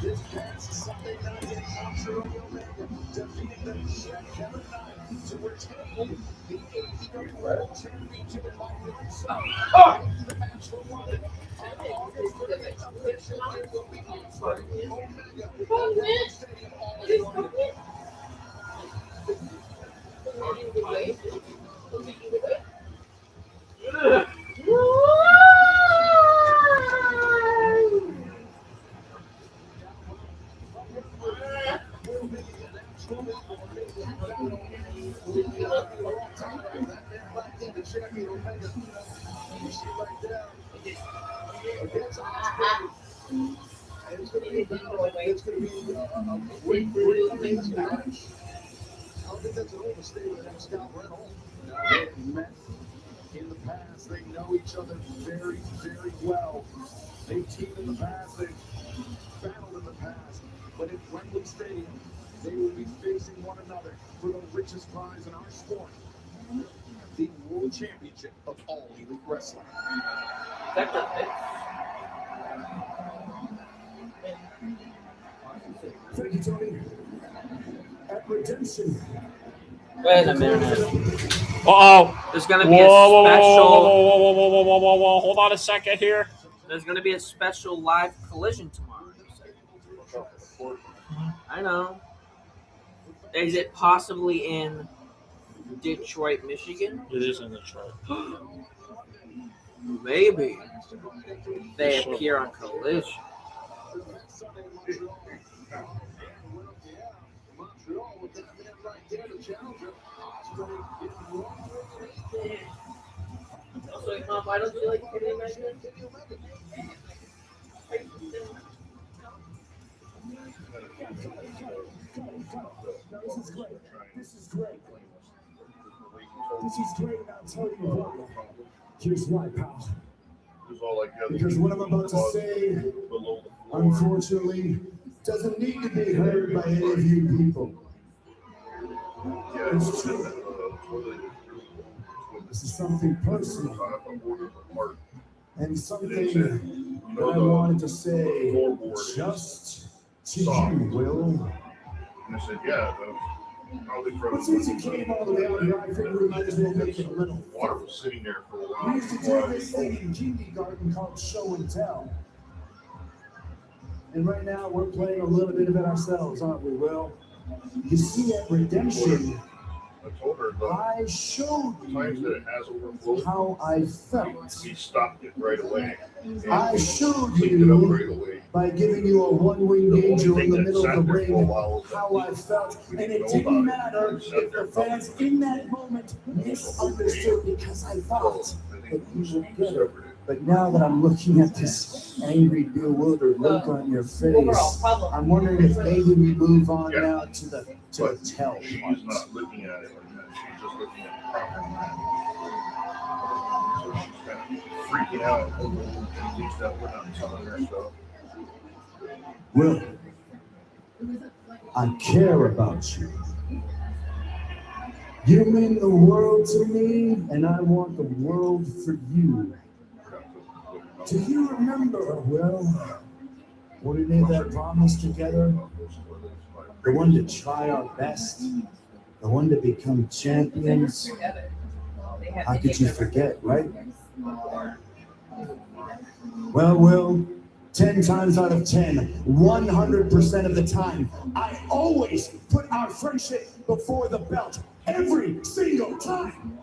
Speaker 2: This past Sunday night in Montreal, defeated the Chef Kevin Knight to retain the AEW World Championship in my voice. The match for London on August 30th. It will be offered Omega at World Stadium All in London. It's going to be a great amazing match. I don't think that's an overstatement. And Scott Reynolds, they have met in the past. They know each other very, very well. They've teamed in the past. They've battled in the past. But in Wembley Stadium, they will be facing one another for the richest prize in our sport, the World Championship of All Elite Wrestling.
Speaker 3: Thank you, Tony. At Redemption.
Speaker 14: Wait a minute.
Speaker 1: Uh-oh.
Speaker 14: There's going to be a special...
Speaker 1: Whoa. Hold on a second here.
Speaker 14: There's going to be a special live collision tomorrow. I know. Is it possibly in Detroit, Michigan?
Speaker 1: It is in Detroit.
Speaker 14: Maybe. They appear on Collision. Why don't you like Kenny Omega?
Speaker 3: This is great. This is great. This is great, and I'll tell you why. Here's why, pal. Because what I'm about to say, unfortunately, doesn't need to be heard by any of you people. It's true. This is something personal. And something that I wanted to say just to you, Will.
Speaker 10: And I said, yeah,
Speaker 3: But since you came all the way out here, I figured we might as well make it a little.
Speaker 10: water was sitting there for a while.
Speaker 3: We used to do this thing in kindergarten called show and tell. And right now we're playing a little bit of it ourselves, aren't we, Will? You see, at Redemption, I showed you how I felt.
Speaker 10: He stopped it right away.
Speaker 3: I showed
Speaker 10: Cleaned it up right
Speaker 3: you
Speaker 10: away.
Speaker 8: by giving you a one-winged angel in the middle of the ring how I felt. And it didn't matter if the fans in that moment misunderstood because I thought that you would get it. But now that I'm looking at this angry, bewildered look on your face, I'm wondering if maybe we move on now to the tell part.
Speaker 3: She's not looking at it like that. She's just looking at the program. So she's kind of freaking out and thinks that we're not telling her so.
Speaker 8: Will, I care about you. You mean the world to me, and I want the world for you. Do you remember, Will, when we made that promise together? The one to try our best, the one to become champions. How could you forget, right? Well, Will, 10 times out of 10, 100% of the time, I always put our friendship before the belt. Every single time.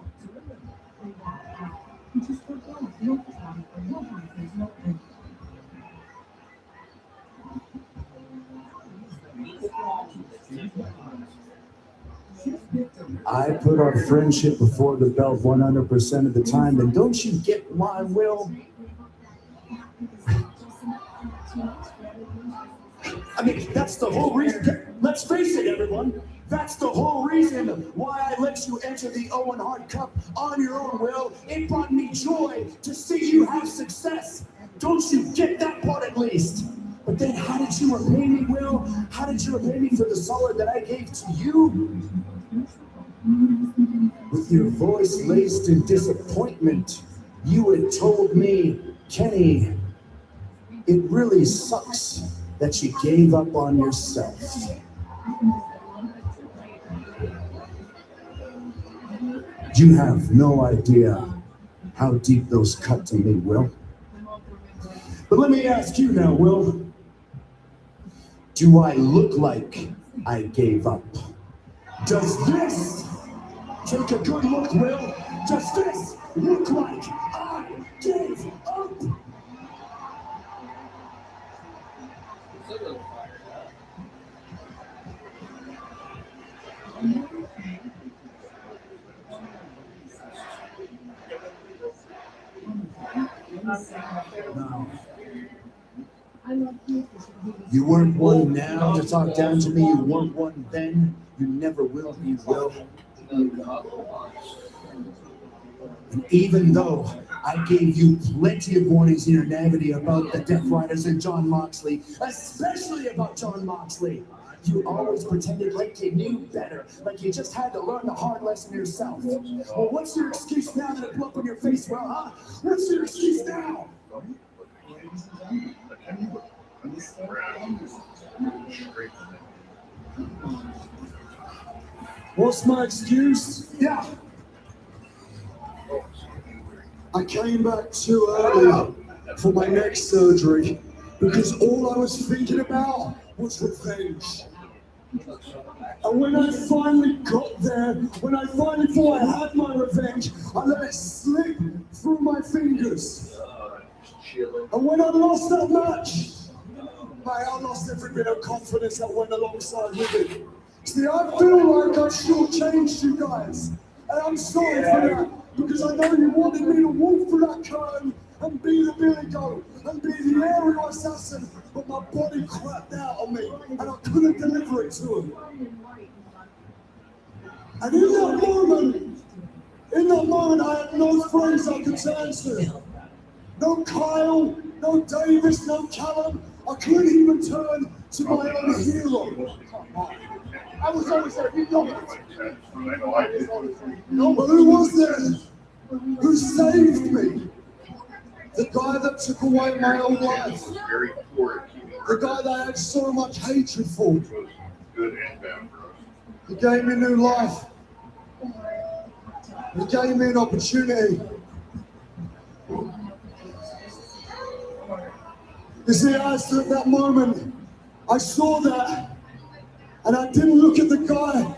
Speaker 8: I put our friendship before the belt 100% of the time, and don't you get why, Will? I mean, that's the whole reason. Let's face it, everyone. That's the whole reason why I let you enter the Owen Hart Cup on your own, Will. It brought me joy to see you have success. Don't you get that part at least? But then how did you repay me, Will? How did you repay me for the solid that I gave to you? With your voice laced in disappointment, you had told me, Kenny, it really sucks that you gave up on yourself. You have no idea how deep those cut to me, Will. But let me ask you now, Will. Do I look like I gave up? Does this, take a good look, Will, does this look like I gave up? No. You weren't one now to talk down to me. You weren't one then. You never will be, Will. And even though I gave you plenty of warnings in your naivety about the Death Riders and Jon Moxley, especially about Jon Moxley, you always pretended like you knew better, like you just had to learn the hard lesson yourself. Well, what's your excuse now that it blew up in your face, Will, huh? What's your excuse now? What's my excuse? Yeah. I came back too early for my neck surgery because all I was thinking about was revenge. And when I finally got there, when I finally thought I had my revenge, I let it slip through my fingers. And when I lost that match, I lost every bit of confidence that went alongside with it. See, I feel like I shortchanged you guys, and I'm sorry for that, because I know you wanted me to walk through that curtain and be the Billy Goat, and be the aerial assassin, but my body crapped out on me, and I couldn't deliver it to him. And in that moment, I had no friends I could turn to. No Kyle, no Davis, no Callum. I couldn't even turn to my own hero. I was always there, you know it. But who was there? Who saved me? The guy that took away my own life. The guy that I had so much hatred for. He gave me new life. He gave me an opportunity. You see, at that moment, I saw that, and I didn't look at the guy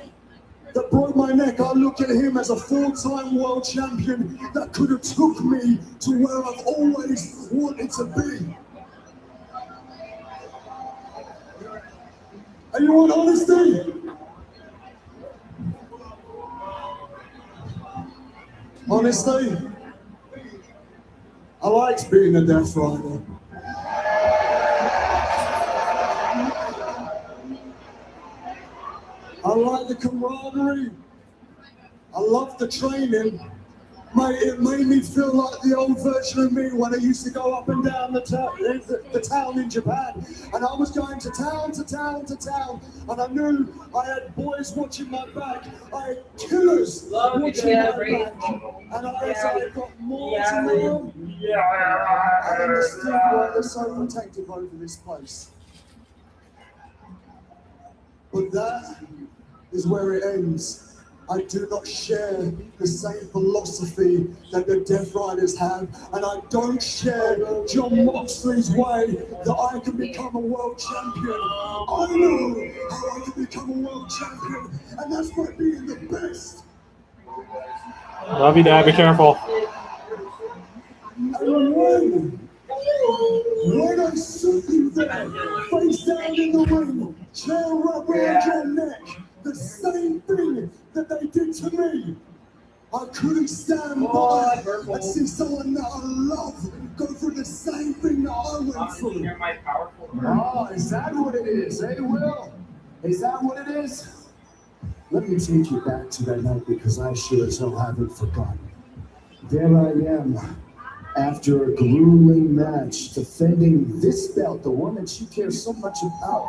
Speaker 8: that broke my neck. I looked at him as a four-time world champion that could have took me to where I've always wanted to be.
Speaker 5: And you want honesty? Honestly, I liked being a Death Rider. I like the camaraderie. I love the training. Mate, it made me feel like the old version of me when I used to go up and down the town in Japan. And I was going to town to town to town. And I knew I had boys watching my back. I had killers watching my back. And as I got more to know them, I understood why they're so protective over this place. But that is where it ends. I do not share the same philosophy that the Death Riders have, and I don't share John Moxley's way that I can become a world champion. I know how I can become a world champion, and that's by being the best.
Speaker 1: Love you, Dad. Be careful.
Speaker 5: And when I saw you there, face down in the ring, chair wrapped around your neck, the same thing that they did to me. I couldn't stand by and see someone that I love go through the same thing that I went through.
Speaker 15: Oh, is that what it is? Hey, Will? Is that what it is? Let me take you back to that night because I sure as hell haven't forgotten. There I am, after a grueling match, defending this belt, the one that you care so much about.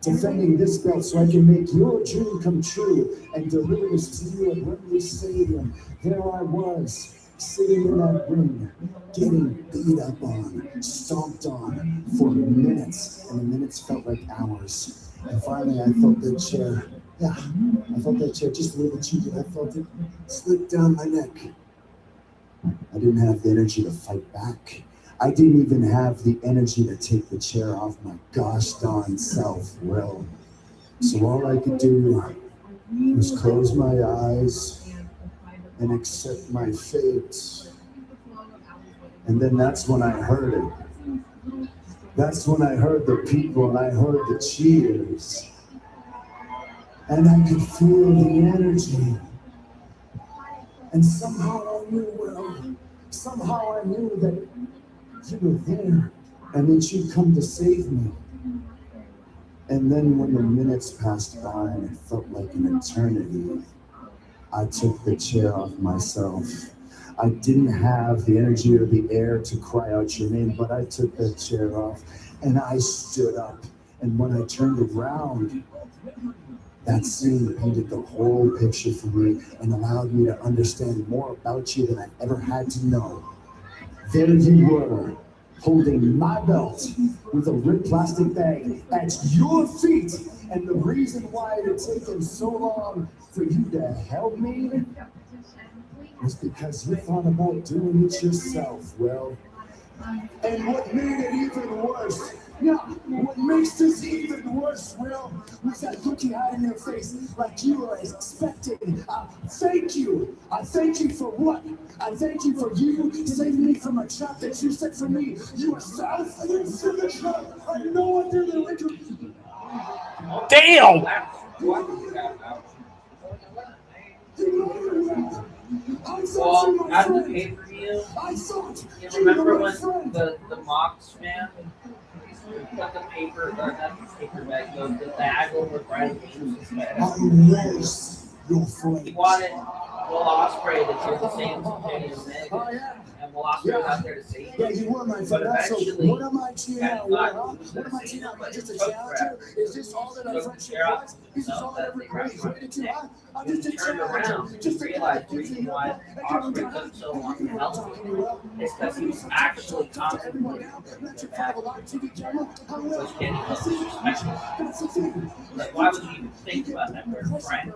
Speaker 15: Defending this belt so I can make your dream come true and deliver this to you at Wembley Stadium. There I was, sitting in that ring, getting beat up on, stomped on for minutes, and the minutes felt like hours. And finally I felt that chair, I felt that chair just the way that you did. I felt it slip down my neck. I didn't have the energy to fight back. I didn't even have the energy to take the chair off my gosh darn self, Will. So all I could do was close my eyes and accept my fate. And then that's when I heard it. That's when I heard the people and I heard the cheers. And I could feel the energy. And somehow I knew, Will, somehow I knew that you were there, and that you'd come to save me. And then when the minutes passed by and it felt like an eternity, I took the chair off myself. I didn't have the energy or the air to cry out your name, but I took that chair off and I stood up. And when I turned around, that scene painted the whole picture for me and allowed me to understand more about you than I ever had to know. There you were, holding my belt with a ripped plastic bag at your feet. And the reason why it had taken so long for you to help me was because you thought about doing it yourself, Will. And what made it even worse, what makes this even worse, Will, was that look you had in your face, like you were expecting. Thank you. I thank you for what? I thank you for you saving me from a trap that you set for me yourself. I didn't set the trap. I had no idea that I could.
Speaker 1: Damn!
Speaker 14: Well, at the pay-per-view, you remember when the Mox man put the paper, or not the paper bag, the bag over Brian Cage' head? He wanted Will Ospreay to do the same thing as Omega. And Will Ospreay was out there to save him.
Speaker 5: Yeah, you were my friend.
Speaker 14: But eventually,
Speaker 5: what am I cheating out? What am I cheating out? Just a challenger? Is this all that our friendship was? Is this all that everybody equated to? I'm just a challenger.
Speaker 14: Just realized the reason why Ospreay took so long to help him is because he was actually constantly was getting disrespected. Like, why would you even think about that for a friend?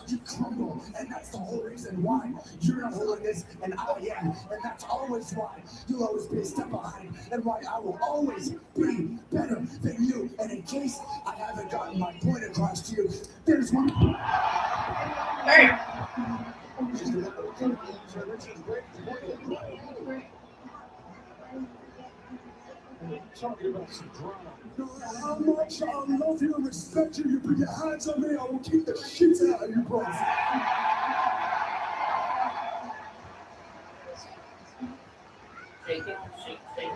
Speaker 5: You crumble, and that's the whole reason why you're not holding this, and I am, and that's always why you'll always be a step behind, and why I will always be better than you. And in case I haven't gotten my point across to you, there's one.
Speaker 14: Hey!
Speaker 2: Talking about some drama.
Speaker 5: No matter how much I love you and respect you, you put your hands on me, I will kick the shit out of you, bro.
Speaker 14: Shake it, shake it.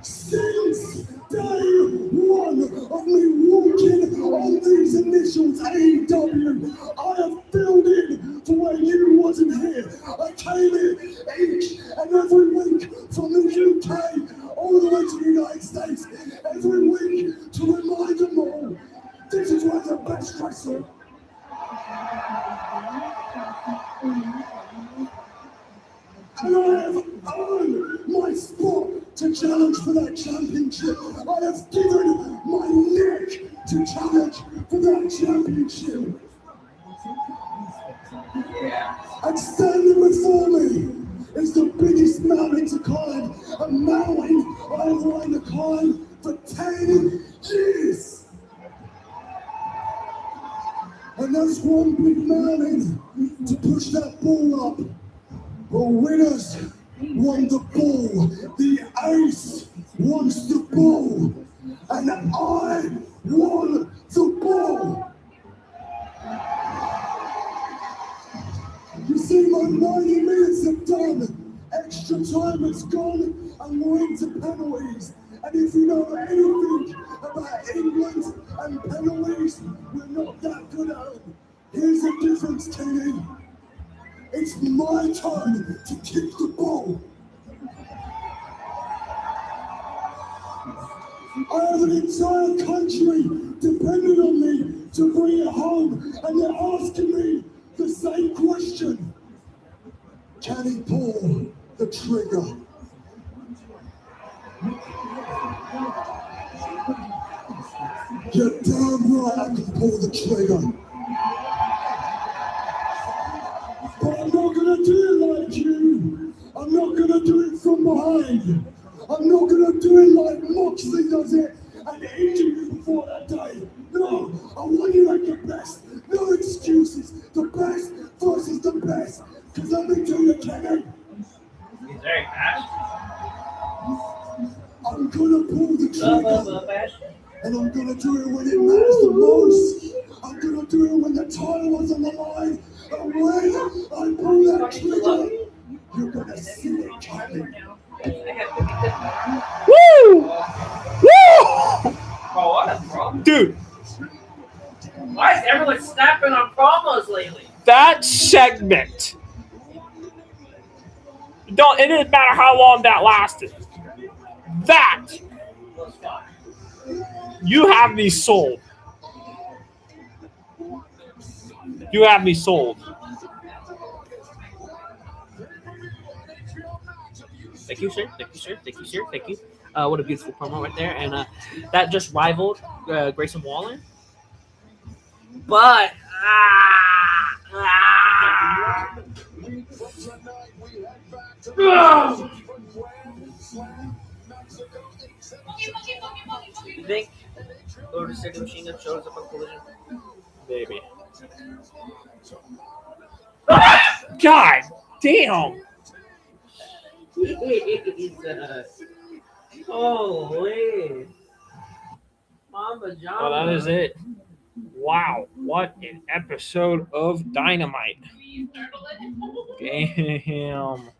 Speaker 5: Since day one of me walking on these initials, AEW, I have filled in for when you wasn't here. I came in each and every week from the UK all the way to the United States, every week to remind them all, this is where the best wrestler. And I have earned my spot to challenge for that championship. I have given my neck to challenge for that championship. And standing before me is the biggest mountain to climb, a mountain I've wanted to climb for 10 years. And that's one big mountain to push that ball up. The winners won the ball. The ace wants the ball. And I won the ball. You see, my 90 minutes are done. Extra time is gone, and we're into penalties. And if you know anything about England and penalties, we're not that good at them. Here's the difference, Kenny. It's my turn to kick the ball. I have an entire country depending on me to bring it home, and they're asking me the same question. Can he pull the trigger? You're damn right I can pull the trigger. But I'm not gonna do it like you. I'm not gonna do it from behind. I'm not gonna do it like Moxley does it and injure you before that day. No, I want you at your best. No excuses. The best versus the best. Because let me tell you, Kenny.
Speaker 14: He's very passionate.
Speaker 5: I'm gonna pull the trigger. And I'm gonna do it when it matters the most. I'm gonna do it when the title is on the line. And when I pull that trigger, you're gonna see it coming.
Speaker 1: Woo! Woo!
Speaker 14: Oh, what a promo.
Speaker 1: Dude,
Speaker 14: Why is everyone snapping on promos lately?
Speaker 1: that segment. It didn't matter how long that lasted. That. You have me sold. You have me sold.
Speaker 14: Thank you, sir. Thank you, sir. Thank you, sir. Thank you. What a beautiful promo right there. And that just rivaled Grayson Waller. But, you think Lord City Machine Gun shows up on Collision?
Speaker 1: Baby. God damn.
Speaker 14: Holy. Mama John.
Speaker 1: Well, that is it. Wow. What an episode of Dynamite. Damn.